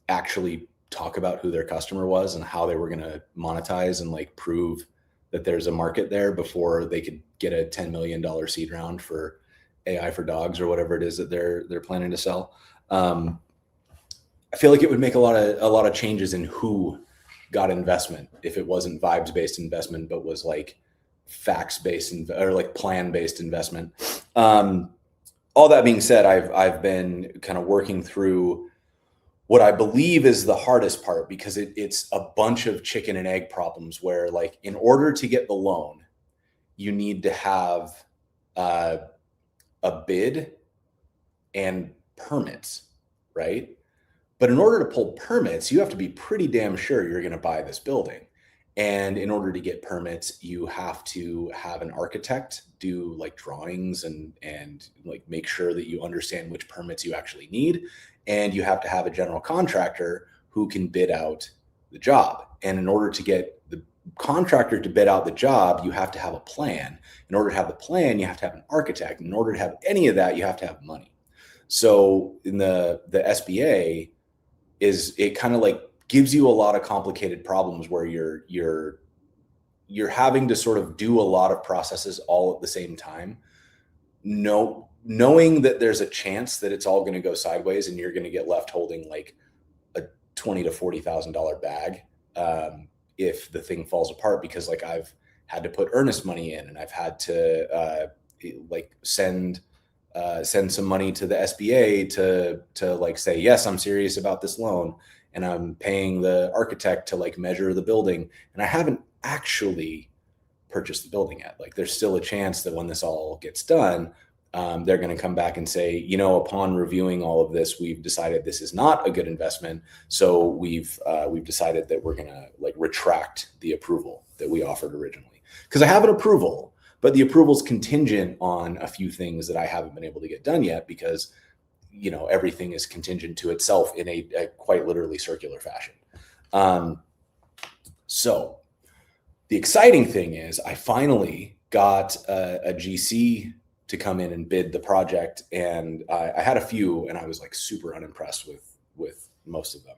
actually talk about who their customer was and how they were going to monetize and like prove that there's a market there before they could get a $10 million seed round for AI for dogs or whatever it is that they're planning to sell. I feel like it would make a lot of changes in who got investment if it wasn't vibes-based investment, but was like facts-based or like plan-based investment. All that being said, I've been kind of working through what I believe is the hardest part, because it's a bunch of chicken and egg problems where, like, in order to get the loan, you need to have a bid and permits, right? But in order to pull permits, you have to be pretty damn sure you're going to buy this building. And in order to get permits, you have to have an architect do like drawings and like make sure that you understand which permits you actually need. And you have to have a general contractor who can bid out the job. And in order to get the contractor to bid out the job, you have to have a plan. In order to have the plan, you have to have an architect. In order to have any of that, you have to have money. So in the SBA it kind of like gives you a lot of complicated problems where you're having to sort of do a lot of processes all at the same time. Knowing that there's a chance that it's all going to go sideways and you're going to get left holding like a $20,000 to $40,000 bag if the thing falls apart, because like I've had to put earnest money in, and I've had to like send some money to the SBA to like say, yes, I'm serious about this loan, and I'm paying the architect to like measure the building, and I haven't actually purchased the building yet. Like, there's still a chance that when this all gets done, they're going to come back and say, upon reviewing all of this, we've decided this is not a good investment. So we've decided that we're going to like retract the approval that we offered originally. Because I have an approval, but the approval is contingent on a few things that I haven't been able to get done yet, because everything is contingent to itself in a quite literally circular fashion. So the exciting thing is I finally got a GC to come in and bid the project. And I had a few, and I was like super unimpressed with most of them.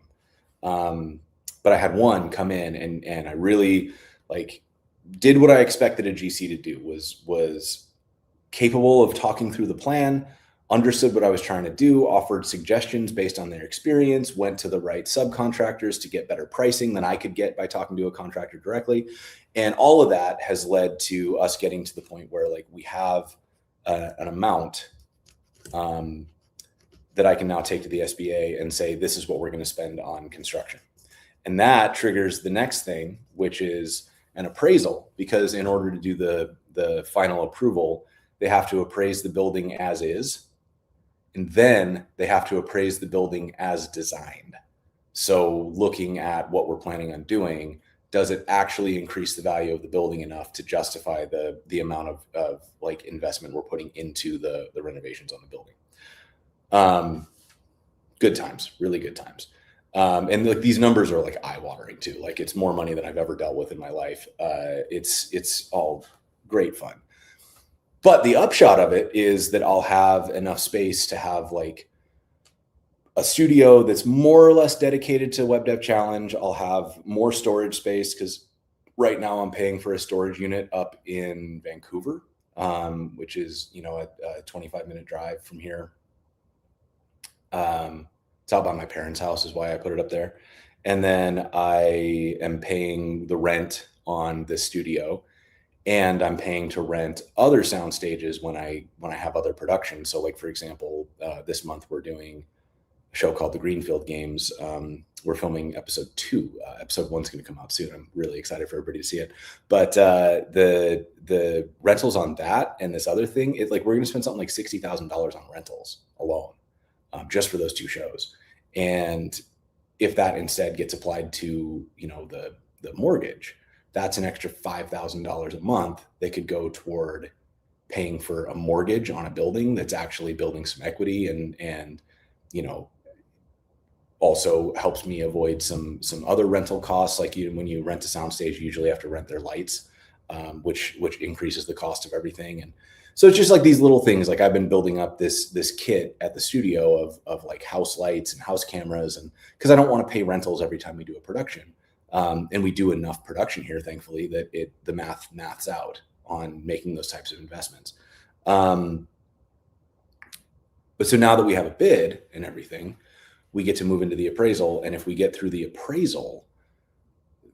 But I had one come in and I really like did what I expected a GC to do, was capable of talking through the plan, understood what I was trying to do, offered suggestions based on their experience, went to the right subcontractors to get better pricing than I could get by talking to a contractor directly. And all of that has led to us getting to the point where like we have an amount that I can now take to the SBA and say, this is what we're going to spend on construction. And that triggers the next thing, which is an appraisal, because in order to do the final approval, they have to appraise the building as is, and then they have to appraise the building as designed. So looking at what we're planning on doing, does it actually increase the value of the building enough to justify the amount of like investment we're putting into the renovations on the building? Good times, really good times. And like these numbers are like eye-watering too. Like, it's more money than I've ever dealt with in my life. It's all great fun. But the upshot of it is that I'll have enough space to have like a studio that's more or less dedicated to Web Dev Challenge. I'll have more storage space, because right now I'm paying for a storage unit up in Vancouver. which is, a 25-minute drive from here. It's out by my parents' house is why I put it up there. And then I am paying the rent on this studio, and I'm paying to rent other sound stages when I have other productions. So like, for example, this month we're doing a show called The Greenfield Games. We're filming episode 2. Episode 1's going to come out soon. I'm really excited for everybody to see it. But the rentals on that and this other thing, we're going to spend something like $60,000 on rentals alone, just for those 2 shows. And if that instead gets applied to, the mortgage, that's an extra $5,000 a month that could go toward paying for a mortgage on a building that's actually building some equity and also helps me avoid some other rental costs. Like when you rent a soundstage, you usually have to rent their lights, which increases the cost of everything. And so it's just like these little things. Like I've been building up this kit at the studio of like house lights and house cameras, and because I don't want to pay rentals every time we do a production. And we do enough production here, thankfully, that the maths out on making those types of investments. But so now that we have a bid and everything, we get to move into the appraisal. And if we get through the appraisal,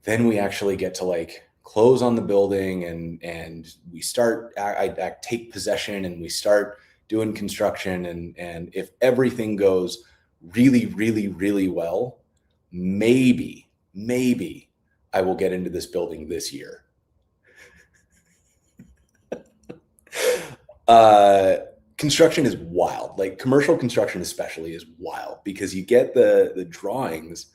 then we actually get to like close on the building and we start, I take possession and we start doing construction. And if everything goes really, really, really well, maybe I will get into this building this year. Construction is wild. Like commercial construction especially is wild because you get the drawings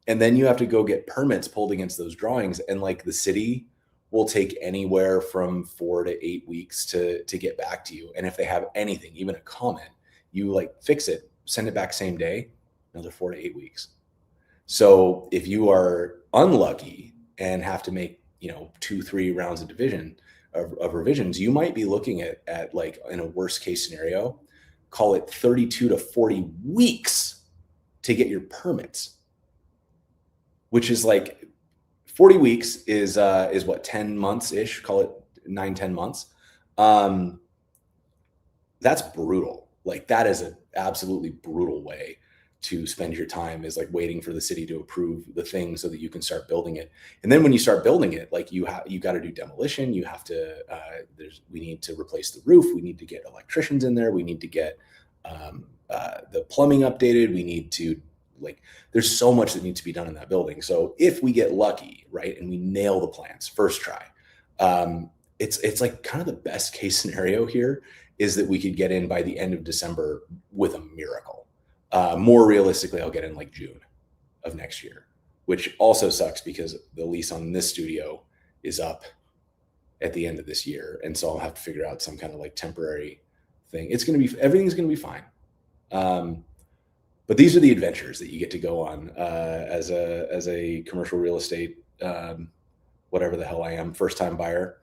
and then you have to go get permits pulled against those drawings. And like the city will take anywhere from 4 to 8 weeks to get back to you. And if they have anything, even a comment, you like fix it, send it back same day, another 4 to 8 weeks. So if you are unlucky and have to make, 2-3 rounds of revisions, you might be looking at like in a worst case scenario, call it 32 to 40 weeks to get your permits, which is like 40 weeks is what, 10 months ish, call it 9-10 months. That's brutal. Like that is an absolutely brutal way to spend your time, is like waiting for the city to approve the thing so that you can start building it. And then when you start building it, like you got to do demolition. You have to, we need to replace the roof. We need to get electricians in there. We need to get the plumbing updated. We need to there's so much that needs to be done in that building. So if we get lucky, right, and we nail the plans first try, it's like kind of the best case scenario here is that we could get in by the end of December with a miracle. More realistically, I'll get in like June of next year, which also sucks because the lease on this studio is up at the end of this year. And so I'll have to figure out some kind of like temporary thing. Everything's going to be fine. But these are the adventures that you get to go on as a commercial real estate, whatever the hell I am, first time buyer.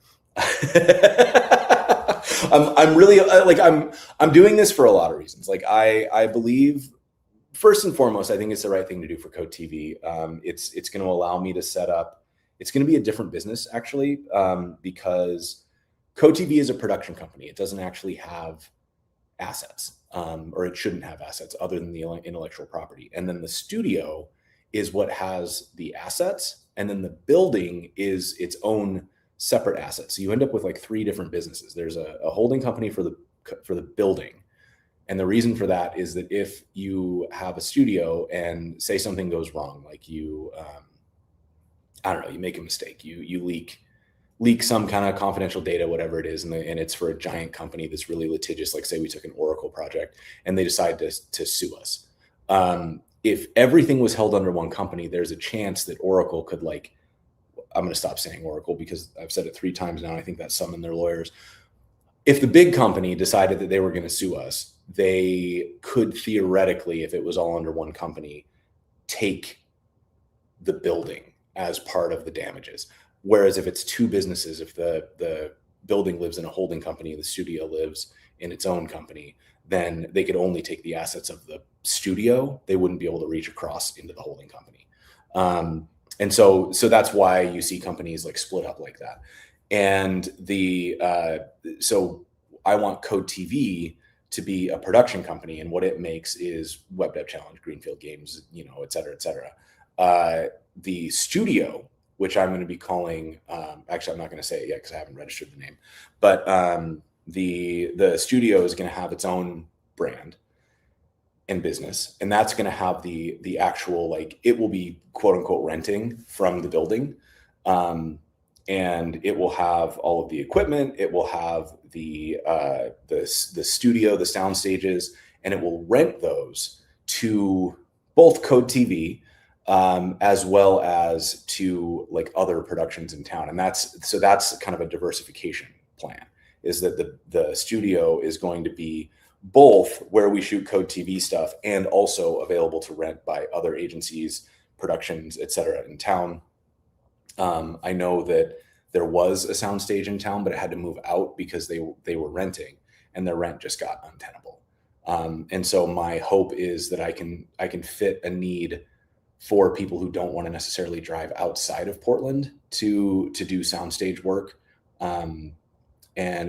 I'm really I'm doing this for a lot of reasons. Like I believe, first and foremost, I think it's the right thing to do for Code TV. It's going to allow me to set up. It's going to be a different business actually, because Code TV is a production company. It doesn't actually have assets, or it shouldn't have assets other than the intellectual property. And then the studio is what has the assets, and then the building is its own separate assets. So you end up with like 3 different businesses. There's a holding company for the building. And the reason for that is that if you have a studio and say something goes wrong, like you, I don't know, you make a mistake, you leak some kind of confidential data, whatever it is, and it's for a giant company that's really litigious, like say we took an Oracle project and they decide to sue us. If everything was held under one company, there's a chance that Oracle could I'm going to stop saying Oracle because I've said it 3 times now. I think that summoned their lawyers. If the big company decided that they were going to sue us, they could theoretically, if it was all under one company, take the building as part of the damages. Whereas if it's 2 businesses, if the building lives in a holding company, the studio lives in its own company, then they could only take the assets of the studio. They wouldn't be able to reach across into the holding company. And so that's why you see companies like split up like that. And so I want Code TV to be a production company, and what it makes is Web Dev Challenge, Greenfield Games, et cetera, et cetera. The studio, which I'm going to be calling, actually, I'm not going to say it yet because I haven't registered the name, but the studio is going to have its own brand and business, and that's going to have the actual, like, it will be quote unquote renting from the building, and it will have all of the equipment, it will have the studio, the sound stages, and it will rent those to both Code TV as well as to like other productions in town. And that's kind of a diversification plan, is that the studio is going to be both where we shoot Code TV stuff and also available to rent by other agencies, productions, et cetera, in town. I know that there was a soundstage in town, but it had to move out because they were renting, and their rent just got untenable. And so my hope is that I can fit a need for people who don't want to necessarily drive outside of Portland to do soundstage work. And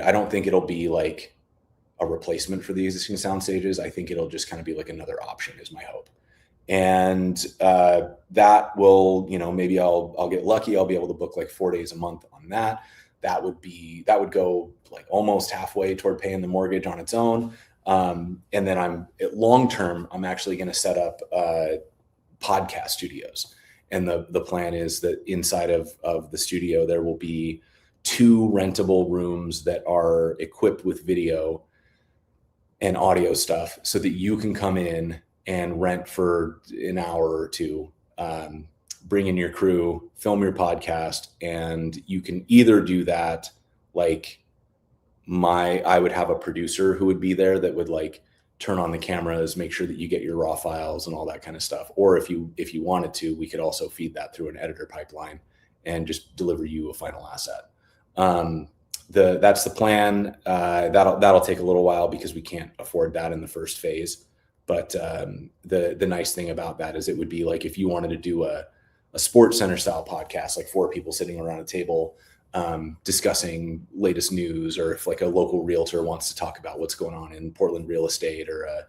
I don't think it'll be like a replacement for the existing sound stages. I think it'll just kind of be like another option, is my hope. And that will, maybe I'll get lucky. I'll be able to book like 4 days a month on that. That would go like almost halfway toward paying the mortgage on its own. And then long term, I'm actually going to set up podcast studios. And the plan is that inside of the studio, there will be 2 rentable rooms that are equipped with video and audio stuff, so that you can come in and rent for an hour or 2, bring in your crew, film your podcast, and you can either do that like I would have a producer who would be there that would like turn on the cameras, make sure that you get your raw files and all that kind of stuff. Or if you wanted to, we could also feed that through an editor pipeline and just deliver you a final asset. That's the plan. That'll take a little while because we can't afford that in the first phase. But the nice thing about that is it would be like if you wanted to do a Sports Center style podcast, like 4 people sitting around a table discussing latest news, or if like a local realtor wants to talk about what's going on in Portland real estate, or a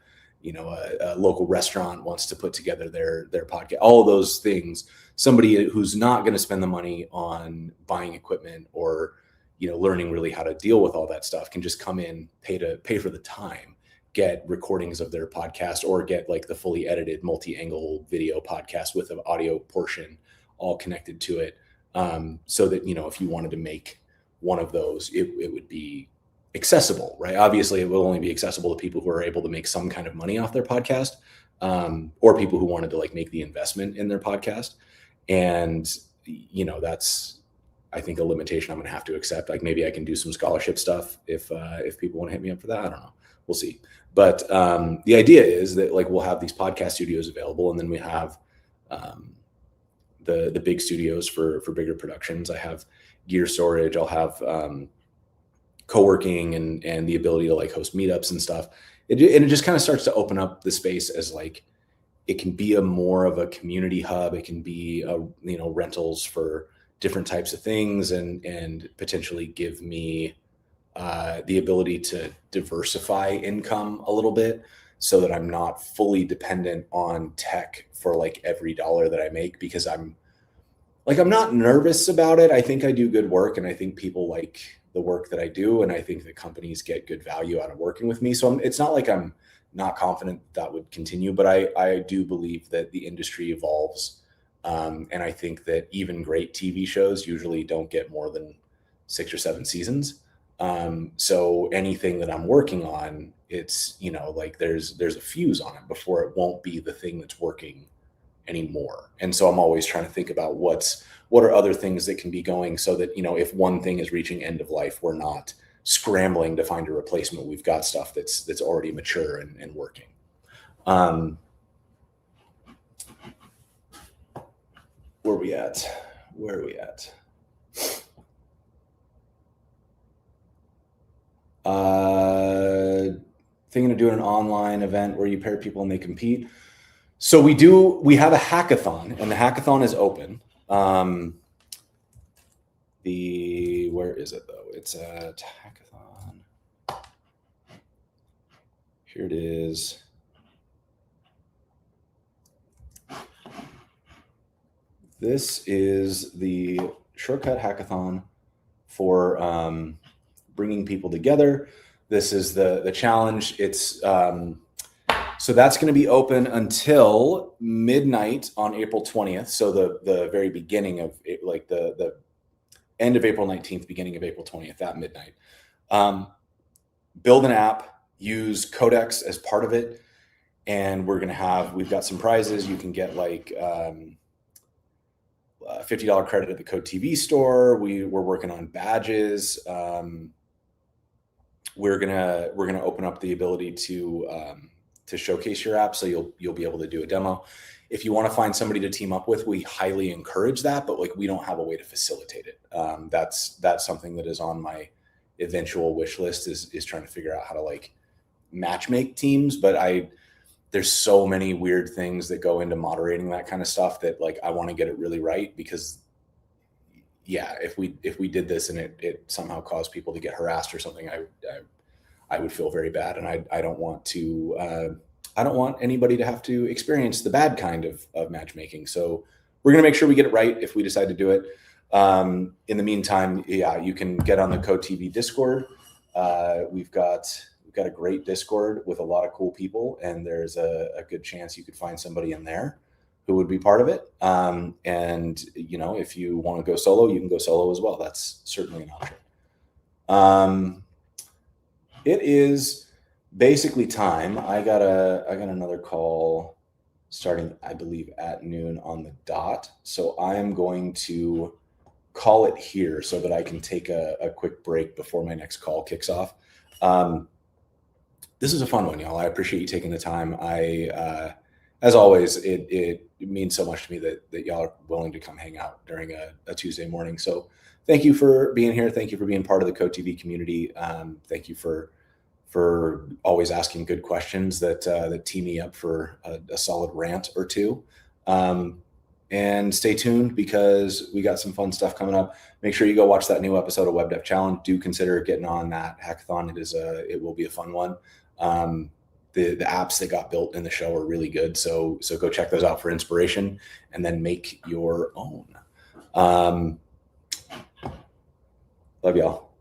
local restaurant wants to put together their podcast, all of those things, somebody who's not going to spend the money on buying equipment or learning really how to deal with all that stuff can just come in, pay for the time, get recordings of their podcast, or get like the fully edited multi-angle video podcast with an audio portion all connected to it. So that, if you wanted to make one of those, it would be accessible, right? Obviously it will only be accessible to people who are able to make some kind of money off their podcast, or people who wanted to like make the investment in their podcast. And, that's, I think, a limitation I'm going to have to accept. Like maybe I can do some scholarship stuff if people want to hit me up for that. I don't know. We'll see. But the idea is that like we'll have these podcast studios available, and then we have the big studios for bigger productions. I have gear storage. I'll have co-working and the ability to like host meetups and stuff. And it just kind of starts to open up the space as like it can be more of a community hub. It can be rentals for different types of things, and potentially give me the ability to diversify income a little bit, so that I'm not fully dependent on tech for like every dollar that I make, because I'm not nervous about it. I think I do good work, and I think people like the work that I do, and I think that companies get good value out of working with me. So it's not like I'm not confident that would continue, but I do believe that the industry evolves. And I think that even great TV shows usually don't get more than 6 or 7 seasons. So anything that I'm working on, it's, like there's a fuse on it before it won't be the thing that's working anymore. And so I'm always trying to think about what are other things that can be going, so that, if one thing is reaching end of life, we're not scrambling to find a replacement. We've got stuff that's already mature and working. Where are we at? Thinking of doing an online event where you pair people and they compete. So we have a hackathon, and the hackathon is open. Where is it though? It's at Hackathon. Here it is. This is the Shortcut Hackathon for bringing people together. This is the challenge. It's so that's going to be open until midnight on April 20th. So the very beginning of it, like the end of April 19th, beginning of April 20th, at midnight. Build an app, use Codex as part of it, and we've got some prizes. You can get like $50 credit at the Code TV store. We're working on badges. We're gonna open up the ability to showcase your app, so you'll be able to do a demo. If you want to find somebody to team up with, we highly encourage that, but like we don't have a way to facilitate it. That's something that is on my eventual wish list, is trying to figure out how to like matchmake teams. But there's so many weird things that go into moderating that kind of stuff that like I want to get it really right, because yeah, if we did this and it somehow caused people to get harassed or something, I would feel very bad, and I don't want to. I don't want anybody to have to experience the bad kind of matchmaking. So we're going to make sure we get it right if we decide to do it. In the meantime, yeah, you can get on the Code TV Discord. We've got a great Discord with a lot of cool people, and there's a good chance you could find somebody in there who would be part of it. And you know, if you want to go solo, you can go solo as well. That's certainly an option. It is basically time. I got another call starting, I believe, at noon on the dot. So I am going to call it here so that I can take a quick break before my next call kicks off. This is a fun one, y'all. I appreciate you taking the time. As always, it means so much to me that y'all are willing to come hang out during a Tuesday morning. So thank you for being here. Thank you for being part of the Code TV community. Thank you for always asking good questions that tee me up for a solid rant or two. And stay tuned, because we got some fun stuff coming up. Make sure you go watch that new episode of Web Dev Challenge. Do consider getting on that hackathon. It will be a fun one. The apps that got built in the show are really good. So go check those out for inspiration, and then make your own. Love y'all.